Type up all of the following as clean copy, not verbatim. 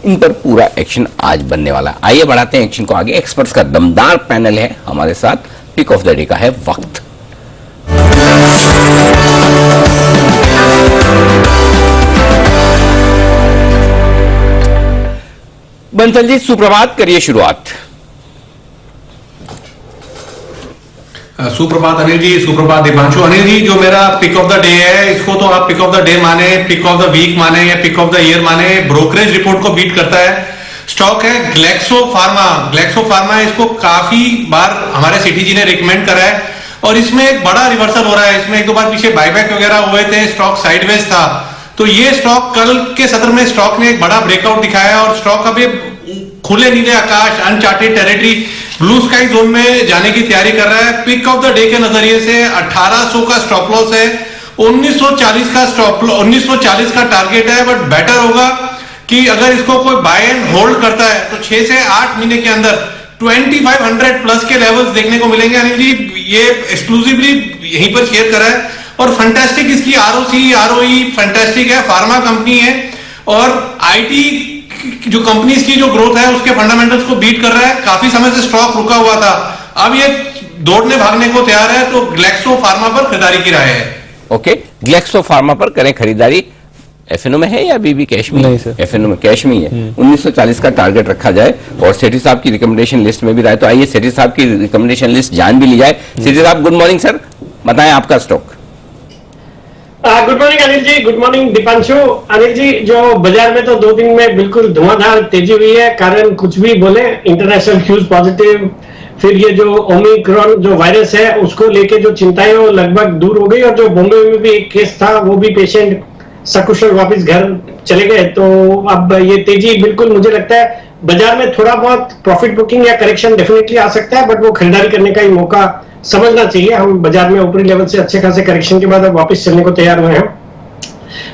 इन पर पूरा एक्शन आज बनने वाला है। आइए बढ़ाते हैं एक्शन को आगे। एक्सपर्ट्स का दमदार पैनल है हमारे साथ। पिक ऑफ द डे का है वक्त। बंसल जी सुप्रभात, करिए शुरुआत। सुप्रभात अनिल जी, सुप्रभात दीपांशु। अनिल जी, जो मेरा पिक ऑफ द डे है, इसको तो आप पिक ऑफ द डे माने, पिक ऑफ द वीक माने या पिक ऑफ द ईयर माने, ब्रोकरेज रिपोर्ट को बीट करता है। स्टॉक है ग्लेक्सो फार्मा। ग्लेक्सो फार्मा, इसको काफी बार हमारे सिटी जी ने रिकमेंड करा है और इसमें एक बड़ा रिवर्सल हो रहा है। इसमें एक दो बार पीछे बायबैक वगैरह हुए थे, स्टॉक साइडवेज था। तो ये स्टॉक कल के सत्र में स्टॉक ने एक बड़ा ब्रेकआउट दिखाया और स्टॉक अभी खुले नीले आकाश, uncharted territory, blue sky zone में जाने की तैयारी कर रहा है। पिक ऑफ द डे के नजरिए से 1800 का स्टॉप लॉस है, 1940 का स्टॉप, 1940 का टारगेट है। बट बेटर होगा कि अगर इसको कोई बाय एंड होल्ड करता है तो 6 से 8 महीने के अंदर 2500 प्लस के लेवल्स देखने को मिलेंगे। अनिल जी, ये एक्सक्लूसिवली यहीं पर शेयर करा है और फंटास्टिक इसकी आरओसी आरओई फंटास्टिक है। फार्मा कंपनी है और आईटी जो कंपनीज की जो ग्रोथ है उसके फंडामेंटल्स को बीट कर रहा है। काफी समय से स्टॉक रुका हुआ था, अब ये दौड़ने भागने को तैयार है। तो ग्लेक्सो फार्मा पर खरीदारी की राय है। ओके, ग्लेक्सो फार्मा पर करें खरीदारी। एफएनओ में है या बीबी कैश में? नहीं सर, एफएनओ में, कैश में ही है। 1940 का टारगेट रखा जाए और सेठी साहब की रिकमेंडेशन लिस्ट में भी रहा है। तो आइए सेठी साहब की रिकमेंडेशन लिस्ट जान भी ली जाए। सेठी साहब गुड मॉर्निंग सर, बताएं आपका stock. Good morning Anil ji, good morning Deepanshu. Anil जी, जो बाजार में तो 2 दिन में बिल्कुल धुआंधार तेजी हुई है, कारण कुछ भी बोले, इंटरनेशनल क्यूज पॉजिटिव, फिर ये जो ओमिक्रॉन जो वायरस है उसको लेके जो चिंताएं वो लगभग दूर हो गई और जो बॉम्बे में भी एक केस था वो भी पेशेंट सकुशल वापस घर चले गए। तो अब ये तेजी बिल्कुल, मुझे लगता है बाजार में थोड़ा बहुत प्रॉफिट बुकिंग या करेक्शन डेफिनेटली आ सकता है, बट वो खरीदारी करने का ही मौका समझना चाहिए। हम बाजार में ऊपरी लेवल से अच्छे खासे करेक्शन के बाद अब वापस चलने को तैयार हुए हैं।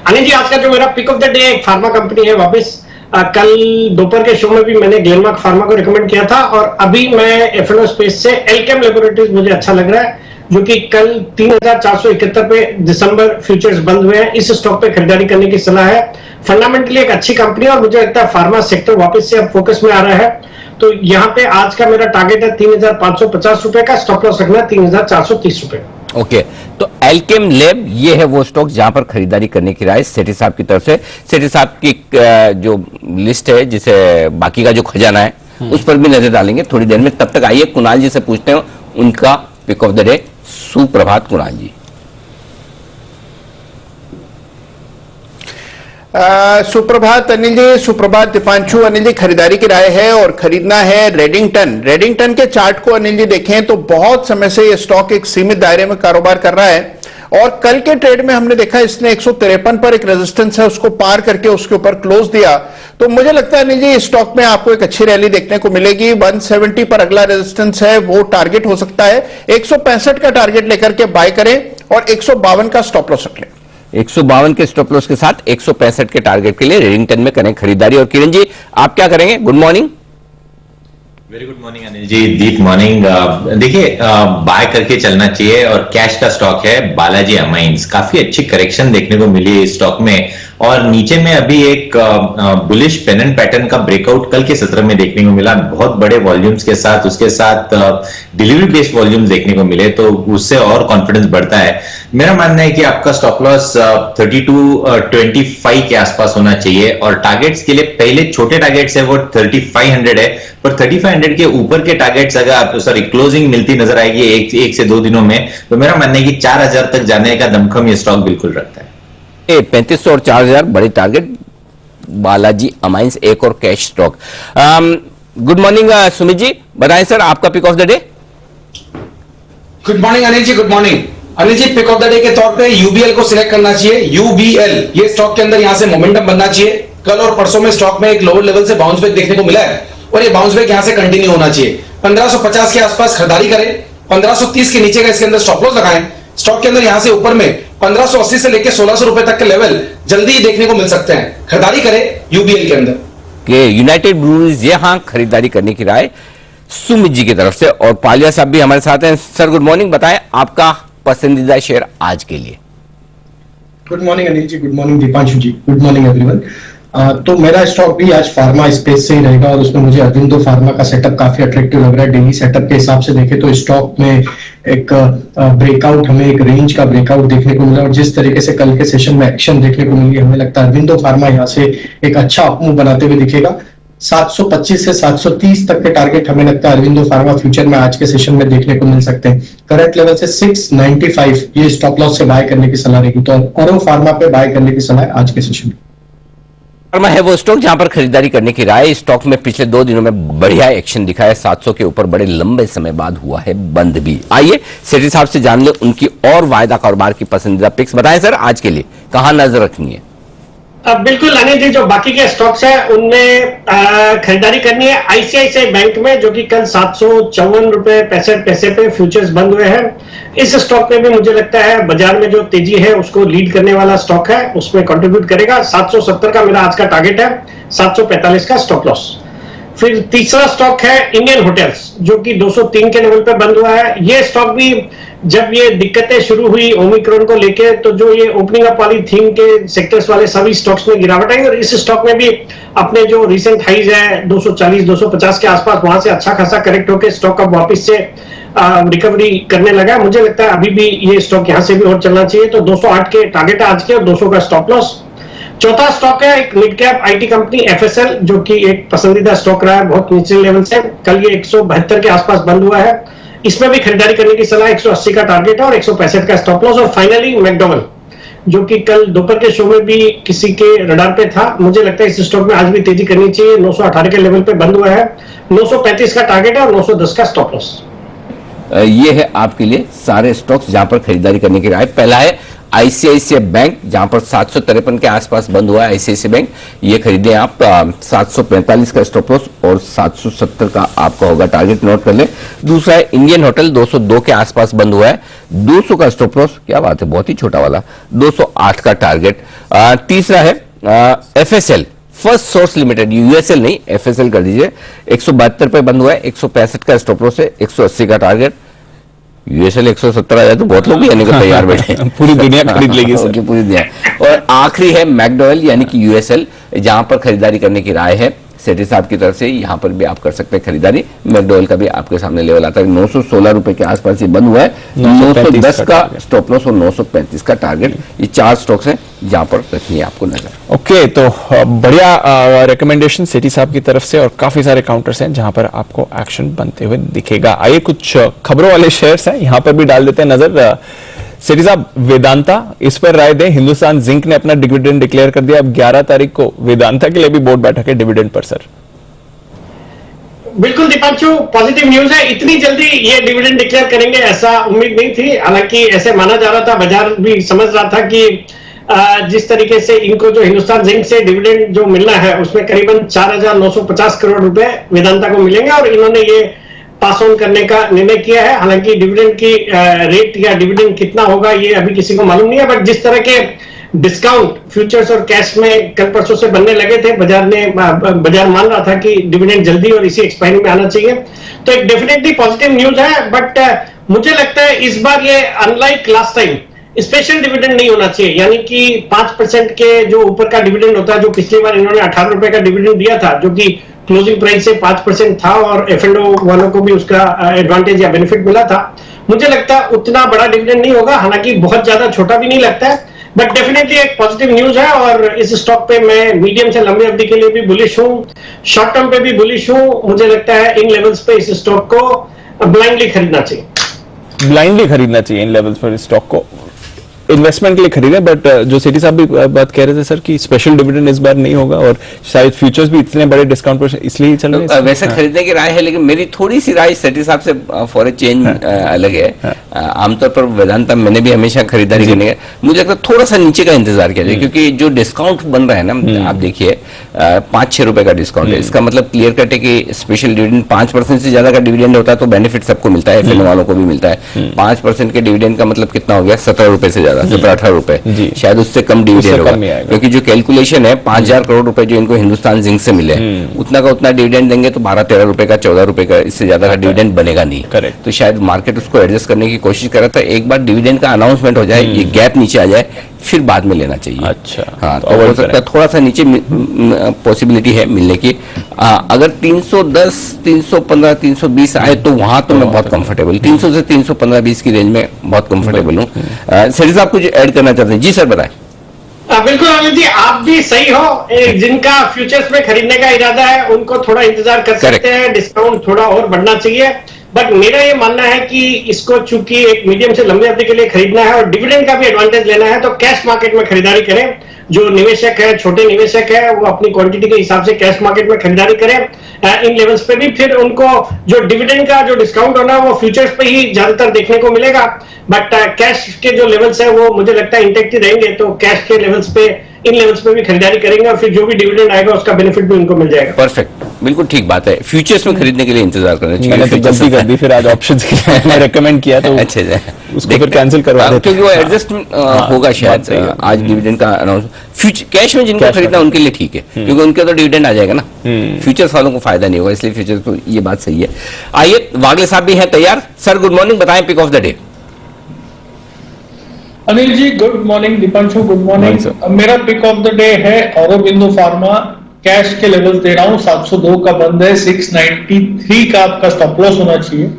अनिल जी, आज का जो मेरा पिक ऑफ द डे एक फार्मा कंपनी है वापस। कल दोपहर के शो में भी मैंने ग्लेनमार्क फार्मा को रिकमेंड किया था और अभी मैं एफएनओ स्पेस से एल्केम लैबोरेटरीज मुझे अच्छा लग रहा है, जो कि कल 3471 पे दिसंबर फ्यूचर्स बंद हुए हैं। इस स्टॉक पे खरीदारी करने की सलाह है। फंडामेंटली एक अच्छी कंपनी है और मुझे लगता है फार्मा सेक्टर वापस से अब फोकस में आ रहा है। तो यहाँ पे आज का मेरा टारगेट है 3550 रुपए का, स्टॉप लॉस रखना 3430 रुपए। ओके, तो एल्केम लैब ये है वो स्टॉक जहां पर खरीदारी करने की राय सेठी साहब की तरफ से। सेठी साहब की जो लिस्ट है, जिसे बाकी का जो खजाना है उस पर भी नजर डालेंगे थोड़ी देर में। तब तक आइए कुणाल जी से पूछते हैं उनका पिक ऑफ द डे। सुप्रभात कुणाल जी। सुप्रभात अनिल जी, सुप्रभात दीपांशु। अनिल जी, खरीदारी की राय है और खरीदना है रेडिंगटन। रेडिंगटन के चार्ट को अनिल जी देखें तो बहुत समय से ये स्टॉक एक सीमित दायरे में कारोबार कर रहा है और कल के ट्रेड में हमने देखा इसने 153 पर एक रेजिस्टेंस है उसको पार करके उसके ऊपर क्लोज दिया। तो मुझे लगता है अनिल जी इस स्टॉक में आपको एक अच्छी रैली देखने को मिलेगी। 170 पर अगला रेजिस्टेंस है, वो टारगेट हो सकता है। 165 का टारगेट लेकर के बाय करें और 152 का स्टॉप लॉस रख लें। 152 के स्टॉप लॉस के साथ 165 के टारगेट के लिए रेडिंगटन में करें खरीदारी। और किरण जी, आप क्या करेंगे? Good morning. Very good morning Anil ji, डीप मॉर्निंग। देखिए, बाय करके चलना चाहिए और कैश का स्टॉक है बालाजी अमाइंस। काफी अच्छी करेक्शन देखने को मिली है इस स्टॉक में और नीचे में अभी एक बुलिश पेनेंट पैटर्न का ब्रेकआउट कल के सत्र में देखने को मिला, बहुत बड़े वॉल्यूम्स के साथ। उसके साथ डिलीवरी बेस्ड वॉल्यूम्स देखने को मिले तो उससे और कॉन्फिडेंस बढ़ता है। मेरा मानना है कि आपका स्टॉप लॉस 3225 के आसपास होना चाहिए और टारगेट्स के लिए पहले छोटे टारगेट्स है वो 3500 है, पर 3500 के ऊपर के टारगेट्स अगर आप क्लोजिंग मिलती नजर आएगी एक से 2 दिनों में, तो मेरा मानना है कि 4000 तक जाने का दमखम ये स्टॉक बिल्कुल रखता है। 3500 और 4000 बड़े टारगेट बालाजी अमाइंस, एक और cash stock. Good morning Sumit ji, बताएं सर आपका pick of the day. Good morning Anil ji, good morning. Anil ji, pick of the day के तौर पे यूबीएल को सिलेक्ट करना चाहिए। यूबीएल, ये स्टॉक के अंदर यहां से मोमेंटम बनना चाहिए। कल और परसों में स्टॉक में एक लोअर लेवल से बाउंस बैक देखने को मिला है और ये बाउंस बैक यहां से कंटिन्यू होना चाहिए। 1550 के आसपास खरीदारी करें, 1530 के नीचे का इसके अंदर स्टॉप लॉस लगाएं। स्टॉक के अंदर यहां से ऊपर में 1580 से लेकर 1600 रुपए तक के लेवल जल्दी ही देखने को मिल सकते हैं। खरीदारी करें यूबीएल के अंदर। कि यूनाइटेड ब्रूअरीज यहां खरीदारी करने की राय सुमित जी की तरफ से। और पालिया साहब भी हमारे साथ हैं। सर गुड मॉर्निंग, बताएं आपका पसंदीदा शेयर आज के लिए। Good morning Anil ji, good morning Deepanshu जी, गुड मॉर्निंग एवरीवन। तो मेरा स्टॉक भी आज फार्मा स्पेस से ही रहेगा और उसमें मुझे अरविंदो फार्मा का सेटअप काफी अट्रैक्टिव लग रहा है। डेली सेटअप के हिसाब से देखें तो स्टॉक में एक ब्रेकआउट, हमें एक रेंज का ब्रेकआउट देखने को मिला और जिस तरीके से कल के सेशन में एक्शन देखने को मिली, हमें लगता है अरविंदो फार्मा यहाँ से एक अच्छा अपमूव बनाते हुए दिखेगा। 725 से 730 तक के टारगेट हमें लगता है अरविंदो फार्मा फ्यूचर में आज के सेशन में देखने को मिल सकते हैं। करंट लेवल से 695 ये स्टॉप लॉस से बाय करने की सलाह रहेगी, तो अरो फार्मा पे बाय करने की सलाह है आज के सेशन में। फार्मा है वो स्टॉक जहां पर खरीदारी करने की राय। स्टॉक में पिछले 2 दिनों में बढ़िया एक्शन दिखा है, 700 के ऊपर बड़े लंबे समय बाद हुआ है बंद भी। आइए सेठी साहब से जान ले उनकी और वायदा कारोबार की पसंदीदा पिक्स बताएं सर, आज के लिए कहां नजर रखनी है? बिल्कुल अनिल जी, जो बाकी के स्टॉक्स है उनमें खरीदारी करनी है। आईसीआईसीआई बैंक में जो कि कल 754 रुपए 65 पैसे पे फ्यूचर्स बंद हुए हैं, इस स्टॉक में भी मुझे लगता है बाजार में जो तेजी है उसको लीड करने वाला स्टॉक है, उसमें कंट्रीब्यूट करेगा। 770 का मेरा आज का टारगेट है, 745 का स्टॉप लॉस। फिर तीसरा स्टॉक है इंडियन होटल्स, जो कि 203 के लेवल पे बंद हुआ है। ये स्टॉक भी जब ये दिक्कतें शुरू हुई ओमिक्रॉन को लेके, तो जो ये ओपनिंग अप वाली थीम के सेक्टर्स वाले सभी स्टॉक्स में गिरावट आई और इस स्टॉक में भी अपने जो रिसेंट हाइज है 240-250 के आसपास, वहां से अच्छा खासा करेक्ट होकर स्टॉक अब वापस से रिकवरी करने लगा। मुझे लगता है अभी भी ये स्टॉक यहां से भी और चलना चाहिए, तो 208 के टारगेट है आज के और 200 का स्टॉप लॉस। चौथा स्टॉक है एक mid cap IT company FSL, जो कि एक पसंदीदा स्टॉक रहा है बहुत निचले लेवल से। कल ये 172 के आसपास बंद हुआ है, इसमें भी खरीदारी करने की सलाह। 180 का टारगेट है और 165 का स्टॉप लॉस। और फाइनली मैकडॉवेल, जो कि कल दोपहर के शो में भी किसी के रडार पे था, मुझे लगता है इस स्टॉक में आज भी तेजी करनी चाहिए। 918 के लेवल पे बंद हुआ है, 935 का टारगेट है और 910 का स्टॉप लॉस। ये है आपके लिए सारे स्टॉक्स जहां पर खरीदारी करने की राय। पहला है आईसीआईसीआई बैंक, जहां पर 753 के आसपास बंद हुआ है आईसीआईसीआई बैंक, ये खरीदें आप। 745 का स्टॉप लॉस और 770 का आपका होगा टारगेट, नोट कर ले। दूसरा है इंडियन होटल, 202 के आसपास बंद हुआ है, 200 का स्टॉप लॉस, क्या बात है बहुत ही छोटा वाला, 208 का टारगेट। तीसरा है FSL first source limited, USL नहीं एफएसएल कर दीजिए, 172 पे बंद हुआ है, 165 का स्टॉप लॉस है, 180 का टारगेट। यूएसएल 170 आ जाए तो बहुत लोग भी आने को तैयार बैठे पूरी दुनिया खरीद लेगी सर। पूरी दुनिया। और आखिरी है मैकडॉवेल यानी कि यूएसएल, जहां पर खरीदारी करने की राय है सेठी साहब की तरफ से। यहां पर भी आप कर सकते हैं खरीदारी। मैकडॉवेल का भी आपके सामने लेवल आता है, 916 रुपए के आसपास ये बंद हुआ है, 910 का स्टॉप लॉस और 935 का टारगेट। ये 4 स्टॉक्स हैं जहां पर रखनी है आपको नजर। ओके, तो बढ़िया रिकमेंडेशन सेठी साहब की तरफ से और काफी सारे काउंटर्स हैं जहां पर आपको एक्शन बनते हुए दिखेगा। आइए कुछ खबरों वाले शेयर्स हैं, यहां पर भी डाल देते हैं नजर। सेठी साहब, वेदांता, इस पर राय दें। हिंदुस्तान जिंक ने अपना डिविडेंड डिक्लेयर कर दिया, अब 11 तारीख को वेदांता के लिए भी बोर्ड बैठक है डिविडेंड पर सर। बिल्कुल दीपांशु, पॉजिटिव न्यूज है। इतनी जल्दी ये डिविडेंड डिक्लेयर करेंगे ऐसा उम्मीद नहीं थी, हालांकि ऐसे माना जा रहा था, बाजार भी समझ रहा था कि जिस तरीके से इनको जो हिंदुस्तान जिंक से डिविडेंड जो मिलना है उसमें करीबन 4,950 करोड़ रुपए वेदांता को मिलेंगे और इन्होंने ये पास ऑन करने का निर्णय किया है। हालांकि डिविडेंड की रेट या डिविडेंड कितना होगा ये अभी किसी को मालूम नहीं है, बट जिस तरह के डिस्काउंट फ्यूचर्स और कैश में कल परसों से बनने लगे थे, बाजार मान रहा था कि डिविडेंड जल्दी और इसी एक्सपायरी में आना चाहिए, तो एक डेफिनेटली पॉजिटिव न्यूज है। बट मुझे लगता है इस बार ये unlike last time special dividend नहीं होना चाहिए, यानी कि 5% के जो ऊपर का डिविडेंड होता है, जो पिछली बार इन्होंने 18 रुपए का डिविडेंड दिया था, जो कि क्लोजिंग प्राइस से 5% था और एफएनडो वालों को भी उसका एडवांटेज या बेनिफिट मिला था। मुझे लगता है उतना बड़ा डिविडेंड नहीं होगा, हालांकि बहुत ज्यादा छोटा भी नहीं लगता है, बट डेफिनेटली एक पॉजिटिव न्यूज है। और इस स्टॉक पे मैं मीडियम से लंबी अवधि के लिए भी बुलिश हूं, शॉर्ट टर्म पे भी बुलिश हूं। मुझे लगता है इन लेवल्स पे इस स्टॉक को ब्लाइंडली खरीदना चाहिए, ब्लाइंडली खरीदना चाहिए इन लेवल्स पर इस स्टॉक को, इन्वेस्टमेंट के लिए खरीदें। बट जो सेठी साहब भी बात कह रहे थे सर कि स्पेशल डिविडेंड इस बार नहीं होगा और शायद फ्यूचर्स भी इतने बड़े डिस्काउंट पर इसलिए ही चल रहे हैं। वैसे खरीदने की राय है, लेकिन मेरी थोड़ी सी राय सेठी साहब से फॉर ए चेंज अलग है। आमतौर पर वेदांता मैंने भी हमेशा खरीदारी करने का, मुझे लगता है थोड़ा सा नीचे का इंतजार किया जाए, क्योंकि जो डिस्काउंट बन रहा है ना, आप देखिए 5-6 रुपए का डिस्काउंट है, इसका मतलब क्लियर कट है कि स्पेशल डिविडेंड 5% से ज्यादा का डिविडेंड होता है तो बेनिफिट सबको मिलता है, एफएनओ वालों को भी मिलता है। 5% के डिविडेंड का मतलब कितना हो गया, 17 रुपए से ज्यादा, 17-18 रुपए, शायद उससे कम डिविडेंड होगा, क्योंकि जो कैलकुलेशन है 5,000 करोड़ रुपए जो इनको हिंदुस्तान जिंक से मिले, उतना का उतना डिविडेंड देंगे तो 12-13 रुपए का, 14 रुपए का, इससे ज्यादा का डिविडेंड बनेगा नहीं। तो शायद मार्केट उसको एडजस्ट करने की कोशिश कर रहा था, एक बार डिविडेंड का अनाउंसमेंट हो जाए, ये गैप नीचे आ जाए, फिर बाद में लेना चाहिए। अच्छा, हाँ, तो तो हो avoid सकता है थोड़ा सा नीचे पॉसिबिलिटी है मिलने की। अगर 310, 315, 320 आए तो वहां तो मैं बहुत कंफर्टेबल, 300 से 315-20 की रेंज में बहुत कंफर्टेबल हूँ। सेठी साहब कुछ ऐड करना चाहते हैं? जी सर, बताएं। बिल्कुल अनिल जी, आप भी सही हो। जिनका फ्यूचर्स में खरीदने का इरादा है उनको थोड़ा इंतजार कर सकते हैं, डिस्काउंट थोड़ा और बढ़ना चाहिए। बट मेरा ये मानना है कि इसको चूंकि एक मीडियम से लंबी अवधि के लिए खरीदना है और डिविडेंड का भी एडवांटेज लेना है, तो कैश मार्केट में खरीदारी करें। जो निवेशक है, छोटे निवेशक है, वो अपनी क्वांटिटी के हिसाब से कैश मार्केट में खरीदारी करें इन लेवल्स पे भी। फिर उनको जो डिविडेंड का जो डिस्काउंट होना है वो फ्यूचर्स पे ही ज्यादातर देखने को मिलेगा। बट कैश के जो लेवल्स है वो मुझे लगता है इंटेक्ट ही रहेंगे, तो कैश के लेवल्स पे, इन लेवल्स पे भी खरीदारी करेंगे और फिर जो भी डिविडेंड आएगा उसका बेनिफिट भी उनको मिल जाएगा। परफेक्ट, बिल्कुल ठीक बात है। फ्यूचर्स में खरीदने के लिए इंतजार करना चाहिए। मैंने तो गलती कर दी, फिर आज ऑप्शंस के लिए मैंने रेकमेंड किया तो अच्छा उसको फिर कैंसिल करवा देते, क्योंकि वो एडजस्टमेंट होगा शायद। आज डिविडेंड का अनाउंस, फ्यूचर कैश में जिनको खरीदना उनके लिए ठीक है, क्योंकि उनके तो डिविडेंड आ जाएगा ना। फ्यूचर्स वालों को फायदा नहीं होगा, इसलिए फ्यूचर को ये बात सही है। आइए, वागले साहब भी हैं तैयार। सर गुड मॉर्निंग, बताएं pick of the day. Anil ji good morning, Deepanshu good morning. मेरा पिक ऑफ द डे है औरोबिंदो फार्मा। कैश के लेवल दे रहा हूं, 702 का बंद है, 693 का आपका स्टॉप लॉस होना चाहिए।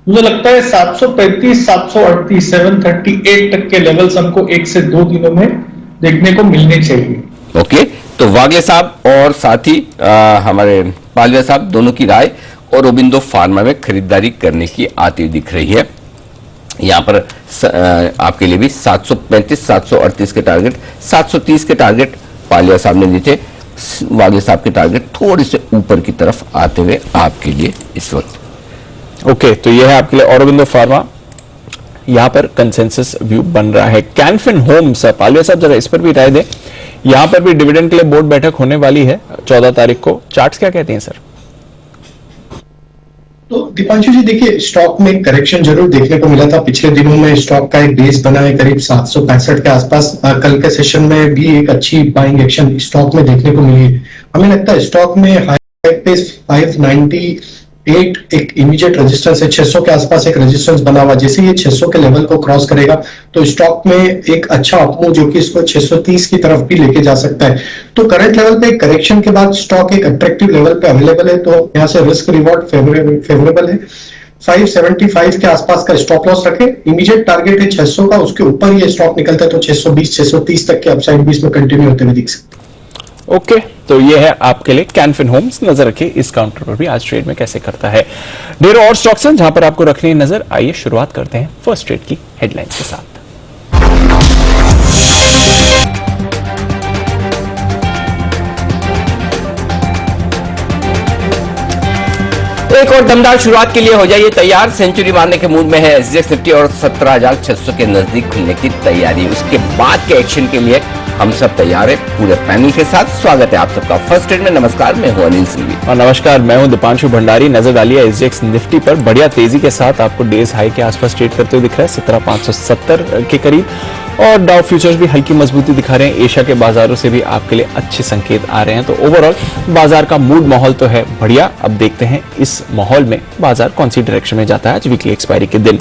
मुझे लगता है 735, 738, 738 तक के लेवल्स हमको 1 से 2 दिनों में देखने को मिलने चाहिए। ओके, तो वागले साहब और साथ ही हमारे पालवे साहब दोनों की राय औरोबिंदो फार्मा में खरीदारी करने की आती हुई दिख रही है। यहां पर आपके लिए भी 735, 738 के टारगेट, 730 के टारगेट पालिया साहब ने दिए थे। वागले साहब के टारगेट थोड़े से ऊपर की तरफ आते हुए आपके लिए इस वक्त। ओके, तो यह है आपके लिए औरोबिंदो फार्मा। यहां पर कंसेंसस व्यू बन रहा है। कैनफिन होम्स, पालिया साहब जरा इस पर भी राय दें। यहां पर भी डिविडेंड के लिए बोर्ड बैठक होने वाली है 14 तारीख को। चार्ट्स क्या कहते हैं सर? तो दीपांशु जी देखिए, स्टॉक में करेक्शन जरूर देखने को मिला था। पिछले दिनों में स्टॉक का एक बेस बना है करीब 765 के आसपास। कल के सेशन में भी एक अच्छी बाइंग एक्शन स्टॉक में देखने को मिली है। हमें लगता है स्टॉक में हाई पे 598 एक इमीडिएट रेजिस्टेंस है, 600 के आसपास एक रेजिस्टेंस बना हुआ। जैसे ये 600 के लेवल को क्रॉस करेगा तो स्टॉक में एक अच्छा अपमूव जो कि इसको 630 की तरफ भी लेके जा सकता है। तो करंट लेवल पे करेक्शन के बाद स्टॉक एक अट्रैक्टिव लेवल पे अवेलेबल है, तो यहाँ से रिस्क रिवॉर्ड फेवरेबल है। 575 के आसपास का स्टॉप लॉस रखें। इमीडिएट टारगेट है 600 का, उसके ऊपर ये स्टॉक निकलता है तो 620, 630 तक के अपसाइड भी इसमें कंटिन्यू होते हुए दिख सकते हैं। ओके, तो ये है आपके लिए कैनफिन होम्स। नजर रखिए इस काउंटर पर भी आज ट्रेड में कैसे करता है। ढेरों और स्टॉक्स हैं जहां पर आपको रखनी है नजर। आइए शुरुआत करते हैं फर्स्ट ट्रेड की हेडलाइंस के साथ। एक और दमदार शुरुआत के लिए हो जाइए तैयार। सेंचुरी मारने के मूड में है एसजीएक्स निफ्टी और 17,600 के नजदीक खुलने की तैयारी। उसके बाद के एक्शन के लिए हम सब तैयार है पूरे पैनल के साथ। स्वागत है आप सबका फर्स्ट ट्रेड में। नमस्कार, मैं हूं अनिल सिंघवी और नमस्कार, मैं हूं दीपांशु भंडारी। नजर डालिए एसजीएक्स निफ्टी पर बढ़िया तेजी के साथ आपको डेज हाई के आसपास ट्रेड करते हुए दिख रहा है 17,570 के करीब। और डाउ फ्यूचर्स भी हल्की मजबूती दिखा रहे हैं। एशिया के बाजारों से भी आपके लिए अच्छे संकेत आ रहे हैं। तो ओवरऑल बाजार का मूड माहौल तो है बढ़िया। अब देखते हैं इस माहौल में बाजार कौन सी डायरेक्शन में जाता है आज वीकली एक्सपायरी के दिन।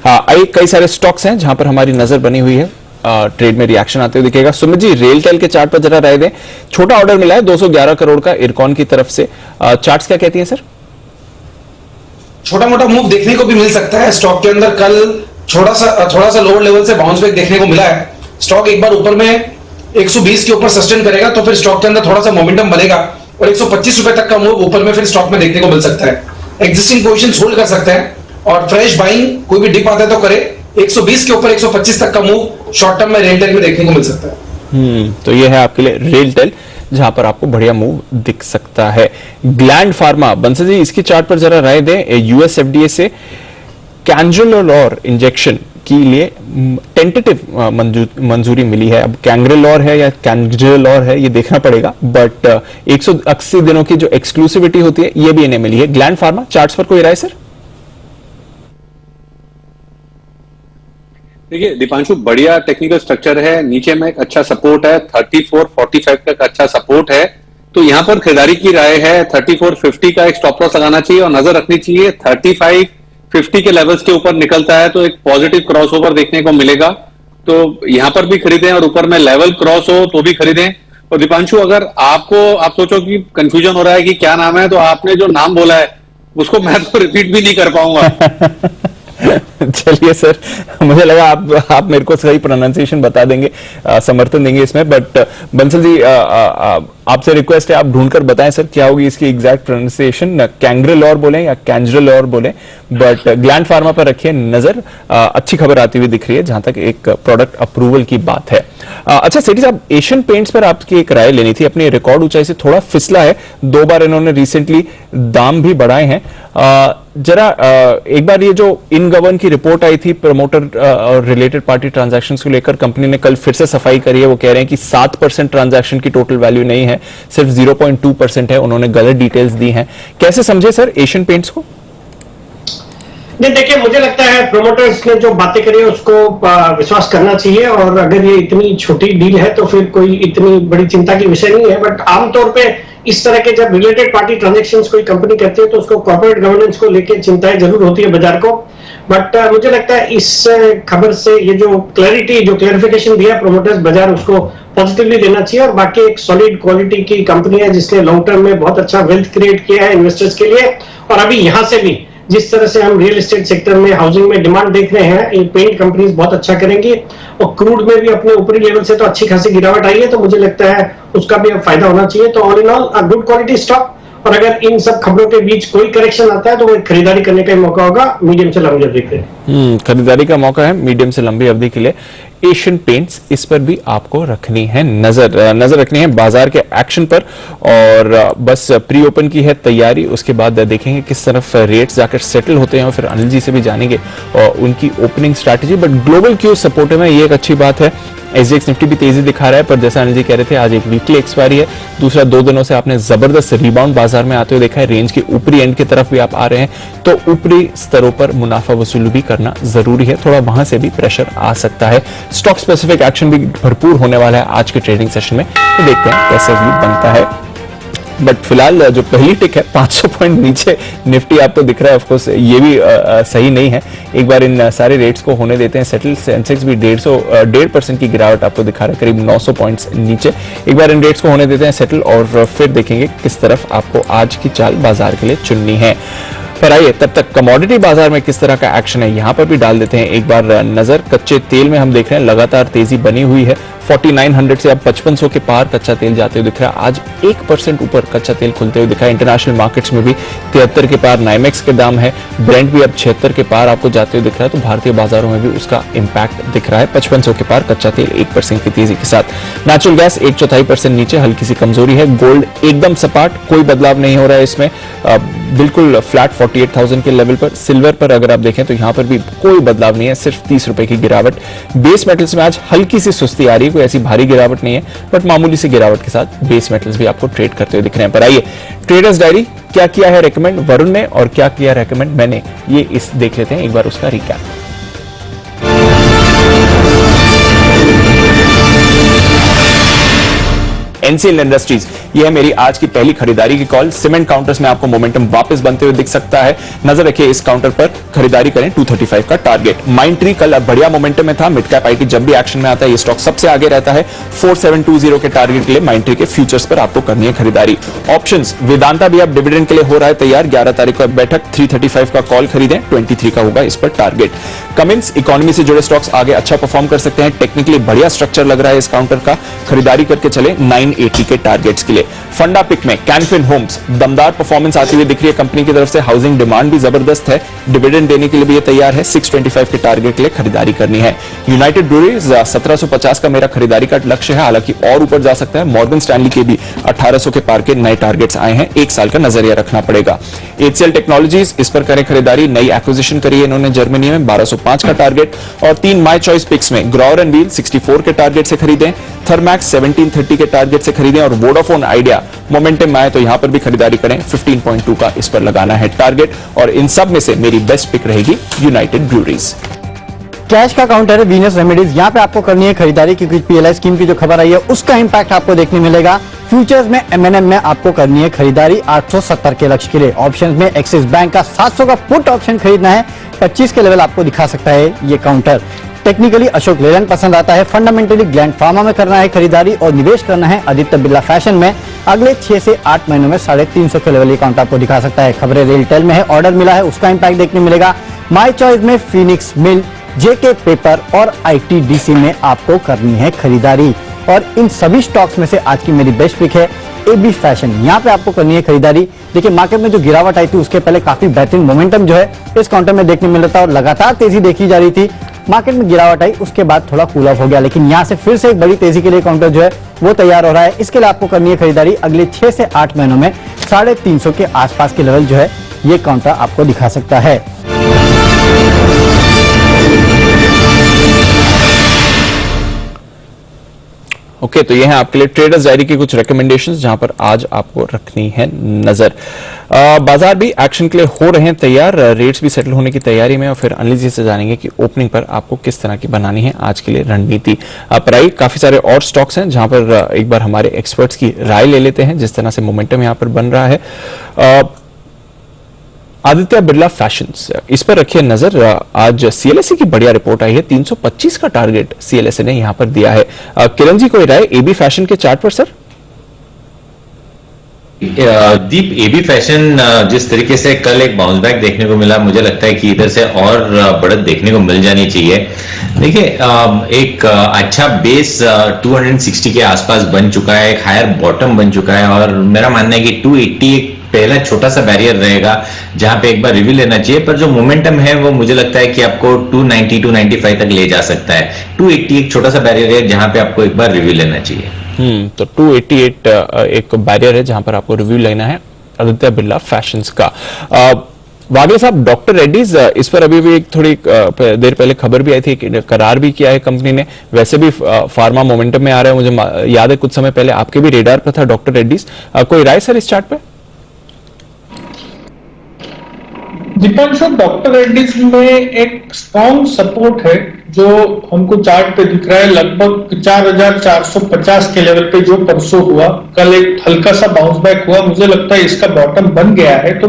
कई सारे स्टॉक्स हैं जहां पर हमारी नजर बनी हुई है। ट्रेड में रिएक्शन आते हुए दिखेगा। सुमित जी, रेलटेल के चार्ट पर जरा राय दें। छोटा ऑर्डर मिला है 211 करोड़ का इरकॉन की तरफ से। चार्ट्स क्या कहती हैं सर? छोटा मोटा मूव देखने को भी मिल सकता है स्टॉक के अंदर। कल थोड़ा सा लोअर लेवल से बाउंस बैक देखने को मिला है। स्टॉक एक बार ऊपर में 120 के ऊपर सस्टेन करेगा तो फिर स्टॉक के अंदर थोड़ा सा मोमेंटम बनेगा और 125 रुपए तक का मूव ऊपर में फिर स्टॉक में देखने को मिल सकता है। एक्जिस्टिंग पोजीशन होल्ड कर सकते हैं और फ्रेश बाइंग कोई भी डिप आता है तो करे। 120 के ऊपर 125 तक का मूव शॉर्ट टर्म में रेलटेल में देखने को मिल सकता है। तो ये है आपके लिए रेलटेल जहां पर आपको बढ़िया मूव दिख सकता है। ग्लैंड फार्मा, बंसल जी इसकी चार्ट पर जरा राय दें। यूएस एफडीए से कैंग्रेलोर इंजेक्शन के लिए टेंटेटिव मंजूरी मिली है। अब कैंग्रेलोर है या कैंग्रेलोर है ये देखना पड़ेगा, बट 180 दिनों की जो एक्सक्लूसिविटी होती है ये भी इन्हें मिली है। ग्लैंड फार्मा चार्ट्स पर कोई राय सर? देखिए दीपांशु, बढ़िया टेक्निकल स्ट्रक्चर है। नीचे में एक अच्छा सपोर्ट है, 3445 का अच्छा सपोर्ट है। तो यहां पर खरीदारी की राय है। 3450 का एक स्टॉप लॉस लगाना चाहिए और नजर रखनी चाहिए 3550 के लेवल्स के ऊपर निकलता है तो एक पॉजिटिव क्रॉसओवर देखने को मिलेगा। तो यहाँ पर भी खरीदें और ऊपर में लेवल क्रॉस हो तो भी खरीदें। और दीपांशु, अगर आप सोचो कि कंफ्यूजन हो रहा है कि क्या नाम है, तो आपने जो नाम बोला है उसको मैं तो रिपीट भी नहीं कर पाऊंगा। चलिए सर, मुझे लगा आप मेरे को सही प्रोनाउंसिएशन बता देंगे, समर्थन देंगे इसमें, बट बंसल जी आपसे रिक्वेस्ट है आप ढूंढकर बताएं सर क्या होगी इसकी एग्जैक्ट प्रोनाउंसिएशन, कैंग्रेलॉर बोलें या कैंजरेलॉर बोलें, बट ग्लैंड फार्मा पर रखिए नजर। अच्छी खबर आती हुई दिख रही है जहां तक एक प्रोडक्ट अप्रूवल की बात है। अच्छा सेठी साहब, एशियन पेंट्स पर आपकी एक राय लेनी थी, अपनी रिकॉर्ड ऊंचाई से थोड़ा फिसला है, 2 बार इन्होंने रिसेंटली दाम भी बढ़ाए हैं। जरा एक बार ये जो इन गवर्न की रिपोर्ट आई थी प्रमोटर और रिलेटेड पार्टी ट्रांजैक्शंस को लेकर, कंपनी ने कल फिर से सफाई करी है। वो कह रहे हैं कि 7% ट्रांजैक्शन की टोटल वैल्यू नहीं है, सिर्फ 0.2% है। उन्होंने गलत डिटेल्स दी हैं। कैसे समझे सर एशियन पेंट्स को? नहीं, देखिए मुझे लगता है प्रोमोटर्स ने जो बातें करी है उसको विश्वास करना चाहिए, और अगर ये इतनी छोटी डील है तो फिर कोई इतनी बड़ी चिंता की विषय नहीं है। बट आमतौर पे इस तरह के जब रिलेटेड पार्टी ट्रांजैक्शंस कोई कंपनी करती है तो उसको कॉर्पोरेट गवर्नेंस को लेकर चिंताएं जरूर होती है बाजार को। बट मुझे लगता है इस खबर से ये जो क्लैरिफिकेशन दिया प्रोमोटर्स, बाजार उसको पॉजिटिवली देना चाहिए। और बाकी एक सॉलिड क्वालिटी की कंपनी है जिसने लॉन्ग टर्म में बहुत अच्छा वेल्थ क्रिएट किया है इन्वेस्टर्स के लिए। और अभी यहां से भी जिस तरह से हम रियल एस्टेट सेक्टर में, हाउसिंग में डिमांड देख रहे हैं, ये पेंट कंपनीज बहुत अच्छा करेंगी। और क्रूड में भी अपने ऊपरी लेवल से तो अच्छी खासी गिरावट आई है, तो मुझे लगता है उसका भी अब फायदा होना चाहिए। तो all in all a good quality stock. और अगर इन सब खबरों के बीच कोई करेक्शन आता है तो वो खरीदारी करने का मौका होगा मीडियम से लंबी अवधि के लिए। खरीदारी का मौका है मीडियम से लंबी अवधि के लिए। एशियन पेंट्स, इस पर भी आपको रखनी है नजर रखनी है बाजार के एक्शन पर। और बस प्री ओपन की है तैयारी, उसके बाद देखेंगे किस तरफ रेट्स जाकर सेटल होते हैं। और फिर अनिल जी से भी जानेंगे और उनकी opening strategy. But global Q support में ये एक अच्छी बात है, एसजीएक्स निफ्टी भी तेजी दिखा रहा है, पर जैसा अनिल जी कह रहे थे आज एक वीकली एक्सपायरी है। दूसरा, 2 दिनों से आपने जबरदस्त रिबाउंड बाजार में आते हुए देखा है, रेंज के ऊपरी एंड की तरफ भी आप आ रहे हैं, तो ऊपरी स्तरों पर मुनाफा वसूली भी करना जरूरी है। थोड़ा वहां से भी प्रेशर आ सकता है। स्टॉक स्पेसिफिक एक्शन भी भरपूर होने वाला है आज के ट्रेडिंग सेशन में, तो देखते हैं कैसे व्यू बनता है। बट फिलहाल जो पहली टिक है 500 पॉइंट नीचे निफ्टी आपको दिख रहा है, ऑफकोर्स ये भी सही नहीं है। एक बार इन सारे रेट्स को होने देते हैं सेटल। सेंसेक्स भी 1.5% की गिरावट आपको दिखा रहा है, करीब 900 पॉइंट्स नीचे। एक बार इन रेट्स को होने देते हैं सेटल, और फिर देखेंगे किस तरफ आपको आज की चाल बाजार के लिए चुननी है। पर आइए तब तक कमोडिटी बाजार में किस तरह का एक्शन है यहां पर भी डाल देते हैं एक बार नजर। कच्चे तेल में हम देख रहे हैं लगातार तेजी बनी हुई है, 4900 से अब 5500 के पार कच्चा तेल जाते हुए दिख रहा है। आज 1% ऊपर कच्चा तेल खुलते हुए दिखा है। इंटरनेशनल मार्केट्स में भी 73 के पार नाइमेक्स के दाम है, ब्रेंट भी अब 76 के पार आपको जाते हुए दिख रहा है। तो भारतीय बाजारों में भी उसका इंपैक्ट दिख रहा है। 5500 के पार कच्चा तेल 1% की तेजी के साथ। नेचुरल गैस 1/4% नीचे, हल्की सी कमजोरी है। गोल्ड एकदम सपाट, कोई बदलाव नहीं हो रहा है इसमें, बिल्कुल फ्लैट 48,000 के लेवल पर। सिल्वर पर अगर आप देखें तो यहां पर भी कोई बदलाव नहीं है, सिर्फ 30 रुपए की गिरावट। बेस मेटल्स में आज हल्की सी सुस्ती आ रही है, कोई ऐसी भारी गिरावट नहीं है, बट मामूली सी गिरावट के साथ बेस मेटल्स भी आपको ट्रेड करते हुए दिख रहे हैं। पर आइए ट्रेडर्स डायरी, क्या किया है रेकमेंड वरुण ने और क्या किया रेकमेंड मैंने, ये इस देख लेते हैं एक बार उसका रिकैप। एनसीएल इंडस्ट्रीज, ये है मेरी आज की पहली खरीदारी की कॉल। सीमेंट काउंटर्स में आपको मोमेंटम वापस बनते हुए दिख सकता है, नजर रखिए इस काउंटर पर, खरीदारी करें 235 का टारगेट। माइंडट्री कल बढ़िया मोमेंटम में था, मिड कैप आईटी जब भी एक्शन में आता है ये स्टॉक सबसे आगे रहता है। 4720 के टारगेट के लिए माइंडट्री के फ्यूचर्स पर आपको करनी है खरीदारी। ऑप्शंस, वेदांता भी अब डिविडेंड के लिए हो रहा है तैयार, 11 तारीख को बैठक, 335 का कॉल खरीदें, 23 का होगा इस पर टारगेट। कमिंस, इकोनॉमी से जुड़े स्टॉक्स आगे अच्छा परफॉर्म कर सकते हैं, टेक्निकली बढ़िया स्ट्रक्चर लग रहा है इस काउंटर का, खरीदारी करके चले 980 के टारगेट्स के लिए। फंडा पिक में कैनफिन होम्स, दमदार परफॉर्मेंस आती हुई दिख रही है कंपनी की तरफ से, हाउसिंग डिमांड भी जबरदस्त है, डिविडेंड देने के लिए भी ये तैयार है, 625 के टारगेट के लिए खरीदारी करनी है। यूनाइटेड ब्रूअरीज 1750 का मेरा खरीदारी का लक्ष्य है, हालांकि और ऊपर जा सकता है। मॉर्गन स्टैनली के भी 1800 के पार के नए टारगेट्स आए हैं, 1 साल का नजरिया रखना पड़ेगा। HCL टेक्नोलॉजीज, इस पर करें खरीदारी, नई एक्विजिशन करी है इन्होंने जर्मनी में, 1205 का टारगेट। और 3 माई चॉइस पिक्स में ग्रॉवर एंड व्हील 64 के टारगेट से खरीदें, थर्मैक्स 1730 के टारगेट से खरीदें, और वोडाफोन आइडिया मोमेंटम में आए तो यहां पर भी खरीदारी करें, 15.2 का इस पर लगाना है टारगेट। और इन सब में से मेरी बेस्ट पिक रहेगी यूनाइटेड ब्रूअरीज। कैश का काउंटर है वीनस रेमेडीज, यहाँ पे आपको करनी है खरीदारी क्योंकि पीएलआई स्कीम की जो खबर आई है उसका इंपैक्ट आपको देखने मिलेगा। फ्यूचर्स में एमएनएम में आपको करनी है खरीदारी 870 के लक्ष्य के लिए। ऑप्शन में एक्सिस बैंक का 700 का पुट ऑप्शन खरीदना है, 25 के लेवल आपको दिखा सकता है ये काउंटर। टेक्निकली अशोक लेलैंड पसंद आता है, फंडामेंटली ग्लैंड फार्मा में करना है खरीदारी और निवेश करना है आदित्य बिरला फैशन में। अगले 6 से 8 महीनों में 350 के लेवल ये काउंटर आपको दिखा सकता है। खबरें रेलटेल में है, ऑर्डर मिला है उसका इंपैक्ट देखने मिलेगा। माई चॉइस में फिनिक्स मिल, जेके पेपर और आईटीडीसी में आपको करनी है खरीदारी। और इन सभी स्टॉक्स में से आज की मेरी बेस्ट पिक है एबी फैशन, यहाँ पे आपको करनी है खरीदारी। देखिए मार्केट में जो गिरावट आई थी उसके पहले काफी बेहतरीन मोमेंटम जो है इस काउंटर में देखने मिल रहा था और लगातार तेजी देखी जा रही थी। मार्केट में गिरावट आई उसके बाद थोड़ा कूल ऑफ हो गया, लेकिन यहाँ से फिर से एक बड़ी तेजी के लिए काउंटर जो है वो तैयार हो रहा है। इसके लिए आपको करनी है खरीदारी अगले 6 से 8 महीनों में 350 के आसपास के लेवल जो है ये काउंटर आपको दिखा सकता है। ओके, तो ये है आपके लिए ट्रेडर्स डायरी की कुछ रिकमेंडेशंस जहां पर आज आपको रखनी है नजर। बाजार भी एक्शन के लिए हो रहे हैं तैयार, रेट्स भी सेटल होने की तैयारी में और फिर अनिल जी से जानेंगे कि ओपनिंग पर आपको किस तरह की बनानी है आज के लिए रणनीति। पर काफी सारे और स्टॉक्स हैं जहां पर एक बार हमारे एक्सपर्ट्स की राय ले लेते हैं जिस तरह से मोमेंटम यहां पर बन रहा है। आदित्य बिरला फैशंस, इस पर रखिए नजर। आज सीएलएसए की बढ़िया रिपोर्ट आई है, 325 का टारगेट सीएलएसए ने यहां पर दिया है। किरण जी कोई राय एबी फैशन के चार्ट पर? सर दीप, एबी फैशन जिस तरीके से कल एक बाउंस बैक देखने को मिला, मुझे लगता है कि इधर से और बढ़त देखने को मिल जानी चाहिए। देखिए एक अच्छा बेस 260 के आसपास बन चुका है, एक हायर बॉटम बन चुका है और मेरा मानना है कि 280 एक पहला छोटा सा बैरियर रहेगा जहां पे एक बार रिव्यू लेना चाहिए। पर जो मोमेंटम है वो मुझे लगता है कि आपको 290 295 तक ले जा सकता है। 280 एक छोटा सा बैरियर है जहां पे आपको एक बार रिव्यू लेना चाहिए। तो 288 एक बैरियर है जहां पर आपको रिव्यू लेना है आदित्य बिरला फैशंस का। वागले साहब, डॉक्टर रेड्डीज, इस पर अभी भी एक थोड़ी देर पहले खबर भी आई थी कि करार भी किया है कंपनी ने, वैसे भी फार्मा मोमेंटम में आ रहा है। मुझे याद है कुछ समय पहले आपके भी रेडार पर था डॉक्टर रेड्डीज, कोई राय सर इस चार्ट पे? दीपांशु, डॉक्टर रेड्डीज में एक स्ट्रॉन्ग सपोर्ट है जो हमको चार्ट पे दिख रहा है, लगभग 4450 के लेवल पे जो परसों हुआ। कल एक हल्का सा बाउंस बैक हुआ, मुझे लगता है इसका बॉटम बन गया है। तो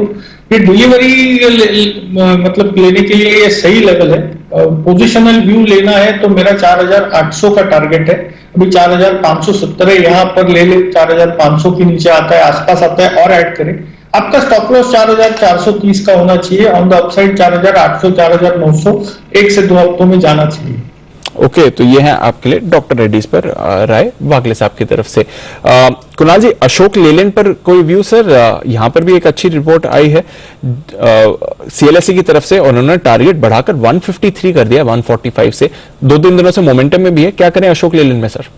ये डिलीवरी मतलब लेने के लिए ये सही लेवल है। पोजिशनल व्यू लेना है तो मेरा 4800 का टारगेट है, अभी 4570 है, यहाँ पर ले ले 4500 के नीचे आता है, आसपास आता है और ऐड करें। आपका स्टॉप लॉस 4430 का होना चाहिए, ऑन द अपसाइड 4800 4900 1 से 2 हफ्तों में जाना चाहिए। ओके, तो ये है आपके लिए डॉक्टर रेड्डीज पर राय वागले साहब की तरफ से। कुणाल जी, अशोक लेलैंड पर कोई व्यू सर? यहां पर भी एक अच्छी रिपोर्ट आई है सीएलएसए की तरफ से और उन्होंने टारगेट बढ़ाकर 153 कर दिया 145 से। 2-3 दिनों से मोमेंटम में भी है, क्या करें अशोक लेलैंड में सर?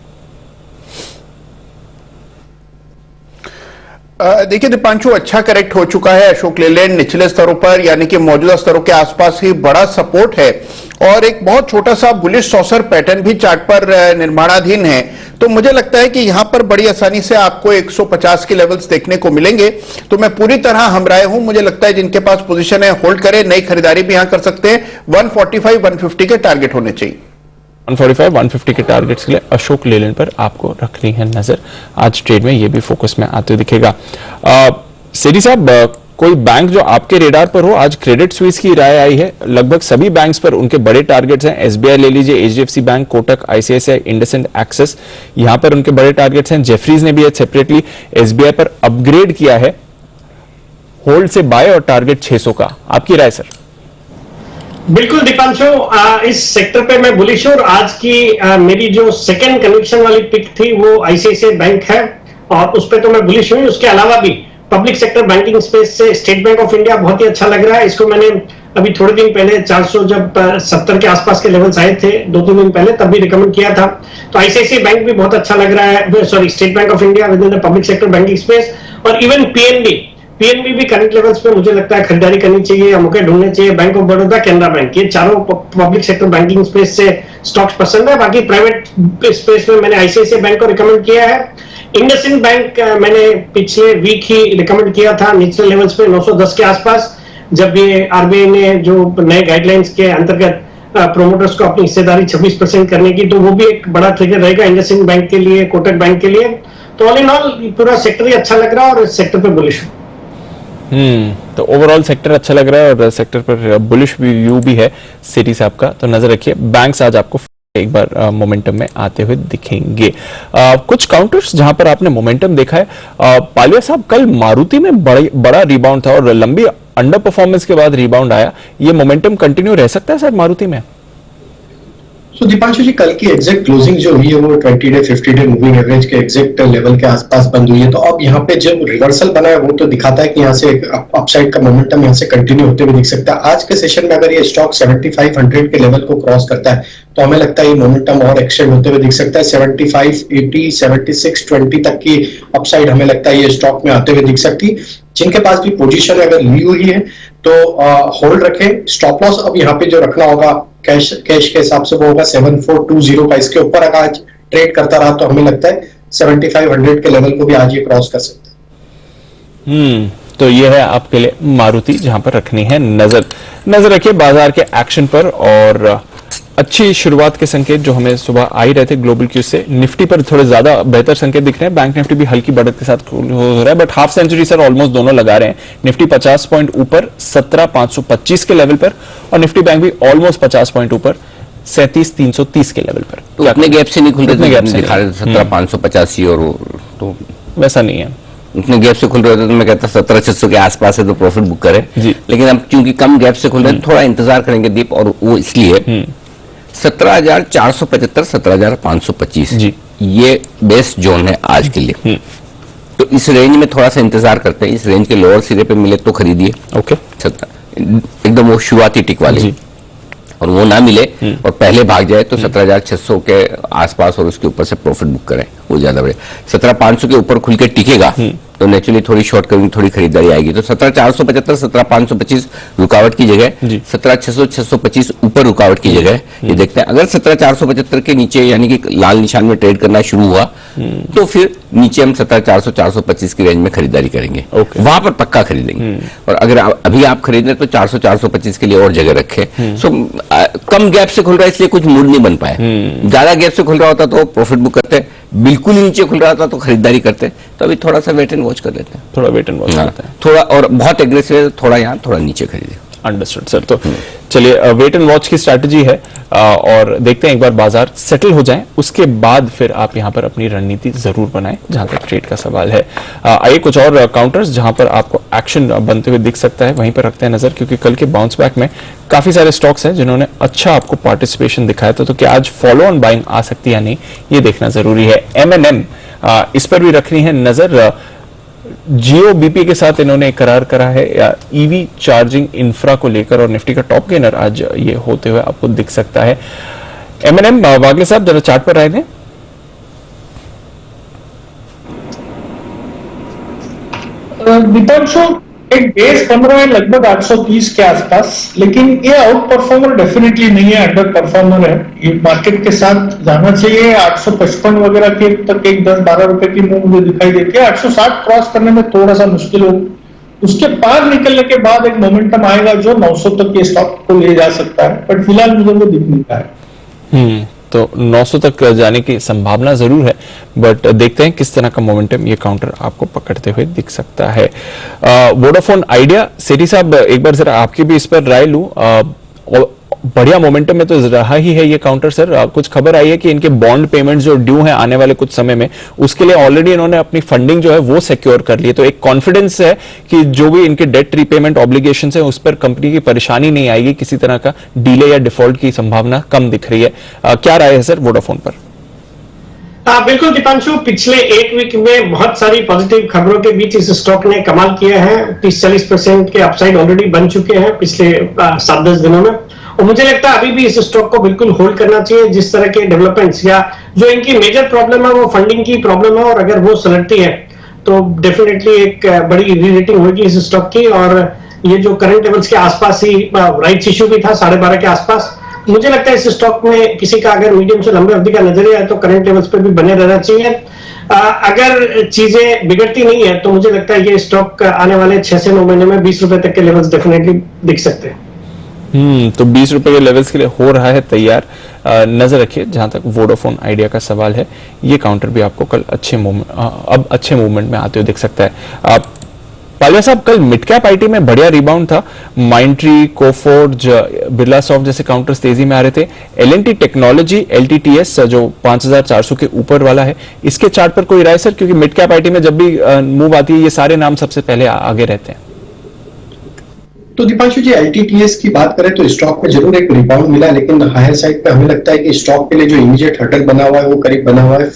देखिए दीपांशु, अच्छा करेक्ट हो चुका है अशोक लेलैंड निचले स्तरों पर, यानी कि मौजूदा स्तरों के आसपास ही बड़ा सपोर्ट है और एक बहुत छोटा सा बुलिश सॉसर पैटर्न भी चार्ट पर निर्माणाधीन है। तो मुझे लगता है कि यहां पर बड़ी आसानी से आपको 150 के लेवल्स देखने को मिलेंगे। तो मैं पूरी तरह हमराय हूं, मुझे लगता है जिनके पास पोजीशन है होल्ड करें, नई खरीदारी भी यहां कर सकते हैं। 145 150 के टारगेट होने चाहिए। 145 150 के टारगेट्स के लिए अशोक लेलैंड पर आपको रखनी है नजर। आज ट्रेड में ये भी फोकस में आते दिखेगा। सेठी साहब, कोई बैंक जो आपके रेडार पर हो? आज क्रेडिट स्विस की राय आई है, लगभग सभी बैंक्स पर उनके बड़े टारगेट्स हैं। एसबीआई ले लीजिए, HDFC bank, Kotak, ICICI, IndusInd, axis, यहां पर उनके बड़े टारगेट्स हैं। जेफरीज ने भी सेपरेटली एसबीआई पर अपग्रेड किया है होल्ड से बाय और टारगेट 600 का। आपकी राय सर? बिल्कुल दीपांशु, इस सेक्टर पे मैं बुलिश हूं। आज की मेरी जो सेकंड कन्विक्शन वाली पिक थी वो आईसीआईसीआई बैंक है और उस पर तो मैं बुलिश हूं। उसके अलावा भी पब्लिक सेक्टर बैंकिंग स्पेस से स्टेट बैंक ऑफ इंडिया बहुत ही अच्छा लग रहा है। इसको मैंने अभी थोड़े दिन पहले 400 जब 70 के आसपास के लेवल्स आए थे 2-3 दिन पहले, तब भी रिकमेंड किया था। तो आईसीआईसीआई बैंक भी बहुत अच्छा लग रहा है, sorry state bank of India with in the public sector banking space. और इवन पीएनबी भी करंट लेवल्स पे मुझे लगता है खरीदारी करनी चाहिए, मौके ढूंढने चाहिए। Bank of Baroda, Canara bank, ये चारों पब्लिक सेक्टर बैंकिंग स्पेस से स्टॉक्स पसंद है। बाकी प्राइवेट स्पेस में मैंने आईसीआईसीआई बैंक को रिकमेंड किया है। इंडसइंड बैंक मैंने पिछले वीक ही रिकमेंड किया था निचले लेवल्स पे 910 के आसपास, जब ये आरबीआई ने जो नए गाइडलाइंस के अंतर्गत प्रोमोटर्स को अपनी हिस्सेदारी 26% करने की, तो वो भी एक बड़ा ट्रिगर रहेगा इंडसइंड बैंक के लिए, कोटक बैंक के लिए। तो ऑल इन ऑल पूरा सेक्टर ही अच्छा लग रहा है और इस सेक्टर पे बुलिश हूं। तो ओवरऑल सेक्टर अच्छा लग रहा है और सेक्टर पर बुलिश व्यू भी है सिटी साहब का, तो नजर रखिए। बैंक्स आज आपको एक बार मोमेंटम में आते हुए दिखेंगे। कुछ काउंटर्स जहां पर आपने मोमेंटम देखा है, पालिया साहब कल मारुति में बड़ा रिबाउंड था और लंबी अंडर परफॉर्मेंस के बाद रिबाउंड आया, ये मोमेंटम कंटिन्यू रह सकता है सर मारुति में? तो दीपांशु जी, कल की एग्जैक्ट क्लोजिंग जो हुई है वो 20 डे 50 डे मूविंग एवरेज के एग्जैक्ट लेवल के आसपास बंद हुई है। तो अब यहाँ पे जब रिवर्सल बना है वो तो दिखाता है कि यहाँ से अपसाइड का मोमेंटम यहाँ से कंटिन्यू होते हुए दिख सकता है। आज के सेशन में अगर ये स्टॉक 7500 के लेवल को क्रॉस करता है तो हमें लगता है ये मोमेंटम और एक्सटेंड होते हुए दिख सकता है। 75, 80, 76, 20 तक की अपसाइड हमें लगता है ये स्टॉक में आते हुए दिख सकती। जिनके पास भी पोजीशन अगर ली हुई है तो होल्ड रखें। स्टॉप लॉस अब यहाँ पे जो रखना होगा कैश के हिसाब से वो होगा 7420 का। इसके ऊपर अगर आज ट्रेड करता रहा तो हमें लगता है 7500 के लेवल को भी आज ये क्रॉस कर सकते हैं। तो ये है आपके लिए मारुति जहां पर रखनी है नजर रखिए बाजार के एक्शन पर। और अच्छी शुरुआत के संकेत जो हमें सुबह आ ही रहे थे ग्लोबल क्यूज से, निफ्टी पर थोड़े ज्यादा बेहतर संकेत दिख रहे हैं। बैंक निफ्टी भी हल्की बढ़त के साथ हो रहा है, but half century sir almost दोनों लगा रहे हैं। निफ्टी 50 पॉइंट ऊपर 17,525 के लेवल पर और निफ्टी बैंक भी ऑलमोस्ट 50 पॉइंट ऊपर 37,330 के लेवल पर। तो अपने गैप से नहीं खुल रहे थे, दिखा रहे थे 17,585 और तो वैसा नहीं है, उतने गैप से खुल रहे थे तो मैं कहता 17,600 के आसपास है तो प्रॉफिट बुक करें। लेकिन अब क्योंकि कम गैप से खुल रहे हैं थोड़ा इंतजार करेंगे दीप, और वो इसलिए 17,475 17,525 ये बेस्ट जोन है आज के लिए। तो इस रेंज में थोड़ा सा इंतजार करते हैं, इस रेंज के लोअर सिरे पे मिले तो खरीदिए। ओके, एकदम वो शुरुआती टिक वाली, और वो ना मिले और पहले भाग जाए तो 17,600 के आसपास और उसके ऊपर से प्रॉफिट बुक करें, वो ज्यादा बढ़े। 17,500 के ऊपर खुल के टिकेगा तो नेचुरली थोड़ी शॉर्ट कवरिंग, थोड़ी खरीदारी आएगी। तो 17,475 17,525 रुकावट की जगह, 17,600 625 ऊपर रुकावट की जगह, ये देखते हैं। अगर 17,475 के नीचे यानी कि लाल निशान में ट्रेड करना शुरू हुआ तो फिर नीचे हम 17,400 425 की रेंज में खरीदारी करेंगे, वहां पर पक्का खरीदेंगे। और अगर अभी आप खरीद रहे तो 400 425 के लिए और जगह रखें। सो कम गैप से खुल रहा है इसलिए कुछ मूड नहीं बन पाया। ज्यादा गैप से खुल रहा होता तो प्रॉफिट बुक करते, बिल्कुल ही नीचे खुल रहा था तो खरीदारी करते। तो अभी थोड़ा सा वेट एंड वॉच कर लेते हैं, थोड़ा वेट एंड वॉच करते हैं थोड़ा, और बहुत एग्रेसिव है थोड़ा यहाँ थोड़ा नीचे खरीदे। Understood sir. तो चलिए वेट एंड वॉच की स्ट्रैटेजी है और देखते हैं एक बार बाजार सेटल हो जाए उसके बाद फिर आप यहां पर अपनी रणनीति जरूर बनाएं जहां तक ट्रेड का सवाल है। आइए कुछ और काउंटर्स जहां पर आपको एक्शन बनते हुए दिख सकता है वहीं पर रखते हैं नजर, क्योंकि कल के बाउंस बैक में काफी सारे स्टॉक्स हैं जिन्होंने अच्छा आपको पार्टिसिपेशन दिखाया था। तो क्या आज फॉलो ऑन बाइंग आ सकती है या नहीं ये देखना जरूरी है। M&M इस पर भी रखनी है नजर। जियो बीपी के साथ इन्होंने एक करार करा है ईवी चार्जिंग इंफ्रा को लेकर और निफ्टी का टॉप गेनर आज ये होते हुए आपको दिख सकता है। M&M वागले साहब जरा चार्ट पर राय दें। दीपांशु एक बेस बन रहा है लगभग 830 के आसपास, लेकिन ये आउट परफॉर्मर डेफिनेटली नहीं है, अंडर परफॉर्मर है। ये मार्केट के साथ जाना चाहिए। 855 वगैरह के तक एक 10-12 रुपए की मूव मुझे दिखाई देती है। 860 क्रॉस करने में थोड़ा सा मुश्किल हो, उसके पार निकलने के बाद एक मोमेंटम आएगा जो 900 तक के स्टॉक को ले जा सकता है, बट फिलहाल मुझे वो दिख नहीं रहा है। तो 900 तक जाने की संभावना जरूर है, बट देखते हैं किस तरह का मोमेंटम ये काउंटर आपको पकड़ते हुए दिख सकता है। वोडाफोन आइडिया, सेठी साहब एक बार जरा आपकी भी इस पर राय लूं। बढ़िया मोमेंटम में तो रहा ही है ये काउंटर सर। कुछ खबर आई है कि इनके बॉन्ड पेमेंट जो ड्यू हैं आने वाले कुछ समय में, उसके लिए ऑलरेडी इन्होंने अपनी फंडिंग जो है वो सिक्योर कर ली है। तो एक कॉन्फिडेंस है कि जो भी इनके डेट रीपेमेंट ऑब्लिगेशंस है उस पर कंपनी की परेशानी नहीं आएगी, किसी तरह का डिले या डिफॉल्ट की संभावना कम दिख रही है। क्या राय है सर वोडाफोन पर? बिल्कुल दीपांशु, पिछले एक वीक में बहुत सारी पॉजिटिव खबरों के बीच इस स्टॉक ने कमाल किया है। 30-40% के अपसाइड ऑलरेडी बन चुके हैं पिछले 7-10 दिनों में, और मुझे लगता है अभी भी इस स्टॉक को बिल्कुल होल्ड करना चाहिए। जिस तरह के डेवलपमेंट्स या जो इनकी मेजर प्रॉब्लम है वो फंडिंग की प्रॉब्लम है, और अगर वो सुलझती है तो डेफिनेटली एक बड़ी री-रेटिंग होगी इस स्टॉक की। और ये जो करंट लेवल्स के आसपास ही राइट्स इश्यू भी था 12.5 के आसपास, मुझे लगता है इस स्टॉक में किसी का अगर मीडियम से लंबे अवधि का नजरिया है तो करंट लेवल्स पे भी बने रहना चाहिए। अगर चीजें बिगड़ती नहीं है तो मुझे लगता है ये स्टॉक आने वाले 6 से 9 महीने में 20 रुपए तक के लेवल्स डेफिनेटली दिख सकते हैं। तो 20 रुपए के लेवल्स के लिए हो रहा है तैयार। नजर रखिए जहां तक वोडाफोन आइडिया का सवाल है, ये काउंटर भी आपको कल अच्छे मूवमेंट में आते हुए दिख सकता है। पालिया साहब, कल मिड कैप आईटी में बढ़िया रिबाउंड था। माइंट्री, कोफोर्ज, बिरला सॉफ्ट जैसे काउंटर्स तेजी में आ रहे थे। एल&टी टेक्नोलॉजी, LTTS जो 5400 के ऊपर वाला है, इसके चार्ट पर कोई राय सर? क्योंकि मिड कैप आईटी में जब भी मूव आती है ये सारे नाम सबसे पहले आगे रहते हैं। तो दीपांशु जी, LTTS की बात करें तो स्टॉक में जरूर एक रिबाउंड मिला, लेकिन हायर साइड पे हमें लगता है कि स्टॉक के लिए जो इमीडिएट हर्डल बना हुआ है वो करीब बना हुआ है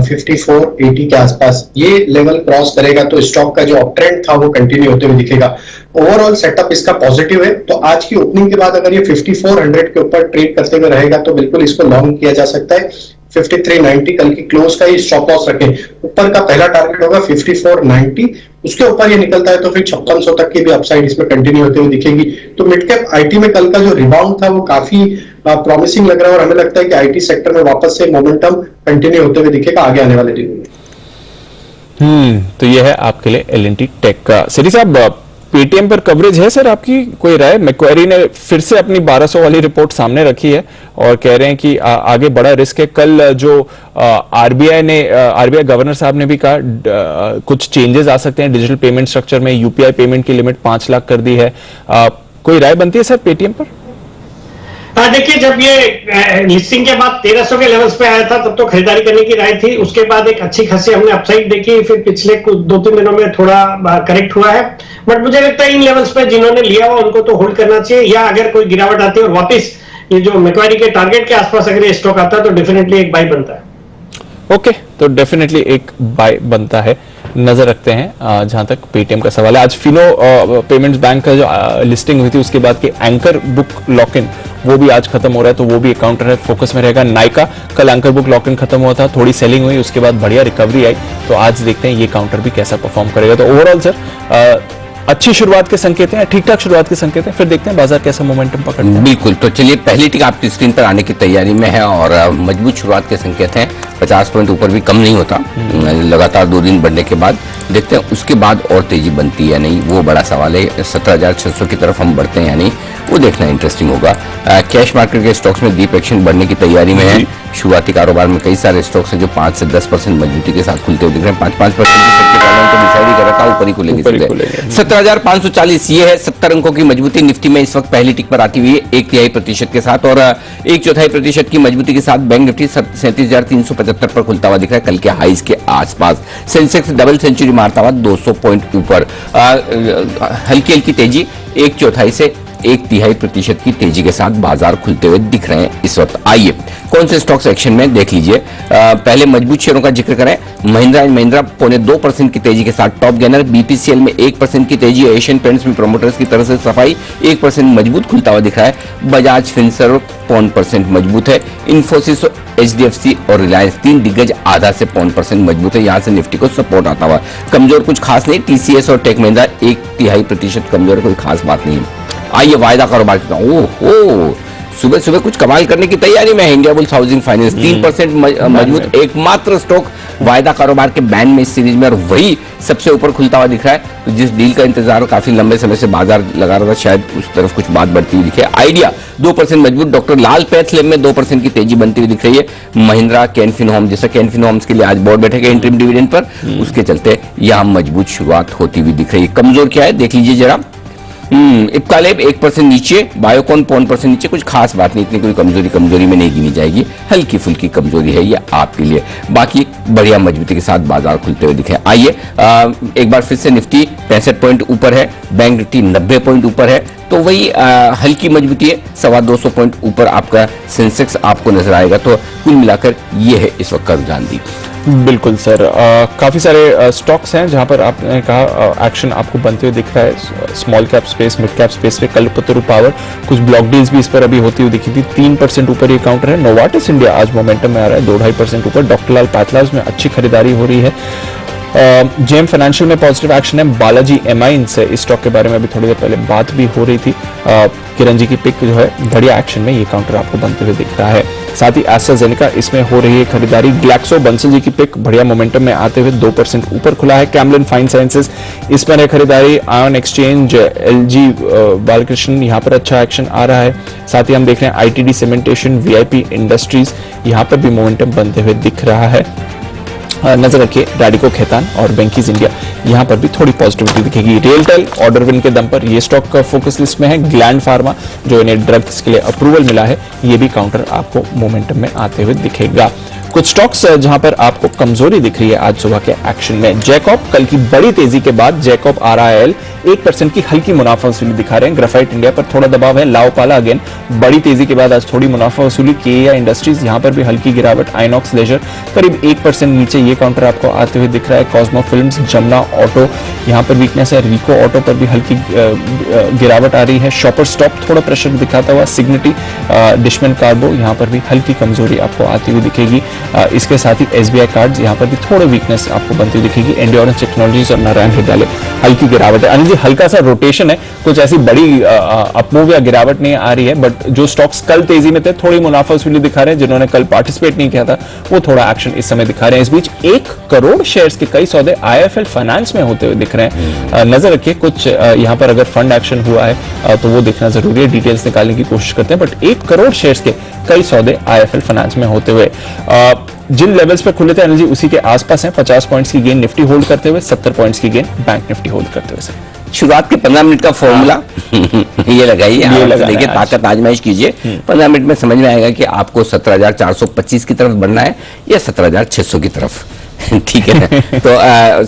5480 के आसपास। ये लेवल क्रॉस करेगा तो स्टॉक का जो अप ट्रेंड था वो कंटिन्यू होते हुए दिखेगा। ओवरऑल सेटअप इसका पॉजिटिव है, तो आज की ओपनिंग के बाद अगर ये 5400 के ऊपर ट्रेड करते हुए रहेगा तो बिल्कुल इसको लॉन्ग किया जा सकता है। 5390 कल की क्लोज का ही स्टॉप लॉस रखें। ऊपर का पहला टारगेट होगा 5490, उसके ऊपर ये निकलता है तो फिर 5600 तक की भी अपसाइड इसमें कंटिन्यू होते हुए दिखेगी। तो मिड कैप आईटी में कल का जो रिबाउंड था वो काफी प्रॉमिसिंग लग रहा है और हमें लगता है कि आईटी सेक्टर में वापस से मोमेंटम कंटिन्यू होते हुए दिखेगा आगे आने वाले दिनों में। तो ये है आपके लिए L&T टेक का। सिरी साहब, पेटीएम पर कवरेज है सर आपकी? कोई राय? मैक्वेरी ने फिर से अपनी 1200 वाली रिपोर्ट सामने रखी है और कह रहे हैं कि आगे बड़ा रिस्क है। कल जो आरबीआई गवर्नर साहब ने भी कहा कुछ चेंजेस आ सकते हैं डिजिटल पेमेंट स्ट्रक्चर में। यूपीआई पेमेंट की लिमिट 5 लाख कर दी है। कोई राय बनती है सर पेटीएम पर? देखिए, जब ये लिस्टिंग के बाद 1300 के लेवल्स पे आया था तब तो खरीदारी करने की राय थी। उसके बाद एक अच्छी खासी हमने अपसाइड देखी, फिर पिछले कुछ 2-3 दिनों में थोड़ा करेक्ट हुआ है। बट मुझे लगता है इन लेवल्स पे जिन्होंने लिया हुआ उनको तो होल्ड करना चाहिए, या अगर कोई गिरावट आती है और वापस ये जो मैक्वारी के टारगेट के आसपास अगर ये स्टॉक आता है तो डेफिनेटली एक बाय बनता है। ओके, तो डेफिनेटली एक बाय बनता है। नजर रखते हैं जहां तक पेटीएम का सवाल है। आज फिनो पेमेंट्स बैंक का जो लिस्टिंग हुई थी उसके बाद की एंकर बुक लॉक इन वो भी आज खत्म हो रहा है, तो वो भी एक काउंटर है, फोकस में रहेगा। नाइका, कल एंकर बुक लॉक इन खत्म हुआ था, थोड़ी सेलिंग हुई, उसके बाद बढ़िया रिकवरी आई, तो आज देखते हैं ये काउंटर भी कैसा परफॉर्म करेगा। तो ओवरऑल सर अच्छी शुरुआत के संकेत हैं, ठीक ठाक शुरुआत के संकेत हैं, फिर देखते हैं बाजार कैसा मोमेंटम पकड़ता है। बिल्कुल, तो चलिए पहली टिक आपकी स्क्रीन पर आने की तैयारी में है और मजबूत शुरुआत के संकेत हैं। 50 पॉइंट ऊपर भी कम नहीं होता लगातार 2 दिन बढ़ने के बाद। देखते हैं उसके बाद और तेजी बनती है या नहीं, वो बड़ा सवाल है। 17,600 की तरफ हम बढ़ते हैं या नहीं, वो देखना इंटरेस्टिंग होगा। कैश मार्केट के स्टॉक्स में डीप एक्शन बढ़ने की तैयारी में है। शुरुआती कारोबार में कई सारे स्टॉक्स हैं जो 5 से 10% मजबूती के साथ खुलते हुए दिख रहे हैं। 5-5% तो डिसाइड ही कर रखा, ऊपर ही खुलेंगे। 17,540 ये है 70 अंकों की मजबूती निफ्टी में इस वक्त पहली टिक पर आती हुई है 1/3% के साथ, और 1/4% की मजबूती के साथ बैंक निफ्टी 37,375 पर खुलता हुआ दिख रहा है, कल के हाईज के आसपास। सेंसेक्स डबल सेंचुरी मारता हुआ 200 पॉइंट ऊपर। हल्की हल्की तेजी 1/4 से 1/3% की तेजी के साथ बाजार खुलते हुए दिख रहे हैं इस वक्त। आइए कौन से स्टॉक्स एक्शन में देख लीजिए। पहले मजबूत शेयरों का जिक्र करें। महिंद्रा एंड महिंद्रा 0.2% की तेजी के साथ टॉप गेनर। बीपीसीएल में 1% की तेजी। एशियन पेंट्स में प्रोमोटर्स की तरफ से सफाई, 1% मजबूत खुलता हुआ दिख रहा है। बजाज फिनसर्व 0.5% मजबूत है। इन्फोसिस, HDFC और रिलायंस 3 दिग्गज आधा से 0.5% मजबूत है। यहां से निफ्टी को सपोर्ट आता हुआ। कमजोर कुछ खास नहीं, TCS और टेक महिंद्रा 1/3% कमजोर, कोई खास बात नहीं है। आइए वायदा कारोबार की, ओहो सुबह सुबह कुछ कमाल करने की तैयारी में है। इंडिया बुल्स हाउसिंग फाइनेंस 3% मजबूत, एकमात्र स्टॉक वायदा कारोबार के बैंड में इस सीरीज में, और वही सबसे ऊपर खुलता हुआ दिख रहा है। तो जिस डील का इंतजार काफी लंबे समय से बाजार लगा रहा था, शायद उस तरफ कुछ बात बढ़ती हुई दिखे। आइडिया 2% मजबूत। डॉक्टर लाल पैथ लैब में 2% की तेजी बनती हुई दिख रही है। महिंद्रा, कैनफिन होम, जैसा कैनफिन होम्स के लिए आज बोर्ड बैठेगा इंटरिम डिविडेंड पर, उसके चलते यहां मजबूत शुरुआत होती हुई दिख रही है। कमजोर क्या है देख लीजिए जरा। इप्कालेब 1% नीचे, बायोकॉन 0.5% नीचे, कुछ खास बात नहीं, इतनी कोई कमजोरी में नहीं गिनी जाएगी, हल्की फुल्की कमजोरी है ये आपके लिए। बाकी बढ़िया मजबूती के साथ बाजार खुलते हुए दिखे। आइए एक बार फिर से निफ्टी 65 पॉइंट ऊपर है, बैंक निफ्टी 90 पॉइंट ऊपर है, तो वही हल्की मजबूती है। 225 पॉइंट ऊपर आपका सेंसेक्स आपको नजर आएगा। तो कुल मिलाकर ये है इस वक्त का रुझान। दी बिल्कुल सर, काफी सारे स्टॉक्स हैं जहां पर आपने कहा एक्शन आपको बनते हुए दिख रहा है। Small cap space, mid cap space पे कल्पतरु पावर, कुछ ब्लॉक डील्स भी इस पर अभी होती हुई दिखी थी। 3% ऊपर ये काउंटर है। नोवार्टिस इंडिया आज मोमेंटम में आ रहा है 2-2.5% ऊपर। डॉक्टर लाल पैथलैब्स में अच्छी खरीदारी हो रही है। जेएम फाइनेंशियल में पॉजिटिव एक्शन है। बालाजी एमाइंस इस स्टॉक के बारे में अभी थोड़ी देर पहले बात भी हो रही थी। किरण जी की पिक जो है बढ़िया एक्शन में ये काउंटर आपको बनते हुए दिख रहा है। साथ ही एस्ट्राजेनेका इसमें हो रही है खरीदारी। ग्लैक्सो बंसल जी की पिक बढ़िया मोमेंटम में आते हुए 2% ऊपर खुला है। कैमलिन फाइन साइंसेज इसमें है खरीदारी। आयन एक्सचेंज एलजी बालकृष्ण यहाँ पर अच्छा एक्शन आ रहा है। साथ ही हम देख रहे हैं आईटीडी सीमेंटेशन वीआईपी इंडस्ट्रीज यहाँ पर भी मोमेंटम बनते हुए दिख रहा है। नजर रखिए रैडिको खेतान और बैंकीज इंडिया यहां पर भी थोड़ी पॉजिटिविटी दिखेगी। रियलटेल ऑर्डर विन के दम पर ये स्टॉक फोकस लिस्ट में है। ग्लैंड फार्मा जो इन्हें ड्रग्स के लिए अप्रूवल मिला है ये भी काउंटर आपको मोमेंटम में आते हुए दिखेगा। कुछ स्टॉक्स जहां पर आपको कमजोरी दिख रही है आज सुबह के एक्शन में। जैकॉब कल की बड़ी तेजी के बाद जैकॉब RIL 1% की हल्की मुनाफा वसूली दिखा रहे हैं। ग्राफाइट इंडिया पर थोड़ा दबाव है। लाओपाला अगेन बड़ी तेजी के बाद आज थोड़ी मुनाफा वसूली। केया इंडस्ट्रीज यहां पर भी हल्की गिरावट। आइनॉक्स लेजर करीब 1% नीचे ये काउंटर आपको आते हुए दिख रहा है। कॉस्मो फिल्म्स, जमुना ऑटो यहां पर वीकनेस है। रिको ऑटो पर भी हल्की गिरावट आ रही है। शॉपर स्टॉप थोड़ा प्रेशर दिखाता हुआ। सिग्निटी, डिशमन कार्बो यहां पर भी हल्की कमजोरी आपको आती हुई दिखेगी। इसके साथ ही SBI कार्ड्स यहां पर भी थोड़े वीकनेस आपको बनती हुई दिखेगी। एंड्योरेंस टेक्नोलॉजीज और नारायण हृदयालय हल्की गिरावट है। जी हल्का सा रोटेशन है, कुछ ऐसी बड़ी अपमूव या गिरावट नहीं आ रही है। बट जो स्टॉक्स कल तेजी में थे थोड़ी मुनाफा वसूली दिखा रहे हैं। जिन्होंने कल पार्टिसिपेट नहीं किया था वो थोड़ा एक्शन इस समय दिखा रहे हैं। इस बीच 1 करोड़ शेयर्स के कई सौदे IIFL फाइनेंस में होते हुए दिख रहे हैं। नजर रखिए कुछ यहां पर अगर फंड एक्शन हुआ है तो वो देखना जरूरी है। डिटेल्स निकालने की कोशिश करते हैं। बट 1 करोड़ शेयर्स के कई सौदे IIFL फाइनेंस में होते हुए जिन लेवल्स पर खुले थे एनर्जी उसी के आसपास हैं। 50 पॉइंट्स की गेन निफ्टी होल्ड करते हुए, 70 पॉइंट्स की गेन बैंक निफ्टी होल्ड करते हुए। शुरुआत के 15 मिनट का फॉर्मूला ये लगाइए, देखिए ताकत आजमाइश कीजिए। 15 मिनट में समझ में आएगा कि आपको 17,425 की तरफ बढ़ना है या 17,600 की तरफ। ठीक है ना? तो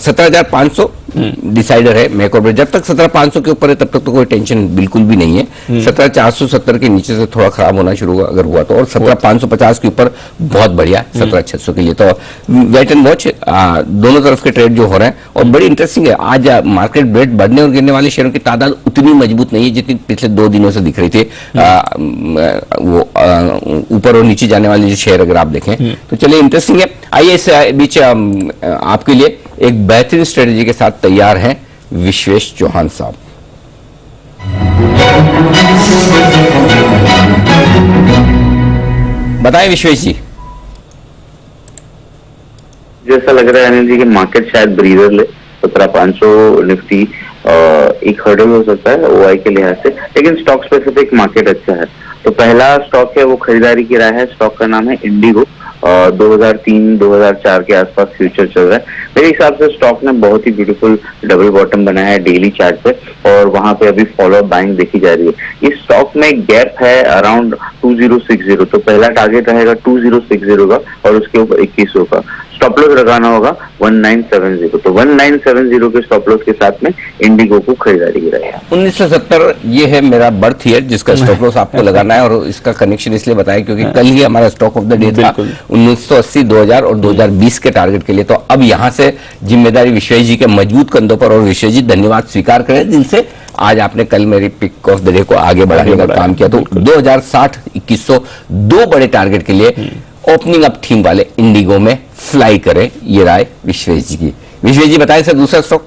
17,500 डिसाइडर है मेक और ब्रेक। जब तक 17,500 के ऊपर है तब तक तो कोई टेंशन बिल्कुल भी नहीं है। 17,470 के नीचे से थोड़ा खराब होना शुरू हुआ अगर हुआ तो, और 17,550 के ऊपर बहुत बढ़िया 17,600 के लिए। तो वेट एंड वॉच, दोनों तरफ के ट्रेड जो हो रहे हैं। और बड़ी इंटरेस्टिंग है आज मार्केट ब्रेड बढ़ने और गिरने वाले शेयरों की तादाद उतनी मजबूत नहीं है जितनी पिछले 2 दिनों से दिख रही थी। वो ऊपर और नीचे जाने वाले जो शेयर अगर आप देखें तो चलिए इंटरेस्टिंग है। आइए इस बीच आपके लिए एक बेहतरीन स्ट्रेटेजी के साथ तैयार हैं विश्वेश चौहान साहब। बताएं विश्वेश जी। जैसा लग रहा है अनिल जी कि मार्केट शायद ब्रीदर ले। 17,500 निफ्टी एक हर्डल हो सकता है OI के लिहाज से, लेकिन स्टॉक स्पेसिफिक मार्केट अच्छा है। तो पहला स्टॉक है वो खरीदारी की राय है। स्टॉक का नाम है इंडिगो। 2003-2004 के आसपास फ्यूचर चल रहा है। मेरे हिसाब से स्टॉक ने बहुत ही ब्यूटीफुल डबल बॉटम बनाया है डेली चार्ट पे, और वहां पे अभी फॉलो बाइंग देखी जा रही है। इस स्टॉक में गैप है अराउंड 2060। तो पहला टारगेट रहेगा 2060 का और उसके ऊपर 2100 का। स्टॉप लॉस लगाना होगा 1970। तो 1970 के स्टॉप लॉस के साथ में इंडिगो को खरीदारी की रही है। 1970 ये है मेरा बर्थ ईयर जिसका स्टॉप लॉस आपको लगाना है, और इसका कनेक्शन इसलिए बताया क्योंकि कल ही हमारा स्टॉक ऑफ द डे था 1980, 2000 और 2020 के टारगेट के लिए। तो अब यहाँ से जिम्मेदारी विश्वेश जी के मजबूत कंधों पर, और विश्वेश जी धन्यवाद स्वीकार करें दिल से। आज आपने कल मेरी पिक ऑफ द डे को आगे बढ़ाने का काम किया। तो 2060, 2100 दो बड़े टारगेट के लिए ओपनिंग अप थीम वाले इंडिगो में फ्लाई करें, ये राय विश्वेश जी की। विश्वेश जी बताएं सर दूसरा स्टॉक।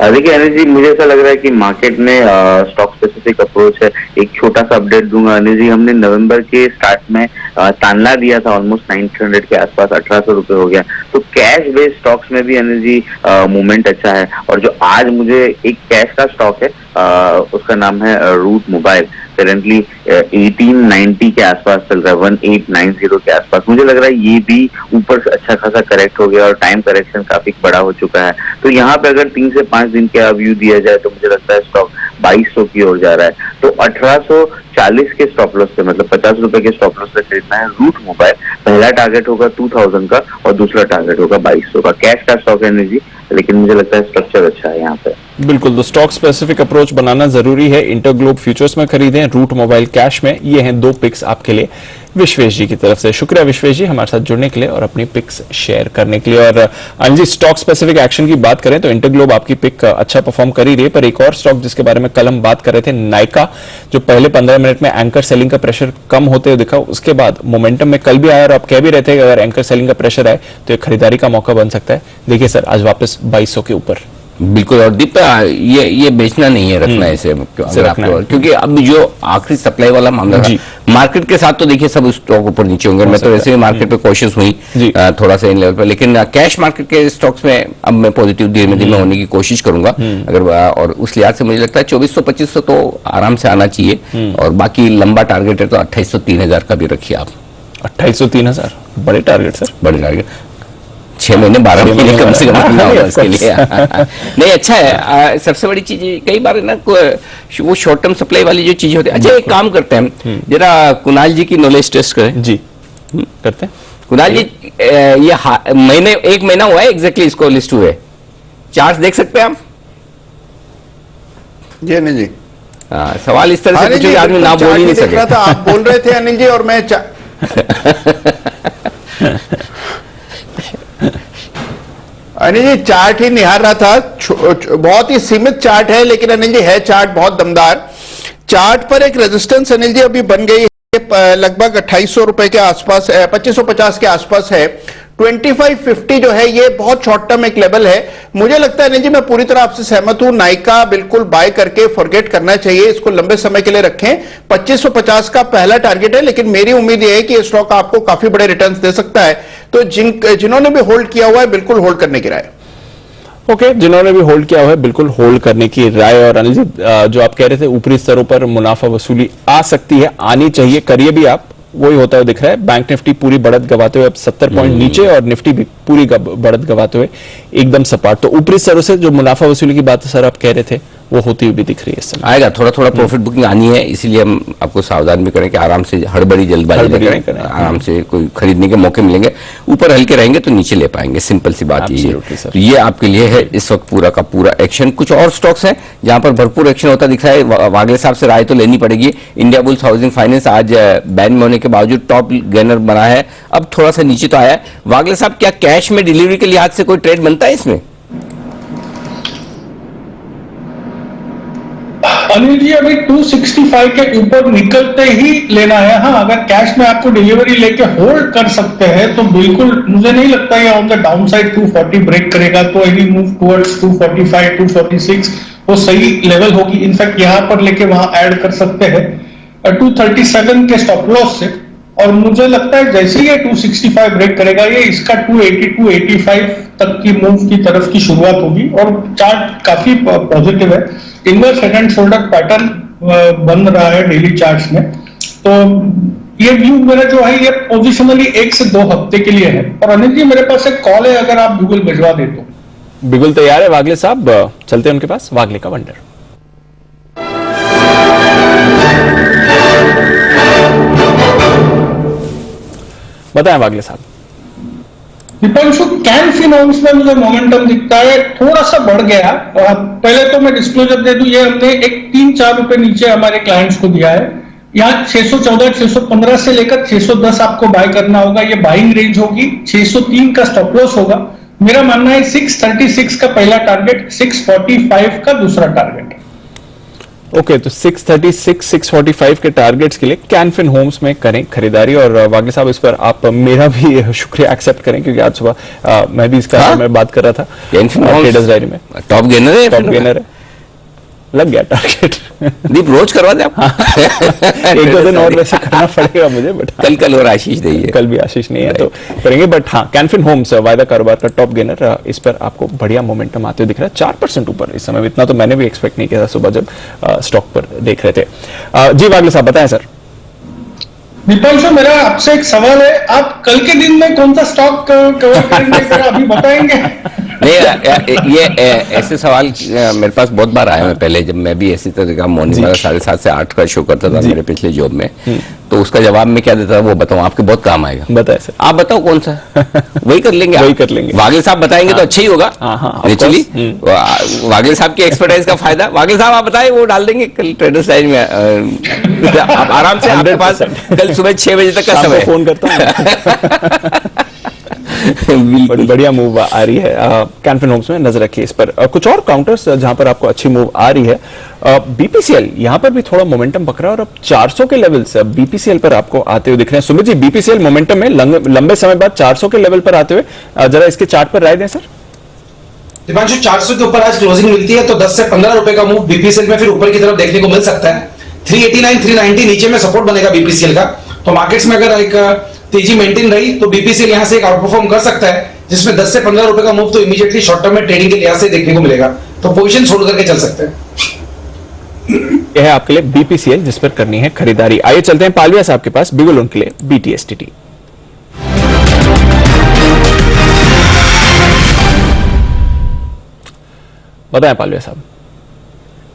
देखिए अनिल जी, मुझे ऐसा लग रहा है कि मार्केट में स्टॉक स्पेसिफिक अप्रोच है। एक छोटा सा अपडेट दूंगा अनिल जी। हमने नवंबर के स्टार्ट में तानला दिया था ऑलमोस्ट 900 के आसपास, 1800 रुपए हो गया। तो कैश बेस्ड स्टॉक्स में भी अनिल जी मूवमेंट अच्छा है। और जो आज मुझे एक कैश का स्टॉक है उसका नाम है रूट मोबाइल। करेंटली 1890 के आसपास चल रहा है, 1890 के आसपास। मुझे लग रहा है ये भी ऊपर से अच्छा खासा करेक्ट हो गया और टाइम करेक्शन काफी बड़ा हो चुका है। तो यहाँ पे अगर 3 से 5 दिन का व्यू दिया जाए तो मुझे लगता है स्टॉक 2200 की ओर जा रहा है। तो 1840 के स्टॉप लॉस से, मतलब 50 रुपए के स्टॉप लॉस से खरीदना है रूट मोबाइल। पहला टारगेट होगा 2000 का और दूसरा टारगेट होगा 2200 का। कैश का स्टॉक है जी, लेकिन मुझे लगता है स्ट्रक्चर अच्छा है यहाँ पे। बिल्कुल, तो स्टॉक स्पेसिफिक अप्रोच बनाना जरूरी है। इंटरग्लोब फ्यूचर्स में खरीदें, रूट मोबाइल कैश में। ये हैं 2 पिक्स आपके लिए विश्वेश जी की तरफ से। शुक्रिया विश्वेश जी हमारे साथ जुड़ने के लिए और अपनी पिक्स शेयर करने के लिए। और Anil ji, stock specific action की बात करें तो इंटरग्लोब आपकी पिक अच्छा परफॉर्म कर ही रही है, पर एक और स्टॉक जिसके बारे में कल हम बात कर रहे थे, नाइका, जो पहले 15 मिनट में एंकर सेलिंग का प्रेशर कम होते हुए दिखा, उसके बाद मोमेंटम में कल भी आया और आप कह भी रहे थे कि अगर एंकर सेलिंग का प्रेशर आए तो एक खरीदारी का मौका बन सकता है। देखिए सर, आज वापस 2200 के ऊपर। बिल्कुल, और दीप ये बेचना नहीं है, रखना है इसे अगर आपको, क्योंकि अब जो आखिरी सप्लाई वाला मामला था, मार्केट के साथ तो देखिए सब स्टॉक ऊपर नीचे होंगे। मैं तो वैसे भी मार्केट पे कोशिश हुई थोड़ा सा इन लेवल पर, लेकिन कैश मार्केट के स्टॉक्स में अब मैं पॉजिटिव धीमे धीमे होने की कोशिश करूंगा अगर, और उस लिहाज से मुझे लगता है 2400-2500 तो आराम से आना चाहिए, और बाकी लंबा टारगेट है तो 2800-3000 का भी रखिए आप। 2800-3000 बड़े टारगेट सर, बड़े टारगेट, 6 महीने 12 महीने कम से कम रखना होगा इसके लिए। नहीं, अच्छा है। सबसे बड़ी चीज कई बार है ना, वो शॉर्ट टर्म सप्लाई वाली जो चीजें होती है। अच्छा, एक काम करते हैं, जरा कुणाल जी की नॉलेज टेस्ट करें। जी करते हैं। कुणाल जी, ये महीने 1 महीना हुआ है एग्जैक्टली इसको लिस्ट हुए, चार्ट देख सकते हैं आप? जी अनिल जी, सवाल इस तरह से पूछो कि आदमी ना बोल ही नहीं सके। आप बोल रहे थे अनिल जी, और मैं अनिल जी चार्ट ही निहार रहा था। बहुत ही सीमित चार्ट है, लेकिन अनिल जी है चार्ट बहुत दमदार। चार्ट पर एक रेजिस्टेंस अनिल जी अभी बन गई है, लगभग 2800 रुपए के आसपास, 2550 के आसपास है। 2550 जो है ये बहुत शॉर्ट टर्म एक लेवल है। मुझे लगता है अनिल जी, मैं पूरी तरह आपसे सहमत हूं, नाइका बिल्कुल बाय करके फॉरगेट करना चाहिए, इसको लंबे समय के लिए रखें। 2550 का पहला टारगेट है, लेकिन मेरी उम्मीद यह है कि ये स्टॉक आपको काफी बड़े रिटर्न्स दे सकता है। तो जिन्होंने भी होल्ड किया हुआ है, बिल्कुल होल्ड करने की राय। ओके, जिन्होंने भी होल्ड किया हुआ है बिल्कुल होल्ड करने की राय। और अनिल जी, जो आप कह रहे थे ऊपरी स्तरों पर मुनाफा वसूली आ सकती है, आनी चाहिए, करिए भी आप, वही होता हुआ दिख रहा है। बैंक निफ्टी पूरी बढ़त गवाते हुए अब 70 पॉइंट नीचे, और निफ्टी भी पूरी बढ़त गवाते हुए एकदम सपाट। तो ऊपरी स्तरों से जो मुनाफा वसूली की बात सर आप कह रहे थे, वो होती हुई भी दिख रही है इस समय। आएगा, थोड़ा थोड़ा प्रॉफिट बुकिंग आनी है, इसीलिए हम आपको सावधान भी करें कि आराम से, हड़बड़ी जल्दबाजी नहीं करें, आराम से कोई खरीदने के मौके मिलेंगे। ऊपर हल्के रहेंगे तो नीचे ले पाएंगे, सिंपल सी बात यही है। तो ये आपके लिए है इस वक्त पूरा का पूरा एक्शन। कुछ और स्टॉक्स हैं जहां पर भरपूर एक्शन होता दिख रहा है। वागले साहब से राय तो लेनी पड़ेगी। इंडिया बुल्स हाउसिंग फाइनेंस आज बैन में होने के बावजूद टॉप गेनर बना है, अब थोड़ा सा नीचे तो आया है। वागले साहब, क्या कैश में डिलीवरी के लिहाज से कोई ट्रेड बनता है इसमें? अनिल जी, अभी 265 के ऊपर निकलते ही लेना है। हाँ, अगर कैश में आपको डिलीवरी लेके होल्ड कर सकते हैं तो बिल्कुल, मुझे नहीं लगता है on the down side 240 break करेगा, तो एनी मूव टुवर्ड्स 245, 246 वो सही लेवल होगी। इनफैक्ट यहाँ पर लेके वहां ऐड कर सकते हैं 237 के स्टॉप लॉस से। और मुझे लगता है जैसे ये 265 ब्रेक करेगा, ये इसका 280, 285 तक की मूव की तरफ की शुरुआत होगी। और चार्ट काफी पॉजिटिव है, inverse head and shoulder pattern बन रहा है डेली चार्ट्स में। तो ये व्यू मेरा जो है, ये पोजिशनली 1 से 2 हफ्ते के लिए है। और अनिल जी, मेरे पास एक कॉल है, अगर आप गूगल भिजवा दे तो। बिल्कुल तैयार है वागले साहब, चलते हैं उनके पास। वागले का वंडर। बताएं वागले साहब। दीपांशु, कैन फिनोम्स में मुझे मोमेंटम दिखता है, थोड़ा सा बढ़ गया। पहले तो मैं डिस्क्लोजर दे दूं, ये हमने एक 3-4 रुपए नीचे हमारे क्लाइंट्स को दिया है। यहाँ 614, 615 से लेकर 610 आपको बाय करना होगा, ये बाइंग रेंज होगी। 603 का स्टॉप लॉस होगा। मेरा मानना है 636 का पहला टारगेट, 645 का दूसरा टारगेट। ओके, तो 636, 645 के टारगेट्स के लिए कैनफिन होम्स में करें खरीदारी। और वागले साहब, इस पर आप मेरा भी शुक्रिया एक्सेप्ट करें, क्योंकि आज सुबह मैं भी इसका मैं बात कर रहा था ट्रेडर्स डायरी में। टॉप गेनर है, टॉप गेनर है, लग गया टारगेट। दीप, रोज करवा दे आप। 1-2 दिन और वैसे करना पड़ेगा मुझे, बट कल और आशीष देंगे, कल भी आशीष नहीं है तो करेंगे। बट हाँ, कैनफिन होम्स वायदा कारोबार का टॉप गेनर, इस पर आपको बढ़िया मोमेंटम आते हुए दिख रहा है, 4% ऊपर इस समय। इतना तो मैंने भी एक्सपेक्ट नहीं किया था सुबह जब स्टॉक पर देख रहे थे। जी वागले साहब, बताएं सर। दीपांशु, मेरा आपसे एक सवाल है, आप कल के दिन में कौन सा स्टॉक कवर करेंगे, अभी बताएंगे? नहीं, ये ऐसे सवाल मेरे पास बहुत बार आए हैं पहले, जब मैं भी ऐसी तरह का मॉर्निंग वाला 7:30 से 8 का शो करता था मेरे पिछले जॉब में, तो उसका जवाब मैं क्या देता था वो बताऊं, आपके बहुत काम आएगा। बताए सर, आप बताओ कौन सा। वही कर लेंगे, वही कर लेंगे। वागले साहब बताएंगे तो अच्छा ही होगा। एक्चुअली वागले साहब की एक्सपर्टाइज का फायदा, वागले साहब आप बताएं, वो डाल देंगे कल ट्रेडर्स लाइन में। आप आराम से, आपके पास कल सुबह 6 बजे तक का समय, फोन करता हूं। बड़ी बढ़िया मूव आ रही है कैनफिन होम्स में, नजर रखिए इस पर। कुछ और काउंटर्स जहां पर आपको अच्छी मूव आ रही है, बीपीसीएल यहां पर भी थोड़ा मोमेंटम पकड़ा और अब 400 के लेवल्स बीपीसीएल पर आपको आते हुए दिख रहे हैं। सुमित जी, बीपीसीएल मोमेंटम में लंबे समय बाद 400 के लेवल पर आते हुए जरा इसके चार्ट पर राय दें सर। दीपांशु, 400 के ऊपर आज क्लोजिंग मिलती है तो 10 से 15 रुपए का मूव बीपीसीएल में फिर ऊपर की तरफ देखने को मिल सकता है। 389 390 नीचे में सपोर्ट बनेगा बीपीसीएल का। तो मार्केट्स में अगर एक तेजी मेंटेन रही तो बीपीसीएल यहां से एक आउट परफॉर्म कर सकता है, जिसमें 10 से 15 रुपए का मूव तो इमीडिएटली शॉर्ट टर्म में ट्रेडिंग के लिहाज से देखने को मिलेगा। तो पोजीशन छोड़ करके चल सकते हैं। यह है आपके लिए बीपीसीएल जिस पर करनी है खरीदारी। आइए चलते हैं पालविया साहब के पास, बिगल उनके लिए बीटीएसटीटी। बताएं पालविया साहब।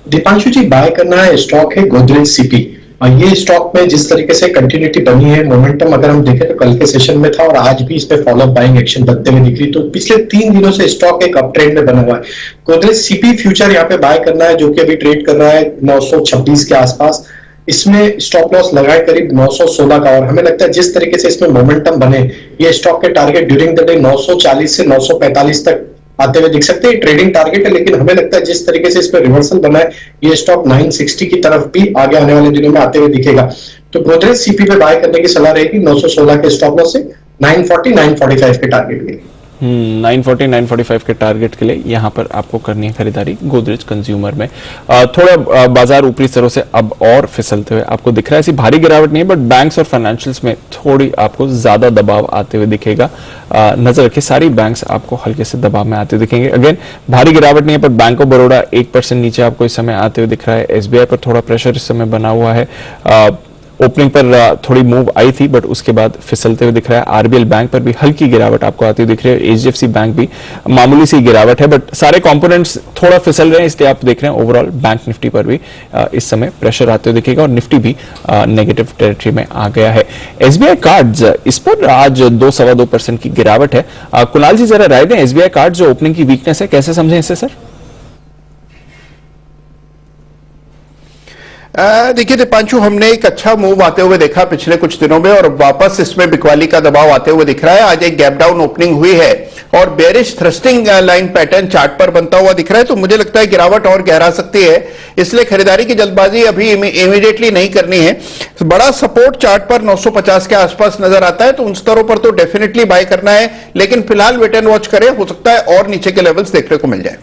दीपांशु जी, बाय करना है स्टॉक है गोदरेज सीपी। और ये स्टॉक में जिस तरीके से कंटिन्यूटी बनी है, मोमेंटम अगर हम देखें तो कल के सेशन में था और आज भी इस पे फॉलोअप बाइंग एक्शन बनते हुए दिख रही। तो पिछले 3 दिनों से स्टॉक एक अप ट्रेंड में बना हुआ है। गोदरेज सीपी फ्यूचर यहाँ पे बाय करना है, जो कि अभी ट्रेड कर रहा है 926 के आसपास। इसमें स्टॉप लॉस लगाए करीब 916 का, और हमें लगता है जिस तरीके से इसमें मोमेंटम बने, ये स्टॉक के टारगेट ड्यूरिंग द डे 940 से 945 तक आते हुए दिख सकते हैं। ट्रेडिंग टारगेट है, लेकिन हमें लगता है जिस तरीके से इस पर रिवर्सल बना है, ये स्टॉक 960 की तरफ भी आगे आने वाले दिनों में आते हुए दिखेगा। तो गोदरेज सीपी पे बाय करने की सलाह रहेगी 916 के स्टॉप लॉस से 940 945 के टारगेट के। 940 945 के टारगेट के लिए यहां पर आपको करनी है खरीदारी गोदरेज कंज्यूमर में। थोड़ा बाजार ऊपरी स्तरों से अब और फिसलते हुए आपको दिख रहा है। ऐसी भारी गिरावट नहीं है, बट बैंक्स और फाइनेंशियल्स में थोड़ी आपको ज्यादा दबाव आते हुए दिखेगा। नजर रखिए, सारी बैंक्स आपको हल्के से दबाव में आते हुए दिखेंगे। अगेन भारी गिरावट नहीं है, पर बैंक ऑफ बड़ौदा 1% नीचे आपको इस समय आते हुए दिख रहा है। एसबीआई पर थोड़ा प्रेशर इस समय बना हुआ है। ओपनिंग पर थोड़ी मूव आई थी, बट उसके बाद फिसलते हुए दिख रहा है। आरबीएल बैंक पर भी हल्की गिरावट आपको आती हुई दिख रही है। एचडीएफसी बैंक भी मामूली सी गिरावट है, बट सारे कंपोनेंट्स थोड़ा फिसल रहे हैं, इसलिए आप देख रहे हैं ओवरऑल बैंक निफ्टी पर भी इस समय प्रेशर आते हुए दिखेगा और निफ्टी भी नेगेटिव टेरिटरी में आ गया है। एसबीआई कार्ड्स, इस पर आज 2-2.25% की गिरावट है। कुणाल जी जरा राय दें, एसबीआई कार्ड जो ओपनिंग की वीकनेस है, कैसे समझें इसे सर? देखिए दीपांशु, हमने एक अच्छा मूव आते हुए देखा पिछले कुछ दिनों में, और वापस इसमें बिकवाली का दबाव आते हुए दिख रहा है। आज एक गैप डाउन ओपनिंग हुई है और bearish thrusting line pattern chart पर बनता हुआ दिख रहा है। तो मुझे लगता है गिरावट और गहरा सकती है, इसलिए खरीदारी की जल्दबाजी अभी इमीडिएटली नहीं करनी है। बड़ा सपोर्ट चार्ट पर 950 के आसपास नजर आता है, तो उन स्तरों पर तो डेफिनेटली बाय करना है, लेकिन फिलहाल वेट एंड वॉच करें, हो सकता है और नीचे के लेवल्स देखने को मिल जाए।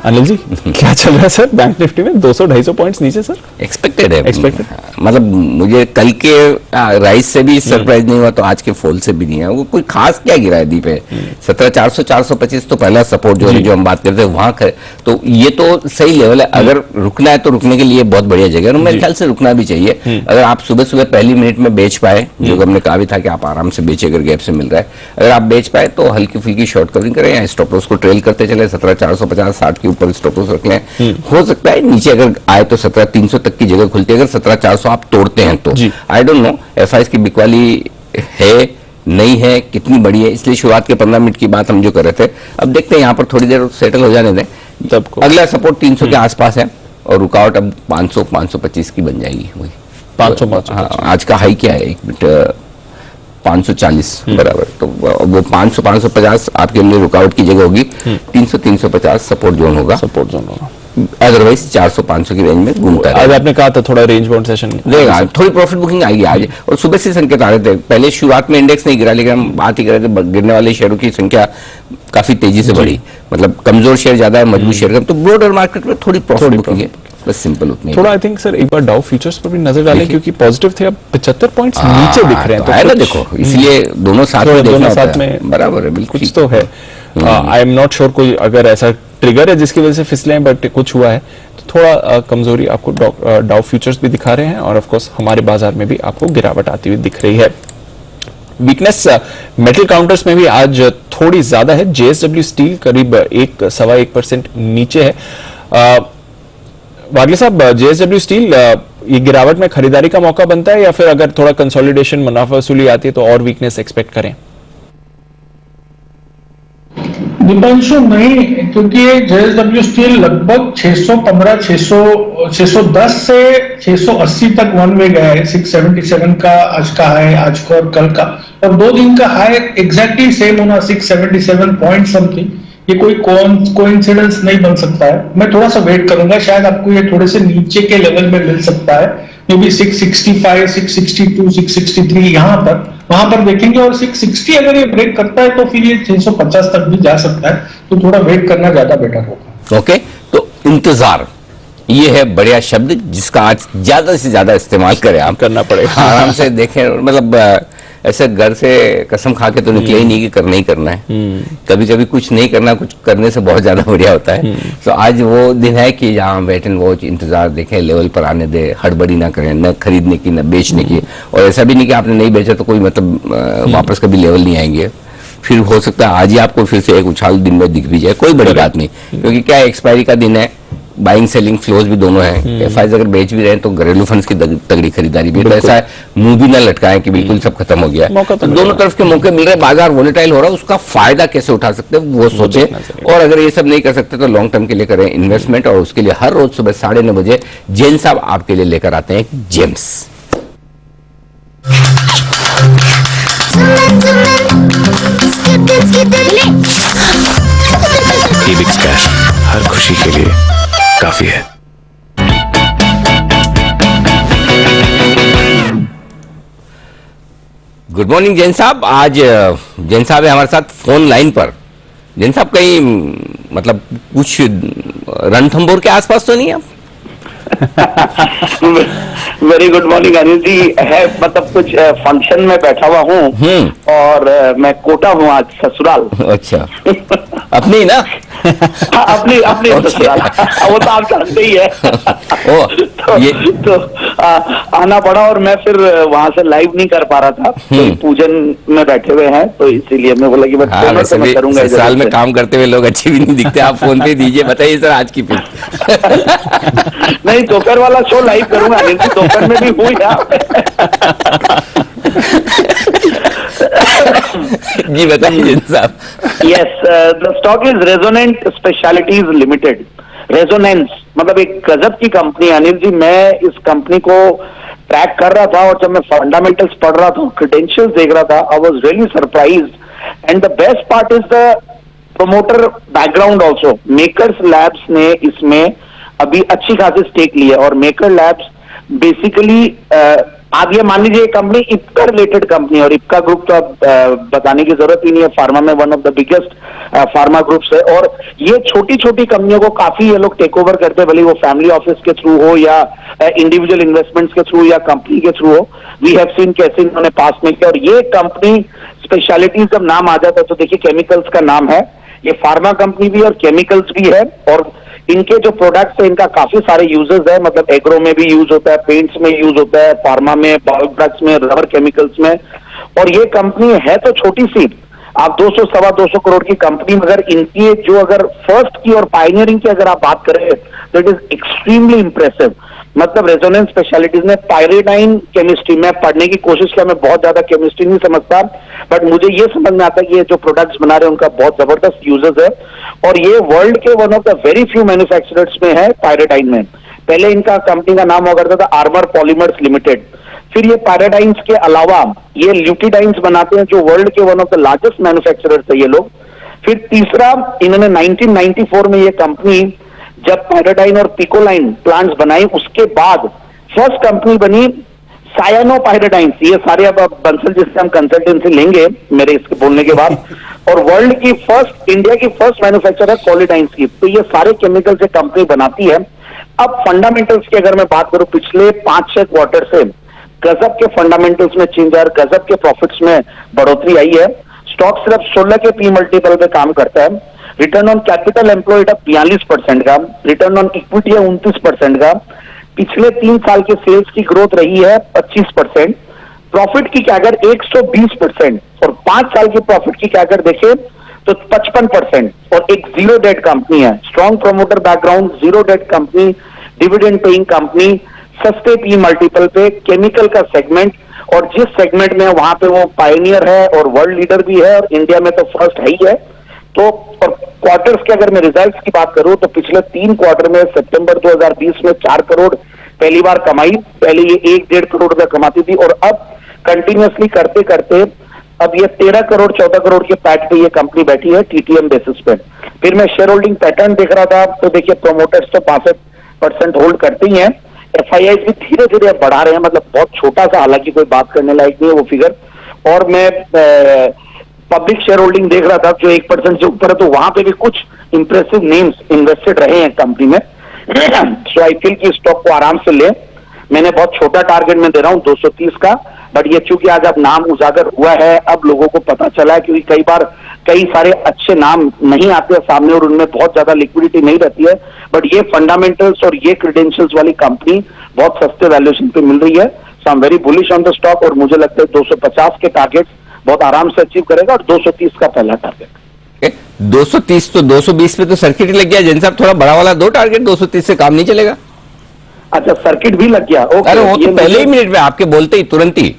अनिल जी, क्या चल रहा है सर बैंक निफ्टी में? 200-250 पॉइंट्स नीचे सर? एक्सपेक्टेड है। एक्सपेक्टेड, मतलब मुझे कल के राइज से भी सरप्राइज नहीं हुआ, तो आज के फॉल से भी नहीं है। वो कोई खास क्या गिरा है दीप है। 17,400 425 तो पहला सपोर्ट जो हम बात करते हैं वहां का, तो ये तो सही लेवल है। अगर रुकना है तो रुकने के लिए बहुत बढ़िया जगह है, मेरे ख्याल से रुकना भी चाहिए। अगर आप सुबह सुबह पहली मिनट में बेच पाए, जो हमने कहा भी था कि आप आराम से बेचे अगर गैप से मिल रहा है, अगर आप बेच पाए तो हल्की फुल्की शॉर्ट कवरिंग करें या स्टॉप लॉस को ट्रेल करते चले। 17,450 60 के ऊपर स्टॉप लॉस रख लें। हो सकता है नीचे अगर आए तो 17,300 तक की जगह खुलती है। अगर 17,400 आप तोड़ते हैं तो आई डोंट नो एफआईएस की बिकवाली है नहीं है, कितनी बड़ी है, इसलिए शुरुआत के 15 मिनट की बात हम जो कर रहे थे, अब देखते हैं यहाँ पर थोड़ी देर सेटल हो जाने दें। तब अगला सपोर्ट 300 के आसपास है और रुकावट अब 500-525 की बन जाएगी। वही 500 आज का हाई क्या है, एक मिनट 540 बराबर, तो वो 500-550 आपके लिए रुकावट की जगह होगी। 300-350 सपोर्ट जोन होगा। अदरवाइज 400-500 की रेंज में घूमता है। आज आपने कहा था थोड़ा रेंज बाउंड सेशन रहेगा, थोड़ी प्रॉफिट बुकिंग आएगी आज, और सुबह से संकेत आ रहे थे। पहले शुरुआत में इंडेक्स नहीं गिरा, लेकिन हम बात ही कर रहे थे गिरने वाले शेयरों की संख्या काफी तेजी से बढ़ी, मतलब कमजोर शेयर ज्यादा है, मजबूत शेयर कम, तो ब्रॉडर मार्केट में थोड़ी प्रॉफिट बुकिंग है, बस सिंपल उतनी। थोड़ा आई थिंक सर एक बार डाउ फ्यूचर्स पर भी नजर डालें, क्योंकि पॉजिटिव थे, अब 75 पॉइंट्स नीचे दिख रहे हैं, तो है ना, देखो इसलिए दोनों साथ में बराबर है, बिल्कुल कुछ तो है। आई एम नॉट श्योर कोई अगर ऐसा ट्रिगर है जिसकी वजह से फिसले, बट कुछ हुआ है तो थोड़ा कमजोरी आपको डाउ फ्यूचर्स भी दिखा रहे हैं, और ऑफ कोर्स हमारे बाजार में भी आपको गिरावट आती हुई दिख रही है। वीकनेस मेटल काउंटर्स में भी आज थोड़ी ज्यादा है। जेएसडब्ल्यू स्टील करीब 1-1.25% नीचे है। वागले साहब, जेएसडब्ल्यू स्टील ये गिरावट में खरीदारी का मौका बनता है, या फिर अगर थोड़ा कंसोलिडेशन मुनाफा वसूली आती है तो और वीकनेस एक्सपेक्ट करें? दीपांशु नहीं, क्योंकि JSW स्टील लगभग 615, 610 से 680 तक वन वे गया है। 677 का आज का हाई, आज का और कल का, और 2 दिन का हाई एग्जैक्टली सेम होना 677 पॉइंट समथिंग। ये कोई कोइंसिडेंस नहीं बन सकता है। मैं थोड़ा सा वेट करूंगा, शायद आपको ये थोड़े से नीचे के लेवल में मिल सकता है, मे बी 665, 662, 663 यहाँ पर, वहां पर देखेंगे। और 660 अगर ये ब्रेक करता है तो फिर ये 650 तक भी जा सकता है, तो थोड़ा वेट करना ज्यादा बेटर होगा। ओके, तो इंतजार ये है बढ़िया शब्द जिसका आज ज्यादा से ज्यादा इस्तेमाल करें। आप करना पड़ेगा, आराम से देखें, मतलब ऐसे घर से कसम खा के तो निकले ही नहीं कि करना ही करना है। कभी कभी कुछ नहीं करना, कुछ करने से बहुत ज्यादा बढ़िया होता है। तो आज वो दिन है कि जहाँ वेट एंड वॉच, इंतजार देखें, लेवल पर आने दे, हड़बड़ी ना करें, न खरीदने की न बेचने की। और ऐसा भी नहीं कि आपने नहीं बेचा तो कोई मतलब वापस कभी लेवल नहीं आएंगे। फिर हो सकता है आज ही आपको फिर से एक उछाल दिन में दिख भी जाए, कोई बड़ी बात नहीं, क्योंकि क्या एक्सपायरी का दिन है, बाइंग सेलिंग फ्लोज भी दोनों हैं। एफआईज अगर बेच भी रहे हैं तो घरेलू फंड्स की तगड़ी खरीदारी भी, तो ऐसा है मुंह भी ना लटकाएं कि बिल्कुल सब खत्म हो गया है। तो दोनों तरफ के मौके मिल रहे हैं, बाजार वोलेटाइल हो रहा है, उसका फायदा कैसे उठा सकते हैं वो सोचे। और अगर ये सब नहीं कर सकते तो लॉन्ग टर्म के लिए करें इन्वेस्टमेंट। और उसके लिए हर रोज सुबह 9:30 बजे जैन साहब आपके लिए लेकर आते हैं जेम्स। ईबिक्स कैश हर खुशी के लिए काफी है। गुड मॉर्निंग जैन साहब। आज जैन साहब है हमारे साथ फोन लाइन पर। जैन साहब कहीं मतलब कुछ रणथंभौर के आसपास तो नहीं आप? वेरी गुड मॉर्निंग अनिल जी। है मतलब कुछ फंक्शन में बैठा हुआ हूँ और मैं कोटा हूँ आज, ससुराल। अच्छा, अपनी ना? हाँ, अपनी ससुराल। वो तो आप जानते ही है। तो आना पड़ा और मैं फिर वहां से लाइव नहीं कर पा रहा था, तो पूजन में बैठे हुए हैं, तो इसीलिए मैं बोला कि मैं करूंगा। साल में काम करते हुए लोग अच्छे भी नहीं दिखते, आप फोन पे दीजिए। बताइए सर आज की फिर। नहीं, दोपहर वाला शो लाइव करूंगा अनिल जी, दोपहर में भी हुई जी बताइए साहब। Yes, the stock is resonant specialities limited. Resonance मतलब एक गजब की कंपनी है अनिल जी। मैं इस कंपनी को ट्रैक कर रहा था और जब मैं फंडामेंटल्स पढ़ रहा था, क्रेडेंशियल्स देख रहा था, I was really surprised. And the best part is the promoter background also. Makers labs ने इसमें अभी अच्छी खासी स्टेक ली है और मेकर लैब्स बेसिकली आप ये मान लीजिए कंपनी इप्का रिलेटेड कंपनी है, और इप्का ग्रुप तो अब बताने की जरूरत ही नहीं है, फार्मा में one of the biggest pharma groups है। और ये छोटी छोटी कंपनियों को काफी ये लोग टेक ओवर करते हैं, भले वो फैमिली ऑफिस के थ्रू हो या इंडिविजुअल इन्वेस्टमेंट्स के थ्रू या कंपनी के थ्रू हो। वी हैव सीन कैसे इन्होंने पास में किया। और ये कंपनी स्पेशलिटीज जब नाम आ जाता है तो देखिए केमिकल्स का नाम है, ये फार्मा कंपनी भी और केमिकल्स भी है। और इनके जो प्रोडक्ट्स है इनका काफी सारे यूजेस है, मतलब एग्रो में भी यूज होता है, पेंट्स में यूज होता है, फार्मा में, बायो प्रोडक्ट्स में, रबर केमिकल्स में। और ये कंपनी है तो छोटी सी, आप 200 सवा 200 करोड़ की कंपनी, मगर इनकी जो अगर फर्स्ट की और पायनियरिंग की अगर आप बात करें तो इट इज एक्सट्रीमली इंप्रेसिव। मतलब रेजोनेंस स्पेशलिटीज ने पायरेडाइन केमिस्ट्री में पढ़ने की कोशिश किया। मैं बहुत ज्यादा केमिस्ट्री नहीं समझता, बट मुझे ये समझ में आता है कि ये जो प्रोडक्ट्स बना रहे हैं उनका बहुत जबरदस्त यूजेस है। और ये वर्ल्ड के one of the very few manufacturers में है पायरेडाइन में। पहले इनका कंपनी का नाम हुआ करता था आर्मर पॉलीमर्स लिमिटेड। फिर ये पैराडाइन्स के अलावा ये ल्यूटिडाइन्स बनाते हैं, जो वर्ल्ड के one of the largest manufacturers है ये लोग। फिर तीसरा, इन्होंने 1994 में ये कंपनी जब पैराडाइन और पिकोलाइन प्लांट्स बनाई, उसके बाद फर्स्ट कंपनी बनी सायानोपायरेडाइन्स। ये सारे अब बंसल जिससे हम कंसल्टेंसी लेंगे मेरे इसके बोलने के बाद। और वर्ल्ड की फर्स्ट, इंडिया की फर्स्ट मैन्युफैक्चरर है कोलिडाइन्स की। तो ये सारे केमिकल से कंपनी बनाती है। अब फंडामेंटल्स की अगर मैं बात करूं, पिछले 5-6 क्वार्टर से गजब के फंडामेंटल्स में चेंज है, गजब के प्रॉफिट्स में बढ़ोतरी आई है। स्टॉक सिर्फ 16 के पी मल्टीपल पे काम करता है। रिटर्न ऑन कैपिटल एम्प्लॉयड 42% का, रिटर्न ऑन इक्विटी है 29% का। पिछले 3 साल के सेल्स की ग्रोथ रही है 25%, प्रॉफिट की कैगर 120% और 5 साल की प्रॉफिट की कैगर देखें तो 55%। और एक जीरो डेट कंपनी है, strong promoter background, zero debt company, dividend paying company, सस्ते पी मल्टीपल पे, केमिकल का सेगमेंट, और जिस सेगमेंट में वहां पे वो पायनियर है और वर्ल्ड लीडर भी है और इंडिया में तो फर्स्ट है ही है। तो और क्वार्टर्स के अगर मैं रिजल्ट्स की बात करूं तो पिछले 3 क्वार्टर में सितंबर 2020 में 4 करोड़ पहली बार कमाई, पहले ये 1-1.5 करोड़ रुपया कमाती थी और अब कंटिन्यूअसली करते करते अब ये 13 करोड़ 14 करोड़ के पैट पे ये कंपनी बैठी है टीटीएम बेसिस पे। फिर मैं शेयर होल्डिंग पैटर्न देख रहा था तो देखिए प्रोमोटर्स तो 65% होल्ड करते ही हैं, एफआईआई भी धीरे धीरे बढ़ा रहे हैं, मतलब बहुत छोटा सा, हालांकि कोई बात करने लायक नहीं है वो फिगर। और मैं पब्लिक शेयर होल्डिंग देख रहा था जो 1% से ऊपर है, तो वहां पे भी कुछ इंप्रेसिव नेम्स इन्वेस्टेड रहे हैं कंपनी में। सो आई फील की स्टॉक को आराम से ले। मैंने बहुत छोटा टारगेट में दे रहा हूं 230 का, बट ये चूंकि आज अब नाम उजागर हुआ है, अब लोगों को पता चला है, क्योंकि कई बार कई सारे अच्छे नाम नहीं आते हैं सामने और उनमें बहुत ज्यादा लिक्विडिटी नहीं रहती है, बट ये फंडामेंटल्स और ये क्रेडेंशियल्स वाली कंपनी बहुत सस्ते वैल्यूएशन पे मिल रही है। So I am very bullish on the stock और मुझे लगता है 250 के टारगेट बहुत आराम से अचीव करेगा और 230 का पहला टारगेट। 230 तो 220 पे तो सर्किट लग गया जैन साहब, थोड़ा बड़ा वाला दो टारगेट, 230 से काम नहीं चलेगा। अच्छा, सर्किट भी लग गया। ओके, अरे वो तो पहले ही मिनट में आपके बोलते ही तुरंत ही।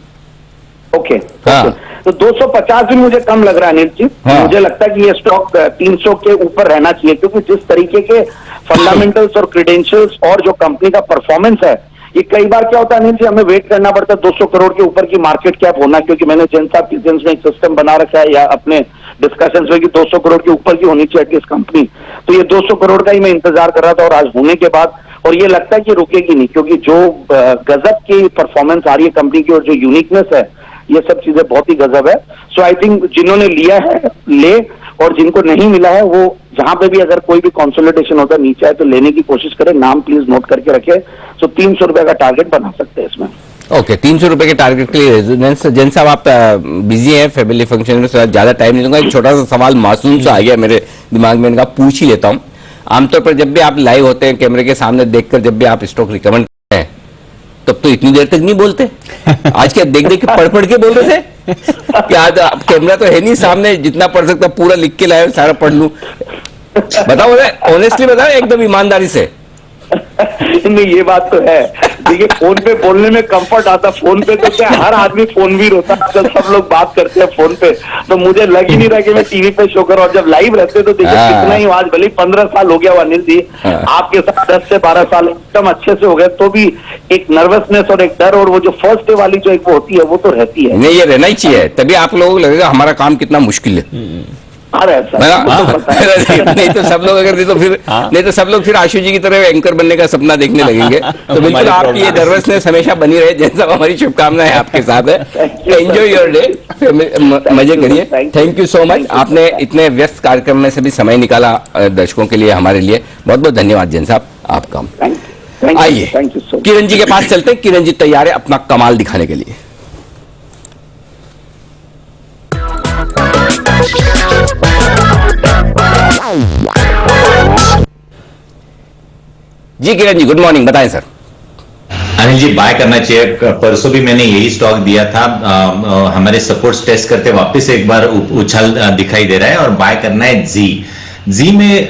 ओके, हाँ। तो 250 भी मुझे कम लग रहा है अनिल जी। हाँ। मुझे लगता है कि ये स्टॉक 300 के ऊपर रहना चाहिए, क्योंकि जिस तरीके के फंडामेंटल्स और क्रेडेंशियल्स और जो कंपनी का परफॉर्मेंस है, ये कई बार क्या होता है अनिल जी, हमें वेट करना पड़ता है 200 करोड़ के ऊपर की मार्केट कैप होना, क्योंकि मैंने जैन साहब की जेंस में एक सिस्टम बना रखा है या अपने डिस्कशंस में कि 200 करोड़ के ऊपर की होनी चाहिए एटलीस्ट कंपनी। तो ये 200 करोड़ का ही मैं इंतजार कर रहा था और आज होने के बाद, और ये लगता है कि रुकेगी नहीं, क्योंकि जो गजब की परफॉर्मेंस आ रही है कंपनी की और जो यूनिकनेस है, ये सब चीजें बहुत ही गजब है। सो आई थिंक जिन्होंने लिया है ले, और जिनको नहीं मिला है वो जहां पे भी अगर कोई भी कंसोलिडेशन होता है नीचे आए तो लेने की कोशिश करें। नाम प्लीज नोट करके रखें। सो 300 रुपए का टारगेट बना सकते हैं इसमें। ओके, 300 रुपए के टारगेट के लिए रेजोनेंस। जैन साहब आप बिजी हैं, फैमिली फंक्शन में, ज्यादा टाइम नहीं लूंगा। एक छोटा सा सवाल मासूम सा आ गया मेरे दिमाग में, इनका पूछ ही लेता हूँ। आमतौर पर जब भी आप लाइव होते हैं कैमरे के सामने देखकर, जब भी आप स्टॉक रिकमेंड करते हैं तब तो इतनी देर तक नहीं बोलते। आज क्या देख देख के पढ़ के बोल रहे थे कि आज कैमरा तो है नहीं सामने, जितना पढ़ सकता पूरा लिख के लाए सारा पढ़ लूं। बताओ, ऑनेस्टली बताओ एकदम ईमानदारी से। नहीं, ये बात तो है। देखिए, फोन पे बोलने में कंफर्ट आता, फोन पे तो क्या हर आदमी फोन भी रोता है, तो सब लोग बात करते हैं फोन पे, तो मुझे लग ही नहीं रहा कि मैं टीवी पे शो करूं। और जब लाइव रहते तो देखिए कितना ही, आज भले 15 साल हो गया अनिल जी आपके साथ, 10 से 12 साल एकदम अच्छे से हो गए, तो भी एक नर्वसनेस और एक डर और वो जो फर्स्ट डे वाली जो एक वो होती है वो तो रहती है। नहीं, ये रहना ही चाहिए, तभी आप लोगों को लगेगा हमारा काम कितना मुश्किल है। नहीं तो सब लोग अगर नहीं तो सब लोग फिर आशु जी की तरह एंकर बनने का सपना देखने लगेंगे। तो बिल्कुल आपकी ये नर्वसनेस हमेशा बनी रहे। जैसा हमारी शुभकामनाएं आपके साथ है। एंजॉय योर डे, मजे करिए। थैंक यू सो मच, आपने इतने व्यस्त कार्यक्रम में से भी समय निकाला दर्शकों के लिए, हमारे लिए बहुत बहुत धन्यवाद जैन साहब आपका। आइए किरण जी के पास चलते हैं। किरण जी तैयार है अपना कमाल दिखाने के लिए। जी किरण जी, गुड मॉर्निंग, बताएं सर। अनिल जी, बाय करना चाहिए। परसों भी मैंने यही स्टॉक दिया था। हमारे सपोर्ट्स टेस्ट करते वापस एक बार उछाल दिखाई दे रहा है और बाय करना है जी में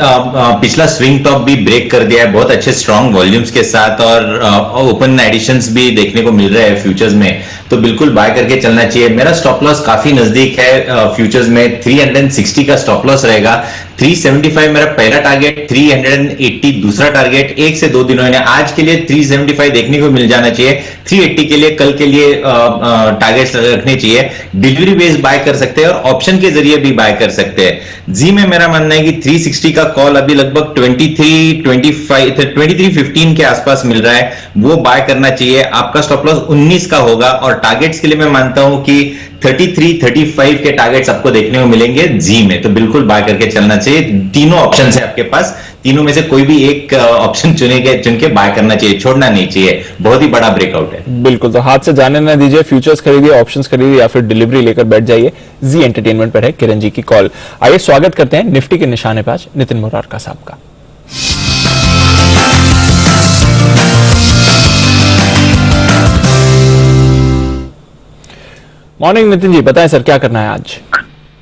पिछला स्विंग टॉप भी ब्रेक कर दिया है, बहुत अच्छे स्ट्रॉन्ग वॉल्यूम्स के साथ, और ओपन एडिशंस भी देखने को मिल रहे हैं फ्यूचर्स में, तो बिल्कुल बाय करके चलना चाहिए। मेरा स्टॉप लॉस काफी नजदीक है फ्यूचर्स में, 360 का स्टॉप लॉस रहेगा। 375 मेरा पहला टारगेट, 380 दूसरा टारगेट। 1 से 2 दिनों में आज के लिए 375 देखने को मिल जाना चाहिए। 380 के लिए कल के लिए टारगेट्स रखने चाहिए। डिलीवरी बेस बाय कर सकते हैं और ऑप्शन के जरिए भी बाय कर सकते हैं। जी में मेरा मानना है कि 360 का कॉल अभी लगभग 2315 के आसपास मिल रहा है, वो बाय करना चाहिए। आपका स्टॉप लॉस 19 का होगा और टारगेट्स के लिए मैं मानता हूं कि 33, 35 के टारगेट्स आपको देखने को मिलेंगे जी में, तो बिल्कुल बाय करके चलना चाहिए। तीनों ऑप्शंस है आपके पास, तीनों में से कोई भी एक ऑप्शन चुन के बाय करना चाहिए, छोड़ना नहीं चाहिए। बहुत ही बड़ा ब्रेकआउट है। बिल्कुल, तो हाथ से जाने ना दीजिए। फ्यूचर्स खरीदिए, ऑप्शंस खरीदिए या फिर डिलीवरी लेकर बैठ जाइए। जी एंटरटेनमेंट पर है किरण जी की कॉल। आइए स्वागत करते हैं निफ्टी के निशाने पे आज नितिन मुरारका साहब का। मॉर्निंग नितिन जी, बताएं सर क्या करना है आज।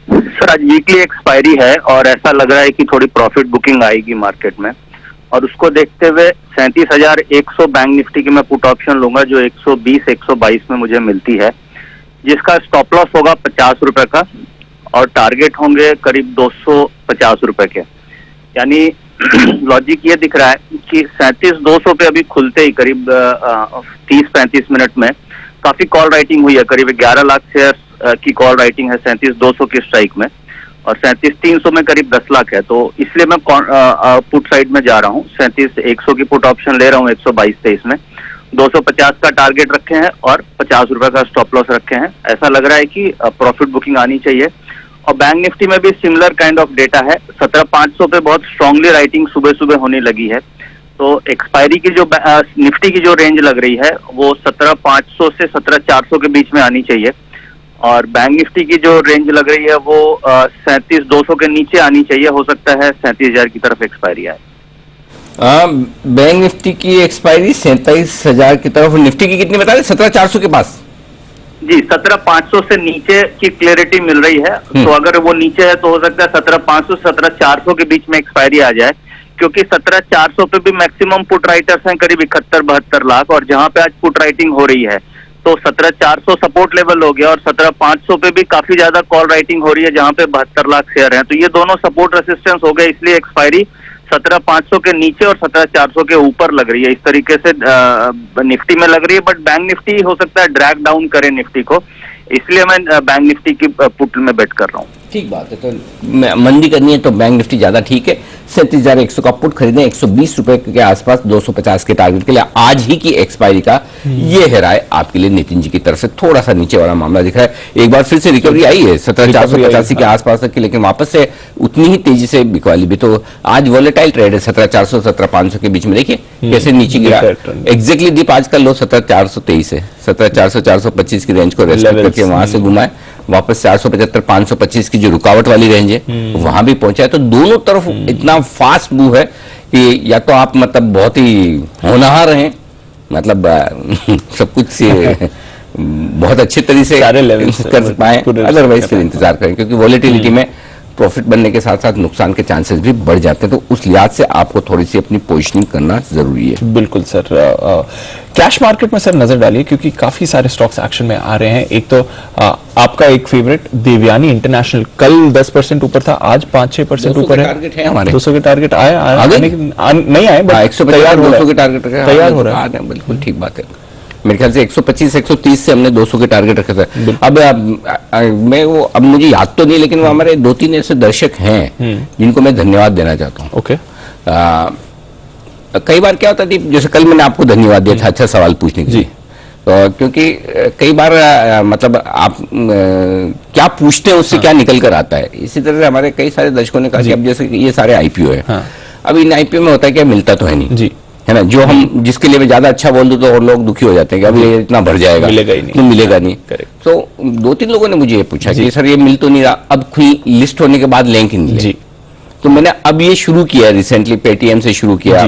सर आज वीकली एक्सपायरी है और ऐसा लग रहा है कि थोड़ी प्रॉफिट बुकिंग आएगी मार्केट में, और उसको देखते हुए 37,100 बैंक निफ्टी की मैं पुट ऑप्शन लूंगा जो 120-122 में मुझे मिलती है, जिसका स्टॉप लॉस होगा 50 रुपए का और टारगेट होंगे करीब 250 रुपए के। यानी लॉजिक ये दिख रहा है कि 37,200 पे अभी खुलते ही करीब 30-35 मिनट में काफी कॉल राइटिंग हुई है। करीब 11 लाख शेयर की कॉल राइटिंग है 37,200 की स्ट्राइक में, और 37,300 में करीब 10 लाख है। तो इसलिए मैं पुट साइड में जा रहा हूँ। 37,100 की पुट ऑप्शन ले रहा हूँ 122-23 में। 250 का टारगेट रखे हैं और 50 रुपए का स्टॉप लॉस रखे हैं। ऐसा लग रहा है कि प्रॉफिट बुकिंग आनी चाहिए। और बैंक निफ्टी में भी सिमिलर काइंड ऑफ डेटा है। 17,500 पे बहुत स्ट्रांगली राइटिंग सुबह सुबह होने लगी है। तो एक्सपायरी की जो निफ्टी की जो रेंज लग रही है वो 17,500 से 17,400 के बीच में आनी चाहिए, और बैंक निफ्टी की जो रेंज लग रही है वो 37,200 के नीचे आनी चाहिए। हो सकता है 37,000 की तरफ एक्सपायरी आए। बैंक निफ्टी की एक्सपायरी 37,000 की तरफ, निफ्टी की कितनी बता रहे? 17,400 के पास जी। 17,500 से नीचे की क्लियरिटी मिल रही है, तो अगर वो नीचे है तो हो सकता है 17,500 से 17,400 के बीच में एक्सपायरी आ जाए, क्योंकि 17,400 पे भी मैक्सिमम पुट राइटर्स हैं करीब 71-72 लाख, और जहां पे आज पुट राइटिंग हो रही है तो 17,400 सपोर्ट लेवल हो गया, और 17,500 पे भी काफी ज्यादा कॉल राइटिंग हो रही है जहां पे 72 लाख शेयर हैं। तो ये दोनों सपोर्ट रेसिस्टेंस हो गए, इसलिए एक्सपायरी 17,500 के नीचे और 17,400 के ऊपर लग रही है। इस तरीके से निफ्टी में लग रही है, बट बैंक निफ्टी हो सकता है ड्रैग डाउन करे निफ्टी को, इसलिए मैं बैंक निफ्टी की पुट में बेट कर रहा हूँ। ठीक बात है। तो मंदी करनी है तो बैंक निफ्टी ज्यादा ठीक है। 37,100 का पुट खरीदें 120 रुपए के आसपास 250 के टारगेट के लिए। आज ही की एक्सपायरी का ये है राय आपके लिए नितिन जी की तरफ से। थोड़ा सा नीचे वाला मामला दिख रहा है। एक बार फिर से रिकवरी आई है 17,485 के आसपास तक की, लेकिन वापस से उतनी ही तेजी से बिकवाली भी। तो आज वॉलेटाइल ट्रेड है 17,400 17,500 के बीच में। देखिए कैसे नीचे गिरा। एग्जैक्टली दीप आज का लो 17,423 है। 17,400 425 की रेंज को रेस्पेक्ट करके वहां से घुमा है, वापस 475 525 की जो रुकावट वाली रेंज है वहां भी पहुंचा है। तो दोनों तरफ इतना फास्ट मूव है कि या तो आप मतलब बहुत ही होनहार हैं, मतलब सब कुछ से बहुत अच्छे तरीके से कर पाए, अदरवाइज फिर इंतजार करें, क्योंकि वॉलेटिलिटी में प्रॉफिट बनने के साथ साथ नुकसान के चांसेस भी बढ़ जाते हैं। तो उस लिहाज से आपको थोड़ी सी अपनी पोजीशनिंग करना जरूरी है। बिल्कुल सर। कैश मार्केट में सर नजर डालिए, क्योंकि काफी सारे स्टॉक्स एक्शन में आ रहे हैं। एक तो आपका एक फेवरेट देवयानी इंटरनेशनल कल 10% ऊपर था, आज 5-6% ऊपर है। टारगेट है हमारे 200 के टारगेट आया नहीं आए, 150-200 के टारगेट तैयार हो रहा है। बिल्कुल ठीक बात है। मेरे ख्याल से 125-130 से हमने 200 के टारगेट रखे थे। अब मुझे याद तो नहीं, लेकिन वो हमारे 2-3 ऐसे दर्शक हैं जिनको मैं धन्यवाद देना चाहता हूँ। ओके। कई बार क्या होता है, जैसे कल मैंने आपको धन्यवाद दिया था अच्छा सवाल पूछने के लिए, तो क्योंकि कई बार मतलब आप क्या पूछते हैं उससे क्या निकल कर आता है। इसी तरह से हमारे कई सारे दर्शकों ने कहा कि अब जैसे ये सारे आईपीओ है, अब इन आईपीओ में होता है क्या, मिलता तो है नहीं जी, है ना। जो हम जिसके लिए मैं ज्यादा अच्छा बोल दूं तो और लोग दुखी हो जाते हैं कि अब ये इतना भर जाएगा, मिलेगा ही नहीं, मिलेगा नहीं। तो 2-3 लोगों ने मुझे ये पूछा कि सर ये मिल तो नहीं रहा, अब खुली लिस्ट होने के बाद लें कि नहीं लें। तो मैंने अब ये शुरू किया रिसेंटली, पेटीएम से शुरू किया,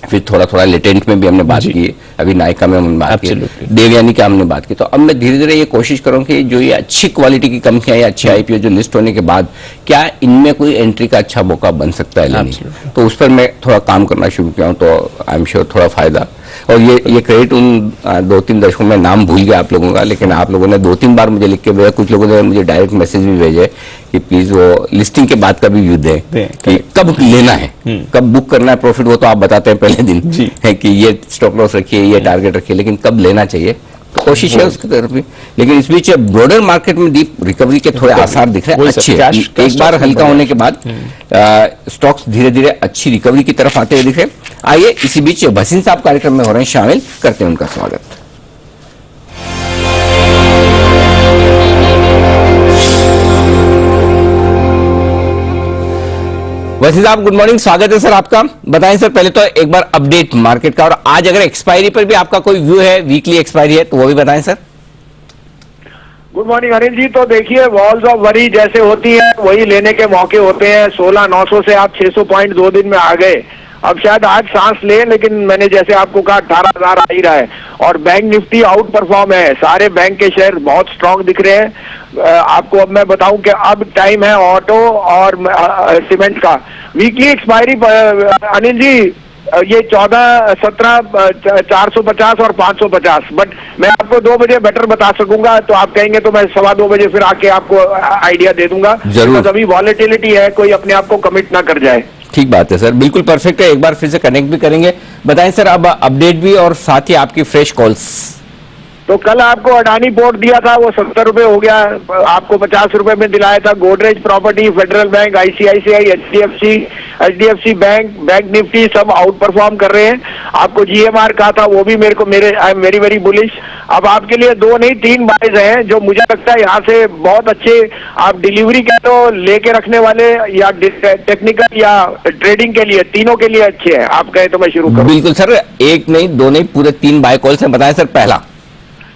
फिर थोड़ा लेटेंट में भी हमने बात की, अभी नायका में हमने बात की, देवयानी का हमने बात की। तो अब मैं धीरे धीरे ये कोशिश करूं कि जो ये अच्छी क्वालिटी की कंपनियां या अच्छे आईपीओ जो लिस्ट होने के बाद क्या इनमें कोई एंट्री का अच्छा मौका बन सकता है नहीं, तो उस पर मैं थोड़ा काम करना शुरू किया हूं। तो आई एम श्योर थोड़ा फायदा, और ये क्रेडिट उन 2-3 दर्शकों में नाम भूल गया आप लोगों का, लेकिन आप लोगों ने 2-3 बार मुझे लिख के भेजा, कुछ लोगों ने मुझे डायरेक्ट मैसेज भी भेजे कि प्लीज वो लिस्टिंग के बाद का भी व्यू दें कि कब लेना है, कब बुक करना है प्रॉफिट, वो तो आप बताते हैं पहले दिन है कि ये स्टॉप लॉस रखिए, ये टारगेट रखिए, लेकिन कब लेना चाहिए तो कोशिश है उसकी तरफ भी। लेकिन इस बीच ब्रॉडर मार्केट में डीप रिकवरी के थोड़े आसार दिख रहे हैं अच्छे। एक बार हल्का होने के बाद स्टॉक्स धीरे धीरे अच्छी रिकवरी की तरफ आते हुए दिख रहे। आइए इसी बीच भसीन साहब कार्यक्रम में हो रहे हैं शामिल, करते हैं उनका स्वागत। वसीम साहब गुड मॉर्निंग, स्वागत है सर आपका। बताएं सर पहले तो एक बार अपडेट मार्केट का, और आज अगर एक्सपायरी पर भी आपका कोई व्यू है, वीकली एक्सपायरी है तो वो भी बताएं सर। गुड मॉर्निंग अनिल जी। तो देखिए वॉल्स ऑफ वरी जैसे होती है वही लेने के मौके होते हैं। 16,900 से आप 600 पॉइंट 2 दिन में आ गए। अब शायद आज सांस ले, लेकिन मैंने जैसे आपको कहा 18,000 आ ही रहा है, और बैंक निफ्टी आउट परफॉर्म है। सारे बैंक के शेयर बहुत स्ट्रांग दिख रहे हैं। आपको अब मैं बताऊं कि अब टाइम है ऑटो और सीमेंट का। वीकली एक्सपायरी अनिल जी ये 14, 17, 450 और 550, बट मैं आपको 2 बजे बेटर बता सकूंगा, तो आप कहेंगे तो मैं 2:15 बजे फिर आके आपको आइडिया दे दूंगा। जरूर। अभी वॉलेटिलिटी है, कोई अपने आप को कमिट ना कर जाए। ठीक बात है सर, बिल्कुल परफेक्ट है। एक बार फिर से कनेक्ट भी करेंगे। बताएं सर, अब अपडेट भी और साथ ही आपकी फ्रेश कॉल्स। तो कल आपको अडानी पोर्ट दिया था, वो 70 रुपए हो गया, आपको 50 रुपए में दिलाया था। Godrej property, federal bank, ICICI, HDFC bank, bank Nifty सब आउट परफॉर्म कर रहे हैं। आपको जीएमआर कहा था, वो भी आई एम वेरी वेरी बुलिश। अब आपके लिए 2 नहीं 3 बाइज हैं जो मुझे लगता है यहाँ से बहुत अच्छे, आप डिलीवरी कह तो लेके रखने वाले या टेक्निकल या ट्रेडिंग के लिए, तीनों के लिए अच्छे हैं। आप कहें तो मैं शुरू करूं? बिल्कुल सर, 1 नहीं 2 नहीं पूरे 3 बाय कॉल्स हैं। बताएं सर पहला।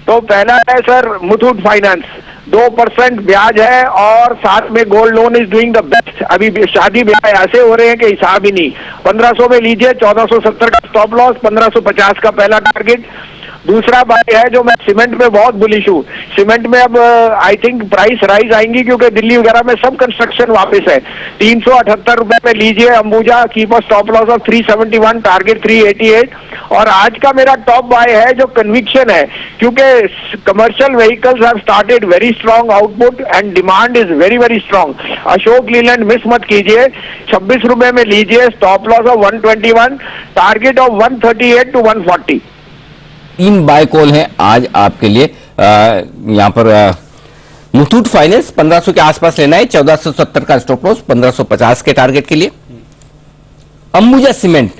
तो पहला है सर मुथूट फाइनेंस, 2% ब्याज है और साथ में gold loan is doing the best. अभी शादी ब्याह ऐसे हो रहे हैं कि हिसाब ही नहीं। 1500 में लीजिए, 1470 का स्टॉप लॉस, 1550 का पहला टारगेट। दूसरा बाय है जो मैं सीमेंट में बहुत बुलिश हूँ। सीमेंट में अब आई थिंक प्राइस राइज आएंगी क्योंकि दिल्ली वगैरह में सब कंस्ट्रक्शन वापस है। 378 रुपए में लीजिए Ambuja, keep a stop loss of 371, target 388। और आज का मेरा टॉप बाय है जो कन्विक्शन है, क्योंकि commercial vehicles have started very strong output and demand is very very strong. Ashok Leyland miss मत कीजिए, 26 रुपए में लीजिए, stop loss of 121, target of 138 to 140। 3 buy call हैं आज आपके लिए। यहां पर मुथूट फाइनेंस 1500 के आसपास लेना है, 1470 का स्टॉप लॉस, 1550 के टारगेट के लिए। अंबुजा सीमेंट,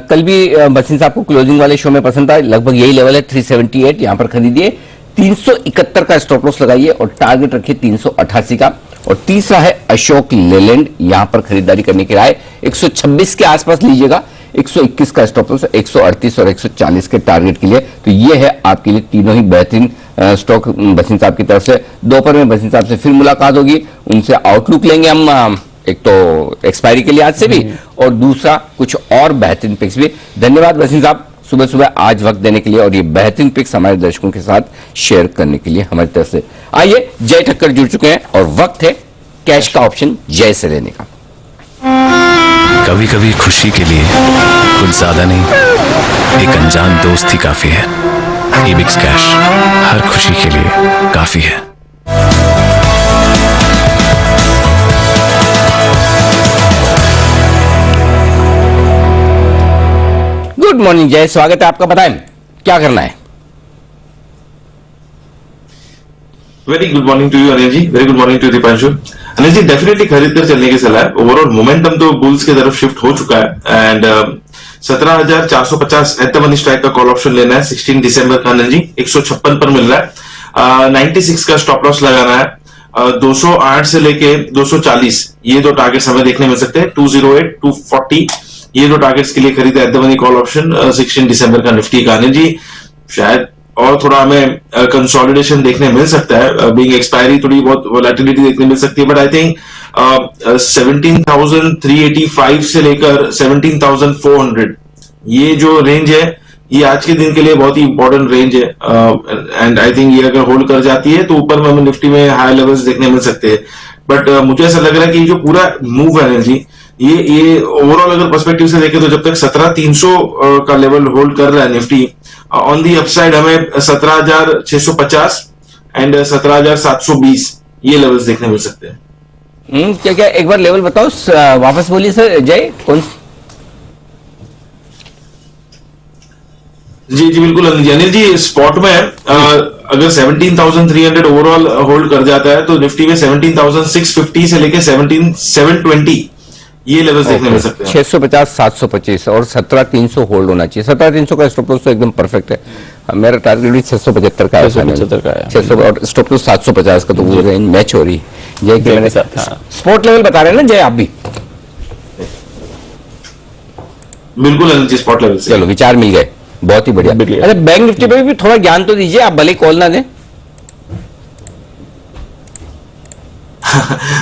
कल भी बसिन साहब को क्लोजिंग वाले शो में पसंद था, लगभग यही लेवल है 378, यहां पर खरीदिए। 371 का स्टॉप लॉस लगाइए और टारगेट रखिए 388 का। और तीसरा है अशोक लेलैंड, यहां पर खरीदारी करने की राय 126 के आसपास लीजिएगा, 121 का स्टॉप लॉस, 138 और 140 के टारगेट के लिए। तो ये है आपके लिए तीनों ही बेहतरीन स्टॉक बसिन साहब की तरफ से। दोपहर में बसिन साहब से फिर मुलाकात होगी, उनसे आउटलुक लेंगे हम, एक तो एक्सपायरी के लिए आज से भी, और दूसरा कुछ और बेहतरीन पिक्स भी। धन्यवाद बसिन साहब सुबह सुबह आज वक्त देने के लिए और ये बेहतरीन पिक्स हमारे दर्शकों के साथ शेयर करने के लिए हमारी तरफ से। आइए, जय ठक्कर जुड़ चुके हैं और वक्त है कैश का ऑप्शन जय से लेने का। कभी कभी खुशी के लिए कुछ ज्यादा नहीं, एक अनजान दोस्त ही काफी है। एबिक्स कैश हर खुशी के लिए काफी है। गुड मॉर्निंग जय, स्वागत है आपका। बताएं क्या करना है। Very good morning to you Anil ji, very good morning to Deepanshu. Anil ji definitely खरीद कर चलने की सलाह है। ओवरऑल मोमेंटम तो बुल्स की तरफ शिफ्ट हो चुका है and 17,450 at the money strike का कॉल ऑप्शन लेना है 16 दिसंबर का अनिल जी, 156 पर मिल रहा है। 96 का स्टॉप लॉस लगाना है। 208 से लेके 240 ये 2 टारगेट्स हमें देखने मिल सकते हैं। 208, 240 ये 2 टारगेट्स के लिए खरीदा at the money call option 16 दिसंबर का निफ्टी का अनिल जी। शायद और थोड़ा हमें कंसोलिडेशन देखने मिल सकता है, बीइंग एक्सपायरी थोड़ी बहुत वोलेटिलिटी देखने मिल सकती है, बट आई थिंक 17,385 से लेकर 17,400 ये जो रेंज है ये आज के दिन के लिए बहुत ही इंपॉर्टेंट रेंज है एंड आई थिंक ये अगर होल्ड कर जाती है तो ऊपर में हमें निफ्टी में हाई लेवल्स देखने मिल सकते हैं। बट मुझे ऐसा लग रहा है कि जो पूरा मूव है जी ये ओवरऑल अगर पर्सपेक्टिव से देखें तो जब तक 17,300 का लेवल होल्ड कर रहा है निफ्टी, ऑन दी अपसाइड हमें 17,650 एंड 17,720 ये लेवल्स देखने मिल सकते हैं। क्या क्या एक बार लेवल बताओ, वापस बोलिए सर जय। कौन? जी जी बिल्कुल अनिल जी, स्पॉट में अगर 17,300 ओवरऑल होल्ड कर जाता है तो निफ्टी में 17,650 से लेके 17,720 ये लेवल्स देखने मिल सकते हैं। 650, 725 और 17,300 होल्ड होना चाहिए। 17,300 का स्टॉप लॉस तो एकदम परफेक्ट है। मेरा टारगेट भी 675 का है, 675 का है, 600 और स्टॉप लॉस 750 का, तो वो रेंज मैच हो रही है। जय के मैंने स्पॉट लेवल बता रहे हैं ना जय आप भी? बिल्कुल अनिल जी, स्पॉट लेवल से। चलो विचार मिल गए, बहुत ही बढ़िया। अच्छा बैंक निफ्टी पे भी थोड़ा ज्ञान तो दीजिए आप, भले कॉल ना दें।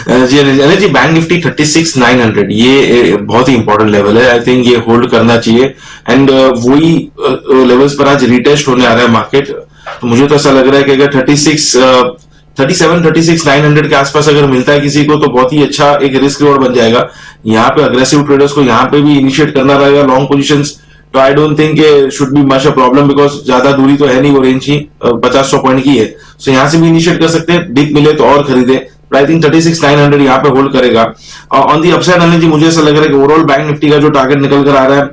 जी अनिल जी, बैंक निफ्टी 36,900 ये बहुत ही इंपॉर्टेंट लेवल है। आई थिंक ये होल्ड करना चाहिए एंड वही लेवल्स पर आज रिटेस्ट होने आ रहा है मार्केट। तो मुझे तो ऐसा लग रहा है कि अगर 37, 36,900 के आसपास अगर मिलता है किसी को तो बहुत ही अच्छा एक रिस्क रिवॉर्ड बन जाएगा। यहाँ पे अग्रेसिव ट्रेडर्स को यहाँ पे भी इनिशिएट करना रहेगा लॉन्ग पोजीशंस। तो I don't think should be much a problem, because ज्यादा दूरी तो है नहीं, वो रेंज ही 50-100 पॉइंट की है। सो यहाँ से भी इनिशिएट कर सकते हैं, डिप मिले तो और खरीदे। आई थिंक 36,900 यहाँ पे होल्ड करेगा। ऑन दी अपसाइड एनर्जी मुझे ऐसा लग रहा है कि ओवरऑल बैंक निफ्टी का जो टारगेट निकल कर आ रहा है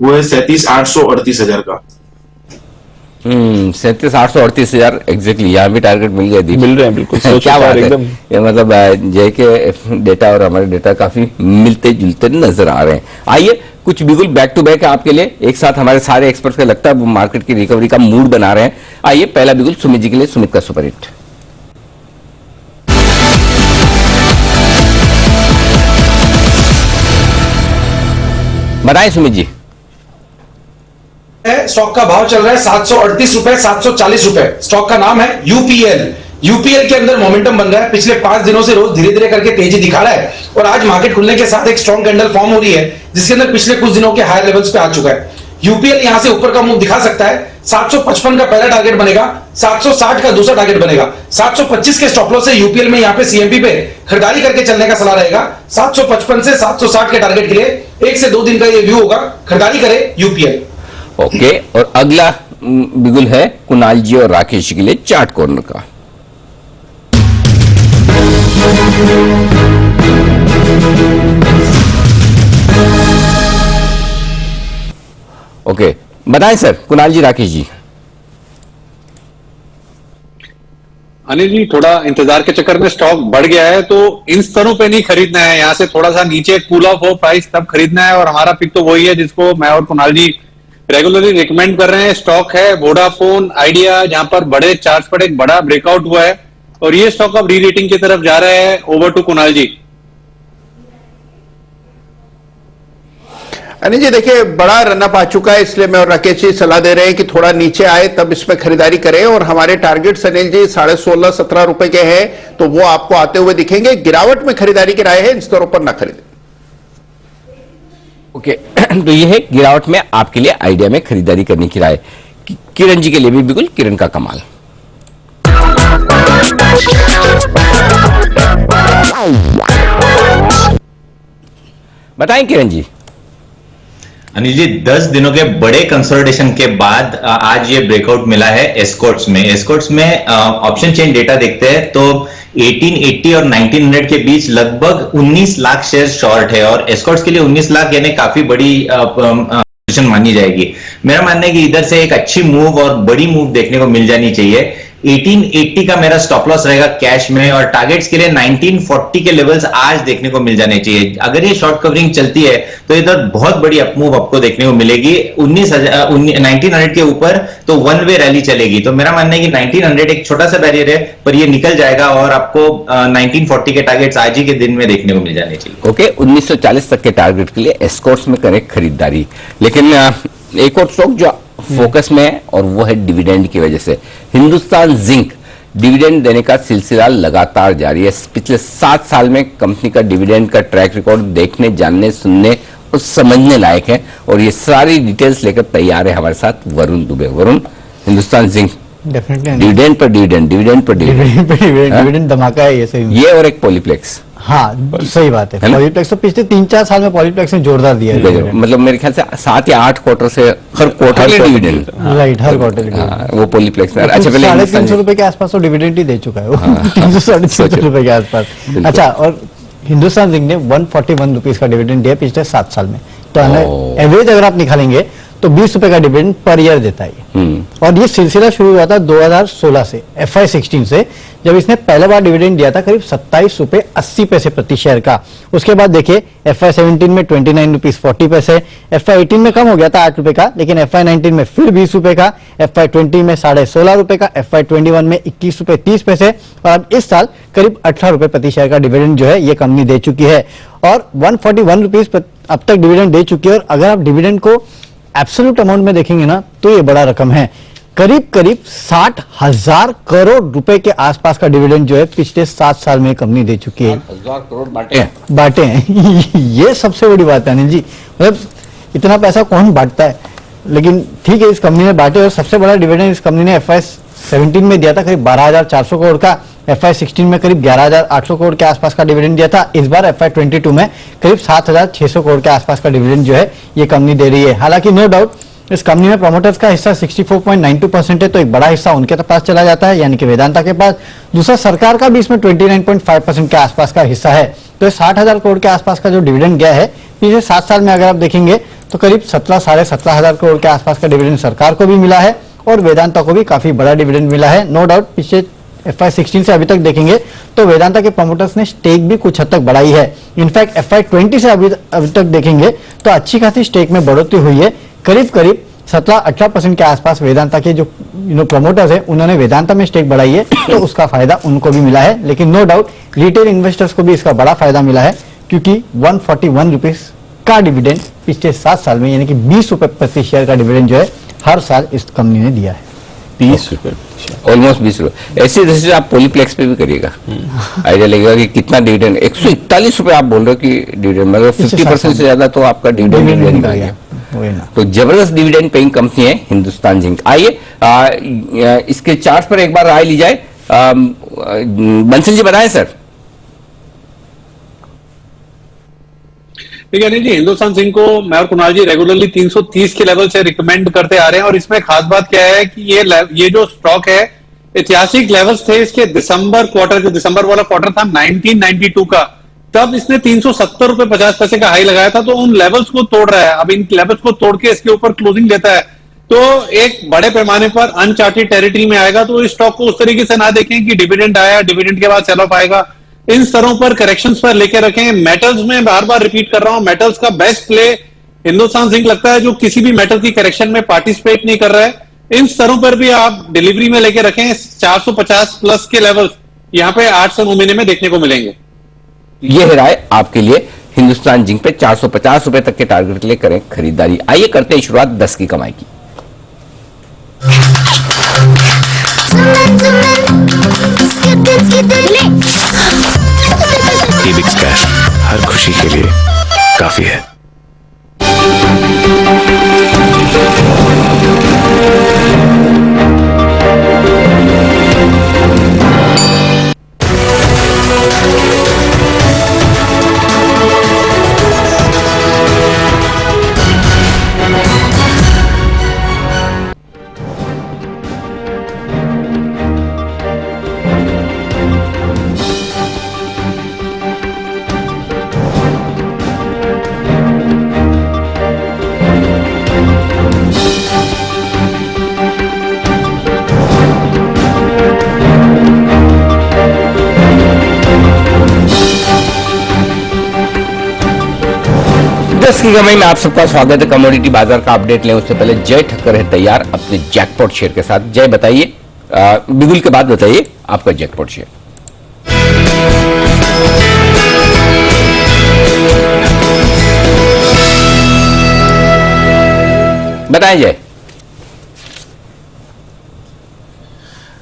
वो है 37,800 38,000 का। 37,838,000 एग्जैक्टली यहाँ भी टारगेट मिल गया, मिल रहे हैं बिल्कुल। क्या बात है, ये मतलब जय के डेटा और हमारे डेटा काफी मिलते जुलते नजर आ रहे हैं। आइए कुछ बिल्कुल बैक टू बैक आपके लिए एक साथ हमारे सारे एक्सपर्ट्स का लगता है वो मार्केट की रिकवरी का मूड बना रहे हैं। आइए पहला बिल्कुल सुमित जी के लिए, सुमित का सुपर हिट। बताएं सुमित जी। स्टॉक का भाव चल रहा है 738 रुपए 740 रुपए। स्टॉक का नाम है यूपीएल। यूपीएल के अंदर मोमेंटम बन रहा है, पिछले 5 दिनों से रोज धीरे धीरे करके तेजी दिखा रहा है और आज मार्केट खुलने के साथ एक स्ट्रॉन्ग कैंडल फॉर्म हो रही है जिसके अंदर पिछले कुछ दिनों के हायर लेवल्स पे आ चुका है। यूपीएल यहां से ऊपर का मूव दिखा सकता है। 755 का पहला टारगेट बनेगा, 760 का दूसरा टारगेट बनेगा, 725 के स्टॉप लॉस से यूपीएल में यहां पे सीएमपी पे खरीदारी करके चलने का सलाह रहेगा। 755 से 760 के टारगेट के लिए 1 से 2 दिन का ये व्यू होगा, खरीदारी करे यूपीएल। ओके, और अगला बिल्कुल है कुणाल जी और राकेश जी के लिए चार्ट कॉर्नर का। ओके, बताएं सर, कुणाल जी, राकेश जी। अनिल जी, थोड़ा इंतजार के चक्कर में स्टॉक बढ़ गया है तो इन स्तरों पे नहीं खरीदना है, यहाँ से थोड़ा सा नीचे कूल ऑफ हो प्राइस तब खरीदना है। और हमारा पिक तो वही है जिसको मैं और कुणाल जी रेगुलरली रिकमेंड कर रहे हैं। स्टॉक है वोडाफोन आइडिया, जहां पर बड़े चार्ट पर एक बड़ा ब्रेकआउट हुआ है और ये स्टॉक अब री रेटिंग की तरफ जा रहा है। ओवर टू कुणाल जी। अनिल जी देखिए, बड़ा रनअप आ चुका है, इसलिए मैं और राकेश जी सलाह दे रहे हैं कि थोड़ा नीचे आए तब इसमें खरीदारी करें। और हमारे टारगेट्स अनिल जी 16.5-17 रुपए के हैं, तो वो आपको आते हुए दिखेंगे। गिरावट में खरीदारी की राय है, इन स्तरों पर ना खरीदें। ओके, तो ये है गिरावट में आपके लिए आइडिया में खरीदारी करने की राय। किरण जी के लिए भी बिल्कुल किरण का कमाल। बताएं किरण जी। अनिल जी, 10 दिनों के बड़े कंसोलिडेशन के बाद आज ये ब्रेकआउट मिला है एस्कॉर्ट्स में। एस्कॉर्ट्स में ऑप्शन चेन डेटा देखते हैं तो 1880 और 1900 के बीच लगभग 19 लाख शेयर शॉर्ट है और एस्कॉर्ट्स के लिए 19 लाख यानी काफी बड़ी पोजीशन मानी जाएगी। मेरा मानना है कि इधर से एक अच्छी मूव और बड़ी मूव देखने को मिल जानी चाहिए। 1880 का मेरा स्टॉप लॉस रहेगा कैश में और टारगेट्स के लिए 1940 के लेवल्स आज देखने को मिल जाने चाहिए। अगर ये शॉर्ट कवरिंग चलती है तो इधर बहुत बड़ी अपमूव आपको देखने को मिलेगी। 1900 के ऊपर तो वन वे रैली चलेगी। तो मेरा मानना है कि 1900 एक छोटा सा बैरियर है पर ये निकल जाएगा और आपको 1940 के टारगेट्स आज ही के दिन में देखने को मिल जाने चाहिए। ओके, 1940 तक के टारगेट के लिए एस्कॉर्ट्स में करें खरीदारी। लेकिन एक और स्टॉक जो फोकस में है और वो है डिविडेंड की वजह से। हिंदुस्तान जिंक डिविडेंड देने का सिलसिला लगातार जारी है। पिछले 7 साल में कंपनी का डिविडेंड का ट्रैक रिकॉर्ड देखने, जानने, सुनने और समझने लायक है और ये सारी डिटेल्स लेकर तैयार है हमारे साथ Varun Dubey. Varun, Hindustan zinc definitely dividend per dividend, dividend per dividend धमाका है ये सही। ये और एक पॉलीप्लेक्स। हाँ सही बात है। पॉलीप्लेक्स तो पिछले 3-4 साल में पॉलीप्लेक्स ने जोरदार दिया है। मतलब मेरे ख्याल से 7 या 8 क्वार्टर से हर क्वार्टर डिविडेंड, राइट, हर क्वार्टर वो पॉलीप्लेक्स में। अच्छा, पहले 350 रुपए के आसपास तो डिविडेंड ही दे चुका है वो। 300-350 रुपए के आसपास। अच्छा, और हिंदुस्तान जिंक ने 141 रुपीज का डिविडेंड दिया पिछले 7 साल में। तो एवरेज अगर आप निकालेंगे तो 20 रुपए का डिविडेंड पर ईयर देता है। और ये सिलसिला शुरू हुआ था 2016 से, FY16 से, जब इसने पहले बार डिविडेंड दिया था करीब 27 रुपए 80 पैसे प्रति शेयर का। उसके बाद देखिए FY17 में 29 रुपीज 40 पैसे, FY18 में कम हो गया था 8 रुपए का, लेकिन FY19 में फिर 20 रुपए का, FY20 में 16.5 रुपए का, FY21 में 21 रुपए 30 पैसे और अब इस साल करीब 18 रुपए प्रति शेयर का डिविडेंड जो है ये कंपनी दे चुकी है और 141 रुपीज अब तक डिविडेंड दे चुकी है। और अगर आप डिविडेंड को एब्सोल्यूट अमाउंट में देखेंगे ना तो ये बड़ा रकम है। करीब 60,000 करोड़ रुपए के आसपास का डिविडेंड जो है पिछले 7 साल में कंपनी दे चुकी है। 60,000 करोड़ बांटे हैं। ये सबसे बड़ी बात है अनिल जी, मतलब इतना पैसा कौन बांटता है, लेकिन ठीक है इस कंपनी ने बांटे। और सबसे बड़ा डिविडेंड इस कंपनी ने FY17 में दिया था करीब 12,400 करोड़ का, FY16 में करीब 11,800 करोड़ के आसपास का डिविडेंड दिया था। इस बार FY22 में करीब 7,600 करोड़ के आसपास का डिविडेंड जो है ये कंपनी दे रही है। हालांकि नो डाउट इस कंपनी में प्रमोटर्स का हिस्सा 64.92% है, तो एक बड़ा हिस्सा उनके पास चला जाता है, यानी कि वेदांता के पास। दूसरा, सरकार का भी इसमें 29.5% के आसपास का हिस्सा है। तो 60,000 करोड़ के आसपास का जो डिविडेंड गया है पिछले 7 साल में अगर आप देखेंगे तो करीब 17,500 करोड़ के आसपास का डिविडेंड सरकार को भी मिला है और वेदांता को भी काफी बड़ा डिविडेंड मिला है। नो डाउट पिछले FY16 से अभी तक देखेंगे तो वेदांता के प्रमोटर्स ने स्टेक भी कुछ हद तक बढ़ाई है। इनफैक्ट FY20 से अभी तक देखेंगे तो अच्छी खासी स्टेक में बढ़ोतरी हुई है। करीब 17-18% के आसपास वेदांता के जो प्रमोटर्स हैं उन्होंने वेदांता में स्टेक बढ़ाई है, तो उसका फायदा उनको भी मिला है। लेकिन नो डाउट रिटेल इन्वेस्टर्स को भी इसका बड़ा फायदा मिला है, क्योंकि 141 रुपीज का डिविडेंड पिछले 7 साल में, यानी कि 20 रुपए प्रति शेयर का डिविडेंड जो है हर साल इस कंपनी ने दिया है। 20 रुपए, ऑलमोस्ट 20 रुपए। ऐसी तरह से आप पॉलीप्लेक्स पे भी करिएगा, आइडिया लगेगा कि कितना डिविडेंड। 141 रुपए आप बोल रहे हो कि डिविडेंड, मतलब 50% से ज्यादा तो आपका डिविडेंड निकल गया। तो जबरदस्त डिविडेंड पेइंग कंपनी है हिंदुस्तान जिंक। आइए इसके चार्ट पर एक बार राय ली जाए। बंसल जी बताएं सर। ठीक है नहीं जी, हिंदुस्तान जिंक को मैं और कुणाल जी रेगुलरली 330 के लेवल से रिकमेंड करते आ रहे हैं। और इसमें खास बात क्या है कि ये जो स्टॉक है, ऐतिहासिक लेवल्स थे इसके दिसंबर क्वार्टर, जो दिसंबर वाला क्वार्टर था 1992 का, तब इसने 370 रुपए 50 पैसे का हाई लगाया था। तो उन लेवल्स को तोड़ रहा है, अब इन लेवल्स को तोड़ के इसके ऊपर क्लोजिंग देता है तो एक बड़े पैमाने पर अनचार्टेड टेरिटरी में आएगा। तो इस स्टॉक को उस तरीके से ना देखें कि डिविडेंड आया, डिविडेंड के बाद सेल ऑफ आएगा। इन स्तरों पर करेक्शंस पर लेके रखें। मेटल्स में बार बार रिपीट कर रहा हूं, मेटल्स का बेस्ट प्ले हिंदुस्तान जिंक लगता है, जो किसी भी मेटल की करेक्शन में पार्टिसिपेट नहीं कर रहा है। इन स्तरों पर भी आप डिलीवरी में लेके रखें। 450 प्लस के लेवल्स यहां पे 8 से 9 महीने में देखने को मिलेंगे। यह है राय आपके लिए हिंदुस्तान जिंक पे 450 रुपए तक के टारगेट के लिए करें खरीदारी। आइए करते हैं शुरुआत 10 की कमाई की। एबिक्स कैश हर खुशी के लिए काफी है। की कमाई में आप सबका स्वागत है। कमोडिटी बाजार का अपडेट लें उससे पहले जय ठक्कर है तैयार अपने जैकपॉट शेयर के साथ। जय बताइए, बिगुल के बाद बताइए आपका जैकपॉट शेयर। बताएं जय।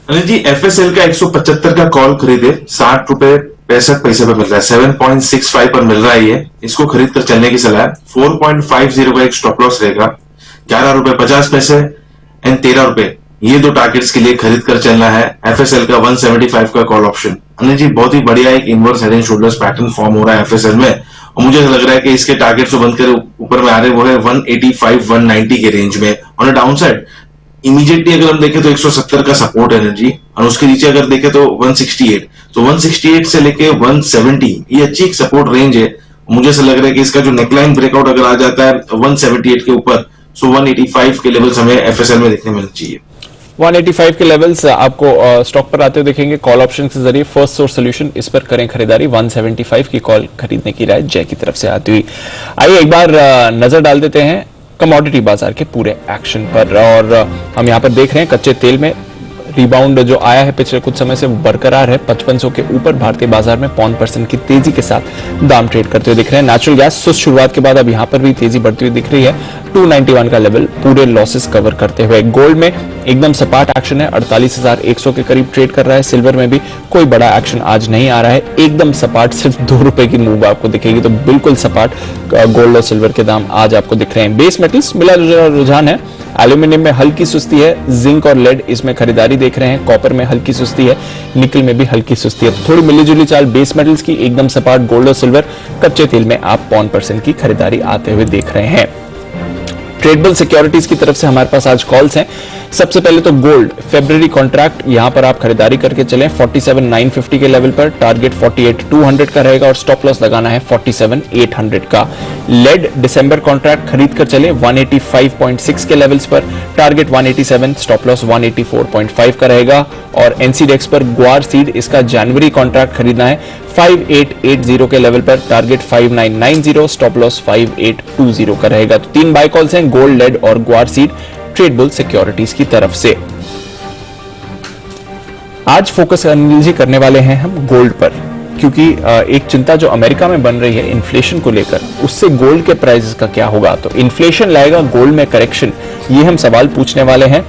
अनिल जी, FSL का 175 का कॉल खरीदे, 60 रुपए 65 पैसे पर मिल रहा है, 7.65 पर मिल रहा है। ये इसको खरीद कर चलने की सलाह है। 4.50 का एक स्टॉप लॉस रहेगा, 11 रुपए 50 पैसे एंड 13 रुपए, ये दो टारगेट्स के लिए खरीद कर चलना है। FSL का 175 का कॉल ऑप्शन। अनिल जी, बहुत ही बढ़िया एक inverse head and shoulders pattern form हो रहा है FSL में, और मुझे लग रहा है कि इसके टारगेट जो बनकर ऊपर में आ रहे हैं वो है 185-190 के रेंज में। On a down side immediately अगर हम देखें तो 170 का सपोर्ट एनर्जी, और उसके नीचे अगर देखें तो 168, तो 168 से लेके 170 ये अच्छी एक सपोर्ट रेंज है। मुझे ऐसा लग रहा है कि इसका जो नेकलाइन ब्रेकआउट अगर आ जाता है 178 के ऊपर, सो 185 के लेवल्स हमें FSL में देखने मिलना चाहिए। 185 के लेवल्स आपको स्टॉक पर आते हुए देखेंगे कॉल ऑप्शन के जरिए। फर्स्ट सोर्स सॉल्यूशन इस पर करें खरीदारी। 175 की कॉल खरीदने की राय जय की तरफ से आती हुई। आइए एक बार नजर डाल देते हैं कमोडिटी बाजार के पूरे एक्शन पर। और हम यहां पर देख रहे हैं कच्चे तेल में रिबाउंड जो आया है पिछले कुछ समय से वो बरकरार है। 5500 के ऊपर भारतीय बाजार में 0.5% की तेजी के साथ दाम ट्रेड करते हुए दिख रहे हैं। नेचुरल गैस सुस्त शुरुआत के बाद अब यहां पर भी तेजी बढ़ती हुई दिख रही है। 291 का लेवल पूरे लॉसेस कवर करते हुए। गोल्ड में एकदम सपाट एक्शन है, 48,100 के करीब ट्रेड कर रहा है। सिल्वर में भी कोई बड़ा एक्शन आज नहीं आ रहा है, एकदम सपाट, सिर्फ 2 रुपए की मूव आपको दिखेगी, तो बिल्कुल सपाट गोल्ड और सिल्वर के दाम आज आपको दिख रहे हैं। बेस मेटल्स मिला जुला रुझान है। एल्यूमिनियम में हल्की सुस्ती है, जिंक और लेड इसमें खरीदारी देख रहे हैं, कॉपर में हल्की सुस्ती है, निकल में भी हल्की सुस्ती है। तो थोड़ी मिलीजुली चाल बेस मेटल्स की, एकदम सपाट गोल्ड और सिल्वर, कच्चे तेल में आप 1% की खरीदारी आते हुए देख रहे हैं। ट्रेडेबल सिक्योरिटीज की तरफ से हमारे पास आज कॉल्स हैं। सबसे पहले तो गोल्ड फेब्रुअरी कॉन्ट्रैक्ट, यहां पर आप खरीदारी करके चलें 47,950 के लेवल पर, टारगेट 48,200 का रहेगा और स्टॉप लॉस लगाना है 47,800 का। लेड दिसंबर कॉन्ट्रैक्ट खरीद कर चले 185.6 के लेवल्स पर, टारगेट 187, स्टॉप लॉस 184.5 का रहेगा। और एनसीडेक्स पर ग्वार सीड, इसका जनवरी कॉन्ट्रैक्ट खरीदना है 5880 के लेवल पर, टारगेट 5990, स्टॉप लॉस 5820 का रहेगा। तो 3 बाय कॉल्स हैं, गोल्ड, लेड और ग्वार सीड ट्रेडेबल सिक्योरिटीज की तरफ से। आज फोकस करने वाले हैं हम गोल्ड पर, क्योंकि एक चिंता जो अमेरिका में बन रही है इन्फ्लेशन को लेकर, उससे गोल्ड के प्राइसेस का क्या होगा। तो इन्फ्लेशन लाएगा गोल्ड में करेक्शन, ये हम सवाल पूछने वाले हैं।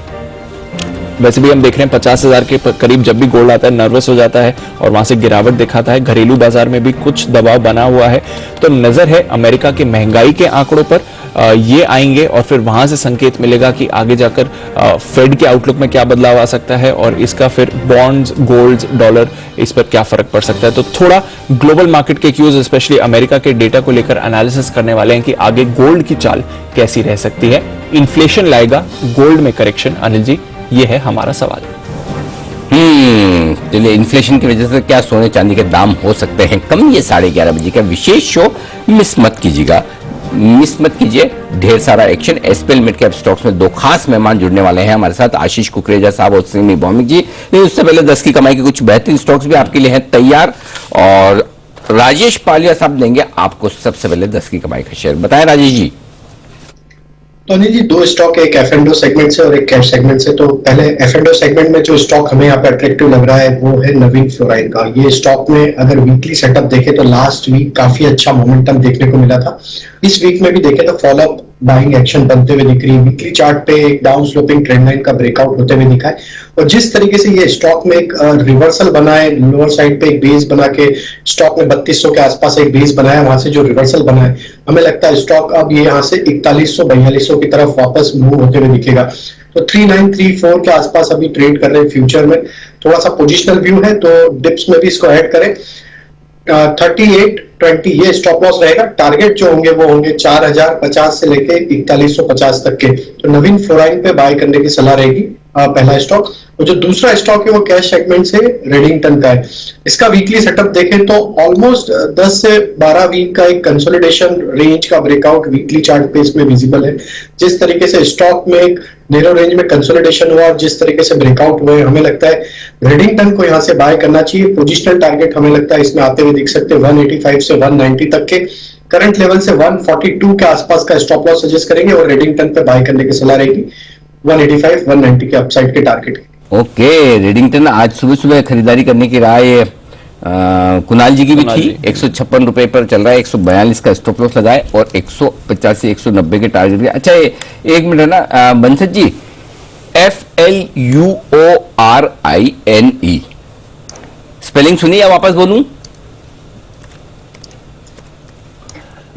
वैसे भी हम देख रहे हैं 50,000 के करीब जब भी गोल्ड आता है नर्वस हो जाता है और वहां से गिरावट दिखाता है। घरेलू बाजार में भी कुछ दबाव बना हुआ है। तो नजर है अमेरिका के महंगाई के आंकड़ों पर, ये आएंगे और फिर वहां से संकेत मिलेगा कि आगे जाकर फेड के आउटलुक में क्या बदलाव आ सकता है और इसका फिर बॉन्ड्स, गोल्ड, डॉलर, इस पर क्या फर्क पड़ सकता है। तो थोड़ा ग्लोबल मार्केट के क्यूज, स्पेशली अमेरिका के डेटा को लेकर एनालिसिस करने वाले हैं कि आगे गोल्ड की चाल कैसी रह सकती है। इन्फ्लेशन लाएगा गोल्ड में करेक्शन, अनिल जी, ये है हमारा सवाल। चलिए, इन्फ्लेशन की वजह से क्या सोने चांदी के दाम हो सकते हैं कम, ये 11:30 बजे का विशेष शो मिस मत कीजिएगा, मिस मत कीजिए। ढेर सारा action. SPL mid cap stocks में 2 खास मेहमान जुड़ने वाले हैं हमारे साथ, आशीष कुकरेजा साहब और सिमी भौमिक जी। लेकिन उससे पहले 10 की कमाई के कुछ बेहतरीन स्टॉक्स भी आपके लिए हैं तैयार, और राजेश पालिया साहब देंगे आपको सबसे पहले 10 की कमाई का शेयर। बताएं राजेश जी। तो अनिल जी, 2 स्टॉक, एक F&O सेगमेंट से और एक कैश सेगमेंट से। तो पहले F&O सेगमेंट में जो स्टॉक हमें यहाँ पे अट्रैक्टिव लग रहा है वो है नवीन फ्लोराइन का। ये स्टॉक में अगर वीकली सेटअप देखे तो लास्ट वीक काफी अच्छा मोमेंटम देखने को मिला था। इस वीक में भी देखे तो फॉलोअप बाइंग एक्शन बनते हुए दिख रही है। वीकली चार्ट पे एक डाउन स्लोपिंग ट्रेंड लाइन का ब्रेकआउट होते हुए दिखा है, और जिस तरीके से ये स्टॉक में एक रिवर्सल बना है, लोअर साइड पे एक बेस बना के स्टॉक ने 3200 के आसपास एक बेस बनाया, वहां से जो रिवर्सल बना है, हमें लगता है स्टॉक अब ये यहाँ से 4100-4200 की तरफ वापस मूव होते हुए दिखेगा। तो 3934 के आसपास अभी ट्रेड कर रहे हैं फ्यूचर में। थोड़ा सा पोजिशनल व्यू है, तो डिप्स में भी इसको ऐड करें। 3820 ये स्टॉप लॉस रहेगा। टारगेट जो होंगे वो होंगे 4050 से लेके 4150 तक के। तो नवीन फ्लोराइन पे बाय करने की सलाह रहेगी पहला स्टॉक। और जो दूसरा स्टॉक है वो कैश सेगमेंट से रेडिंगटन का है। इसका वीकली सेटअप देखें तो ऑलमोस्ट 10 से 12 वीक का एक कंसोलिडेशन रेंज का ब्रेकआउट वीकली चार्ट पे इसमें विजिबल है। जिस तरीके से स्टॉक में एक नैरो रेंज में कंसोलिडेशन हुआ और जिस तरीके से ब्रेकआउट हुए, हमें लगता है रेडिंगटन को यहाँ से बाय करना चाहिए। पोजिशनल टारगेट हमें लगता है इसमें आते हुए दिख सकते हैं 185 से 190 तक के। करंट लेवल से 142 के आसपास का स्टॉप लॉस सजेस्ट करेंगे और रेडिंगटन पे बाय करने की सलाह रहेगी 185 190 के अपसाइड के टारगेट। ओके, रेडिंगटन आज सुबह सुबह खरीदारी करने की राय कुणाल जी की भी थी। 156 रुपए पर चल रहा है, 142 का स्टॉप लॉस लगाए और 185 190 के टारगेट। अच्छा, एक मिनट है ना बंसत जी, FLUORINE स्पेलिंग सुनिए या वापस बोलूं?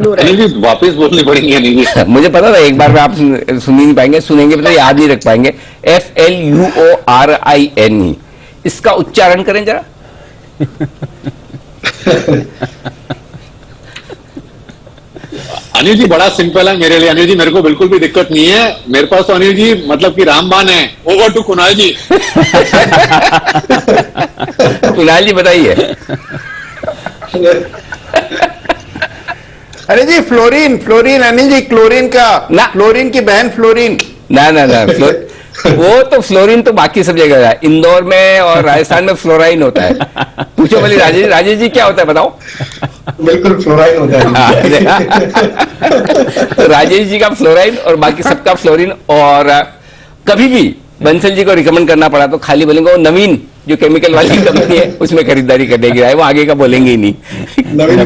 अनिल जी वापस बोलनी पड़ेगी अनिल जी। मुझे पता था एक बार में आप सुन ही नहीं पाएंगे, सुनेंगे तो याद नहीं रख पाएंगे। FLUORINE, इसका उच्चारण करें जरा। अनिल जी बड़ा सिंपल है मेरे लिए अनिल जी, मेरे को बिल्कुल भी दिक्कत नहीं है। मेरे पास तो अनिल जी मतलब कि रामबाण है। ओवर टू कुणाल जी। कुणाल जी बताइए। अरे जी fluorine, fluorine Anil ji, chlorine का ना, फ्लोरीन की बहन फ्लोरीन। ना ना ना, वो तो फ्लोरीन तो बाकी सब जगह है, इंदौर में और राजस्थान में फ्लोराइन होता है। पूछो बोली राजेश जी क्या होता है बताओ। बिल्कुल फ्लोराइन होता है। तो राजेश जी का फ्लोराइन और बाकी सबका फ्लोरीन। और कभी भी बंसल जी को रिकमेंड करना पड़ा तो खाली बोलेंगे वो नवीन जो केमिकल वाली कंपनी है उसमें खरीदारी करने की राय, वो आगे का बोलेंगे ही नहीं। नवीन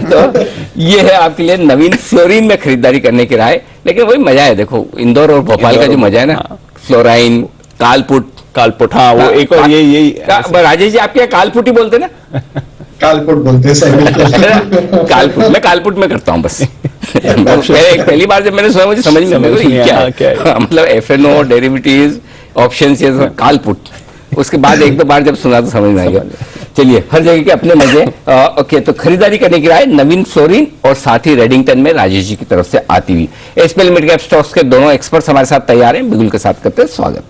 तो ये है आपके लिए नवीन फ्लोरीन में खरीदारी करने की राय। लेकिन वही मजा है, देखो इंदौर और भोपाल का जो मजा है ना, फ्लोराइन, कालपुट, हाँ वो एक और यही राजेश जी आपके यहाँ कालपुट ही बोलते ना? कालपुट बोलते हैं। कालपुट, मैं कालपुट में करता हूँ बस। पहली बार जब मैंने सुना मुझे समझ में क्या है, मतलब FNO, डेरिवेटिव्स, ऑप्शन ये सब कालपुट, उसके बाद एक दो बार जब सुना तो समझ में आ गया। चलिए, हर जगह के अपने मजे। ओके, तो खरीदारी करने की राय नवीन सोरेन और साथ ही रेडिंगटन में राजेश जी की तरफ से आती हुई। एसपीएल मिड कैप स्टॉक्स के दोनों एक्सपर्ट्स हमारे साथ तैयार हैं, बिगुल के साथ करते हैं स्वागत।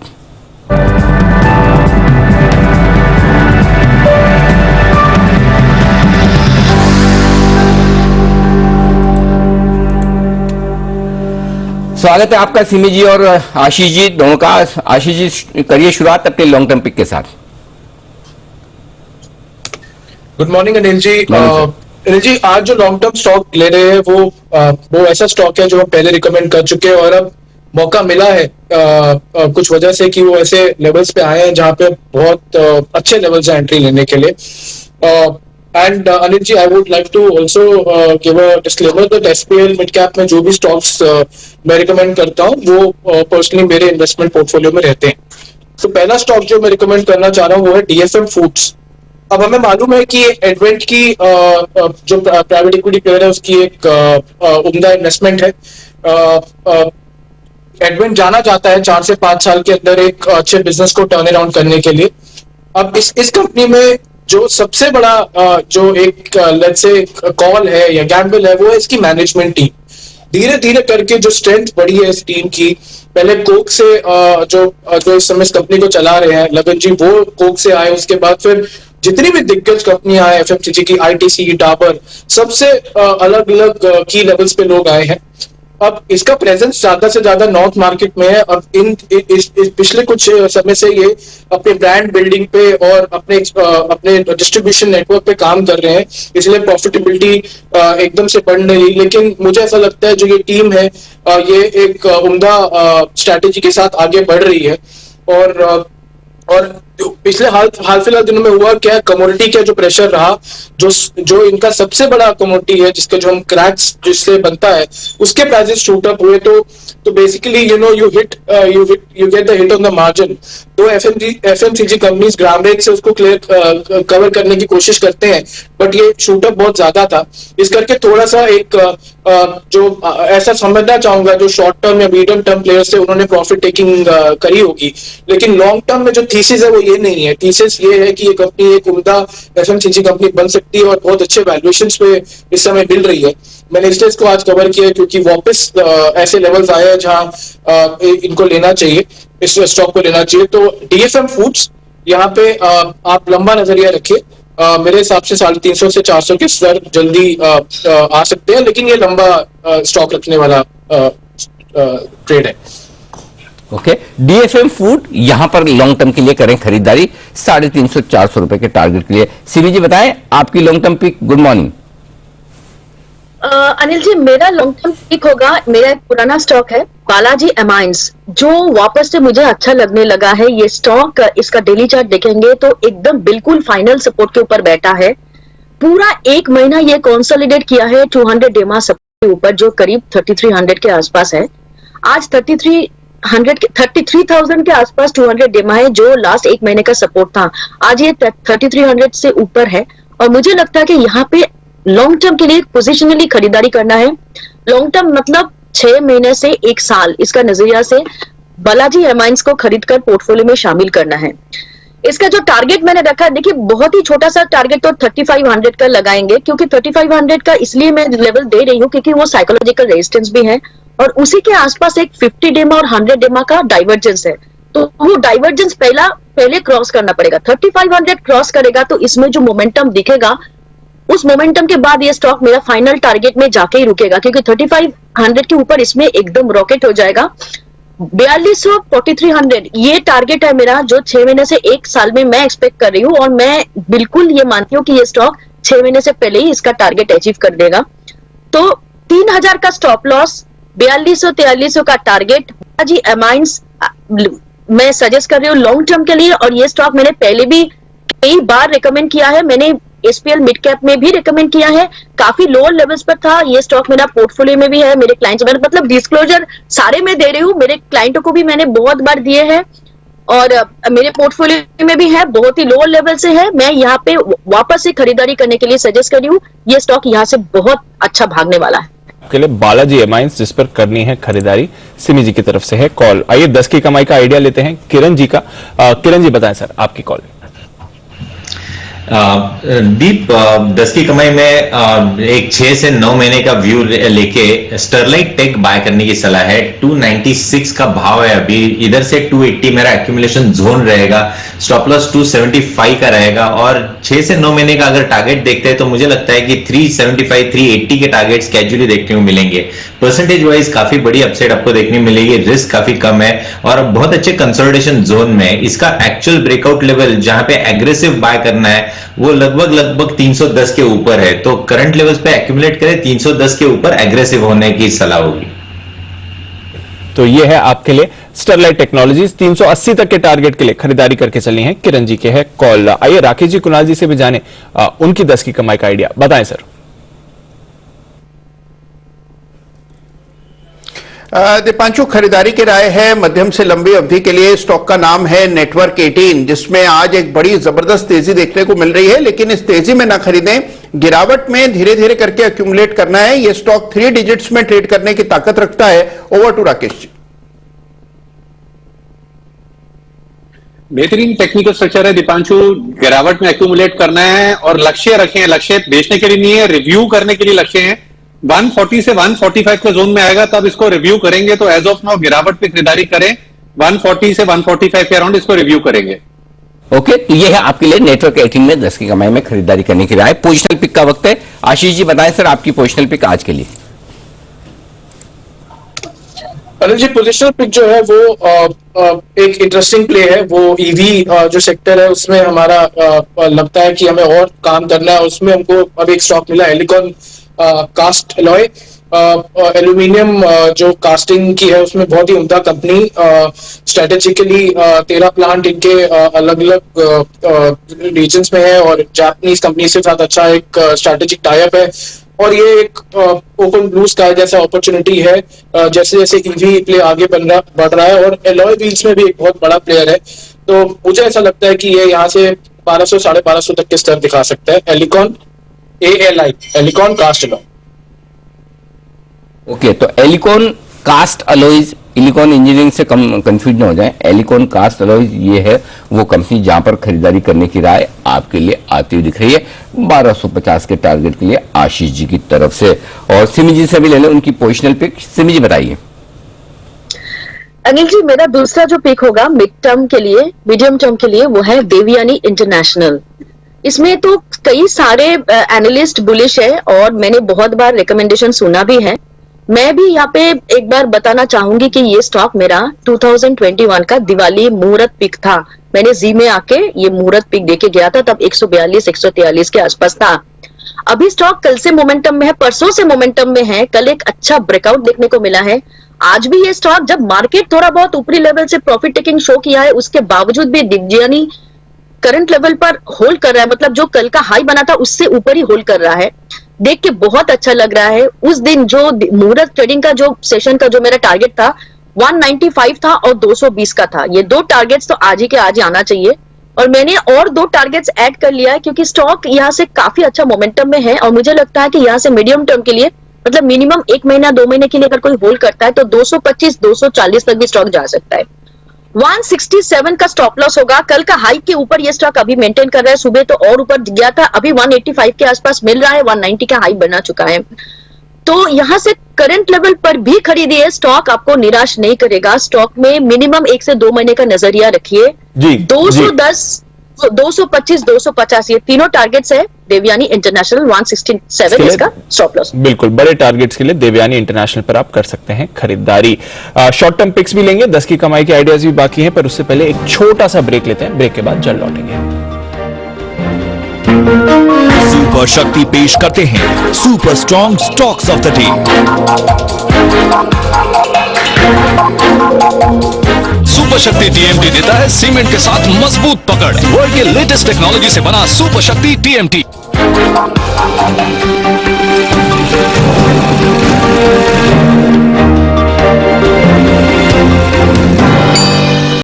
स्वागत है आपका सिमी जी और आशीष जी दोनों का। आशीष जी करिए शुरुआत अपने लॉन्ग टर्म पिक के साथ। गुड मॉर्निंग अनिल जी। अनिल जी, आज जो लॉन्ग टर्म स्टॉक ले रहे हैं वो ऐसा स्टॉक है जो हम पहले रिकमेंड कर चुके हैं और अब मौका मिला है कुछ वजह से कि वो ऐसे लेवल्स पे आए हैं जहां पे बहुत अच्छे लेवल्स हैं एंट्री लेने के लिए। And Anil ji, I would like to also give a disclaimer that SPL mid cap में जो भी स्टॉक्स मैं रिकमेंड करता हूँ वो पर्सनली मेरे इन्वेस्टमेंट पोर्टफोलियो में रहते हैं। तो पहला स्टॉक जो मैं रिकमेंड करना चाह रहा हूँ वो है डीएफएम फूड्स। अब हमें मालूम है कि एडवेंट की जो प्राइवेट इक्विटी प्लेयर है उसकी एक उम्दा इन्वेस्टमेंट है। एडवेंट जाना चाहता है 4 से 5 साल के अंदर एक अच्छे बिजनेस को टर्न अराउंड करने के लिए। अब इस कंपनी में जो सबसे बड़ा जो एक लेट्स से कॉल है या गैम्बल है वो है इसकी मैनेजमेंट टीम। धीरे धीरे करके जो स्ट्रेंथ बढ़ी है इस टीम की, पहले कोक से जो इस समय इस कंपनी को चला रहे हैं लगन जी, वो कोक से आए, उसके बाद फिर जितनी भी दिग्गज कंपनियां हैं एफएमसीजी की, आईटीसी, डाबर, सबसे अलग अलग की लेवल्स पे लोग आए हैं। अब इसका प्रेजेंस ज्यादा से ज्यादा नॉर्थ मार्केट में है और इस पिछले कुछ समय से ये अपने ब्रांड बिल्डिंग पे और अपने डिस्ट्रीब्यूशन नेटवर्क पे काम कर रहे हैं, इसलिए प्रॉफिटेबिलिटी एकदम से बढ़ नहीं रही। लेकिन मुझे ऐसा लगता है जो ये टीम है ये एक उम्दा स्ट्रैटेजी के साथ आगे बढ़ रही है। और पिछले हाल फिलहाल दिनों में हुआ क्या, कमोडिटी का जो प्रेशर रहा, जो इनका सबसे बड़ा कमोडिटी है जिसके जो हम क्रैक्स जिससे बनता है उसके प्राइसेस शूट अप हुए। तो basically you get the hit on the margin. तो एफएमसीजी कंपनीज ग्राम रेट से उसको कवर करने की कोशिश करते हैं, बट ये शूट अप बहुत ज्यादा था। इस करके थोड़ा सा एक जो ऐसा समझना चाहूंगा जो शॉर्ट टर्म या मीडियम टर्म प्लेयर्स थे उन्होंने प्रॉफिट टेकिंग करी होगी, लेकिन लॉन्ग टर्म में जो थीसिस है वो ये नहीं है। थीसिस ये है कि ये कंपनी एक उम्दा एफएमसीजी कंपनी बन सकती है और बहुत अच्छे वैल्यूएशंस पे इस समय मिल रही है। मैंने इसलिए इसको आज कवर किया क्योंकि वापस ऐसे लेवल्स आए हैं जहां इनको लेना चाहिए, इस स्टॉक को लेना चाहिए। तो डीएफएम फूड्स यहाँ पे आप लंबा नजरिया रखिए। मेरे हिसाब से 350 से 400 के स्तर जल्दी आ सकते हैं, लेकिन ये लंबा स्टॉक रखने वाला ट्रेड है। ओके, डीएफएम फूड यहां पर लॉन्ग टर्म के लिए करें खरीदारी 350-400 रुपए के टारगेट के लिए। सीवी जी बताएं आपकी long term pick. Good morning. Anil ji, मेरा लॉन्ग टर्म पिक होगा, मेरा एक पुराना स्टॉक है बालाजी एमाइंस, जो वापस से मुझे अच्छा लगने लगा है। ये स्टॉक, इसका डेली चार्ट देखेंगे तो एकदम बिल्कुल फाइनल सपोर्ट के ऊपर बैठा है। पूरा एक महीना ये कंसोलिडेट किया है 200 डेमा सपोर्ट के ऊपर, जो करीब 3300 के आसपास है। आज 33,000 के आसपास 200 डेमा है, जो लास्ट एक महीने का सपोर्ट था। आज ये 3300 से ऊपर है और मुझे लगता है कि यहाँ पे लॉन्ग टर्म के लिए पोजिशनली खरीदारी करना है। लॉन्ग टर्म मतलब 6 महीने से 1 साल, इसका नजरिया से बालाजी एमाइंस को खरीदकर पोर्टफोलियो में शामिल करना है। इसका जो टारगेट मैंने रखा है, देखिए बहुत ही छोटा सा टारगेट तो 3500 का लगाएंगे, क्योंकि 3500 का इसलिए मैं लेवल दे रही हूँ क्योंकि वो साइकोलॉजिकल रेजिस्टेंस भी है और उसी के आसपास एक 50 डेमा और 100 डेमा का डाइवर्जेंस है। तो वो डाइवर्जेंस पहले क्रॉस करना पड़ेगा। 3500 क्रॉस करेगा तो इसमें जो मोमेंटम दिखेगा, उस मोमेंटम के बाद ये स्टॉक मेरा फाइनल टारगेट में जाके ही रुकेगा, क्योंकि 3500 के ऊपर इसमें एकदम रॉकेट हो जाएगा। 4200 4300 ये टारगेट है मेरा, जो 6 महीने से 1 साल में मैं एक्सपेक्ट कर रही हूँ और मैं बिल्कुल ये मानती हूँ कि ये स्टॉक 6 महीने से पहले ही इसका टारगेट अचीव कर देगा। तो 3000 का स्टॉप लॉस, 4200 4300 का टारगेट। जी एमाइंस मैं सजेस्ट कर रही हूँ लॉन्ग टर्म के लिए, और ये स्टॉक मैंने पहले भी कई बार रिकमेंड किया है। मैंने एसपीएल मिड कैप में भी रिकमेंड किया है, काफी लोअर लेवल्स पर था। ये स्टॉक मेरा पोर्टफोलियो में भी है, मेरे क्लाइंट्स में, मतलब डिस्क्लोजर सारे मैं दे रही हूँ, मेरे क्लाइंटों को भी मैंने बहुत बार दिए हैं और मेरे पोर्टफोलियो में भी है। बहुत ही लोअर लेवल से है, मैं यहाँ पे वापस से खरीदारी करने के लिए सजेस्ट कर रही हूँ। ये स्टॉक यहाँ से बहुत अच्छा भागने वाला है। के लिए बालाजी एमाइंस, जिस पर करनी है खरीदारी। सिमी जी की तरफ से है कॉल। आइए 10 की कमाई का आइडिया लेते हैं किरण जी का। किरण जी बताएं सर, आपकी कॉल। दीप, 10 की कमाई में एक 6 से 9 महीने का व्यू लेके स्टरलाइट टेक बाय करने की सलाह है। 296 का भाव है अभी, इधर से 280 मेरा एक्यूमुलेशन जोन रहेगा, स्टॉप लॉस 275 का रहेगा, और 6 से 9 महीने का अगर टारगेट देखते हैं तो मुझे लगता है कि 375 380 के टारगेट्स कैजुअली देखने को मिलेंगे। परसेंटेज वाइज काफी बड़ी अपसाइड आपको देखने मिलेगी, रिस्क काफी कम है और बहुत अच्छे कंसोलिडेशन जोन में। इसका एक्चुअल ब्रेकआउट लेवल जहां पे एग्रेसिव बाय करना है वो लगभग 310 के ऊपर है, तो करंट लेवल्स पे एक्यूमुलेट करें, 310 के ऊपर एग्रेसिव होने की सलाह होगी। तो ये है आपके लिए स्टरलाइट टेक्नोलॉजीज। 380 तक के टारगेट के लिए खरीदारी करके चलनी है। किरण जी के है कॉल। आइए राकेश जी कुणाल जी से भी जाने उनकी 10 की कमाई का आइडिया बताएं सर। दीपांशु, खरीदारी की राय है मध्यम से लंबी अवधि के लिए। स्टॉक का नाम है नेटवर्क 18, जिसमें आज एक बड़ी जबरदस्त तेजी देखने को मिल रही है, लेकिन इस तेजी में ना खरीदें, गिरावट में धीरे धीरे करके अक्यूमुलेट करना है। यह स्टॉक 3 डिजिट्स में ट्रेड करने की ताकत रखता है। Over to Rakesh ji. बेहतरीन टेक्निकल स्ट्रक्चर है दीपांशु, गिरावट में एक्यूमुलेट करना है और लक्ष्य रखे हैं। लक्ष्य बेचने के लिए नहीं है, रिव्यू करने के लिए लक्ष्य है। 140 से 145 के जोन में आएगा तब इसको रिव्यू करेंगे, तो एज ऑफ नाउ गिरावट पे खरीदारी करें। 140 से 145 के अराउंड इसको रिव्यू करेंगे। ओके, तो ये है आपके लिए नेटवर्क 18 में 10 की कमाई में खरीदारी करने की राय। पोजिशनल पिक का वक्त है। आशीष जी बताएं सर, आपकी पोजिशनल पिक आज के लिए। अनिल जी, पोजिशनल पिक जो है वो एक इंटरेस्टिंग प्ले है। वो ईवी जो सेक्टर है उसमें हमारा लगता है कि हमें और काम करना है। उसमें हमको अब एक स्टॉक मिला एलिकॉन कास्ट एलॉय। एल्यूमिनियम जो कास्टिंग की है उसमें बहुत ही उम्दा कंपनी। स्ट्रेटेजिकली 13 प्लांट इनके अलग अलग रीजन्स में है और जापानीज कंपनी के साथ अच्छा एक स्ट्रेटेजिक टाइप है। और ये एक ओपन ब्लू स्काई जैसा अपॉर्चुनिटी है जैसे जैसे ईवी प्ले आगे बढ़ रहा है। और एलॉय व्हील्स में भी एक बहुत बड़ा प्लेयर है, तो मुझे ऐसा लगता है कि ये यहाँ से 1200 1250 तक के स्तर दिखा सकता है। Alicon ALI, Alicon cast alloy. Okay, तो Alicon cast alloys, Alicon engineering से कम कंफ्यूज ना हो जाए। एलिकॉन कास्ट अलॉयज ये है वो कंपनी जहां पर खरीदारी करने की राय आपके लिए आती हुई दिख रही है 1250 के टारगेट के लिए आशीष जी की तरफ से। और सिमी जी से भी ले लें उनकी पोजिशनल पिक। सिमी जी बताइए। अनिल जी, मेरा दूसरा जो पिक होगा मीडियम टर्म के लिए वो है देवयानी इंटरनेशनल। इसमें तो कई सारे एनालिस्ट बुलिश है और मैंने बहुत बार रिकमेंडेशन सुना भी है। मैं भी यहाँ पे एक बार बताना चाहूंगी कि ये स्टॉक मेरा 2021 का दिवाली मुहूर्त पिक था। मैंने जी में आके ये मुहूर्त पिक देके गया था, तब 142 143 के आसपास था। अभी स्टॉक कल से मोमेंटम में है, परसों से मोमेंटम में है। कल एक अच्छा ब्रेकआउट देखने को मिला है। आज भी ये स्टॉक जब मार्केट थोड़ा बहुत ऊपरी लेवल से प्रॉफिट टेकिंग शो किया है, उसके बावजूद भी देवयानी करंट लेवल पर होल्ड कर रहा है। मतलब जो कल का हाई बना था उससे ऊपर ही होल्ड कर रहा है। देख के बहुत अच्छा लग रहा है। उस दिन जो मुहूर्त ट्रेडिंग का जो सेशन का जो मेरा टारगेट था 195 था और 220 का था। ये 2 टारगेट्स तो आज ही के आज ही आना चाहिए और मैंने और 2 टारगेट्स ऐड कर लिया है क्योंकि स्टॉक यहाँ से काफी अच्छा मोमेंटम में है और मुझे लगता है कि यहाँ से मीडियम टर्म के लिए मतलब मिनिमम 1 महीना 2 महीने के लिए अगर कोई होल्ड करता है तो 225 240 तक भी स्टॉक जा सकता है। 167 का स्टॉप लॉस होगा। कल का हाई के ऊपर ये स्टॉक अभी मेंटेन कर रहा है। सुबह तो और ऊपर गया था, अभी 185 के आसपास मिल रहा है। 190 का हाई बना चुका है, तो यहां से करंट लेवल पर भी खरीदिए। स्टॉक आपको निराश नहीं करेगा। स्टॉक में मिनिमम 1 से 2 महीने का नजरिया रखिए। 210 225 250 ये तीनों टारगेट्स है। देवयानी इंटरनेशनल 167 इसका स्टॉप लॉस। बिल्कुल, बड़े टारगेट्स के लिए देवयानी इंटरनेशनल पर आप कर सकते हैं खरीदारी। शॉर्ट टर्म पिक्स भी लेंगे, 10 की कमाई के आइडियाज भी बाकी हैं, पर उससे पहले एक छोटा सा ब्रेक लेते हैं। ब्रेक के बाद जल्द लौटेंगे। सुपर शक्ति पेश करते हैं super strong stocks of the day. Super शक्ति टीएमटी देता है सीमेंट के साथ मजबूत पकड़। वर्ल्ड के लेटेस्ट टेक्नोलॉजी से बना सुपर शक्ति टीएमटी।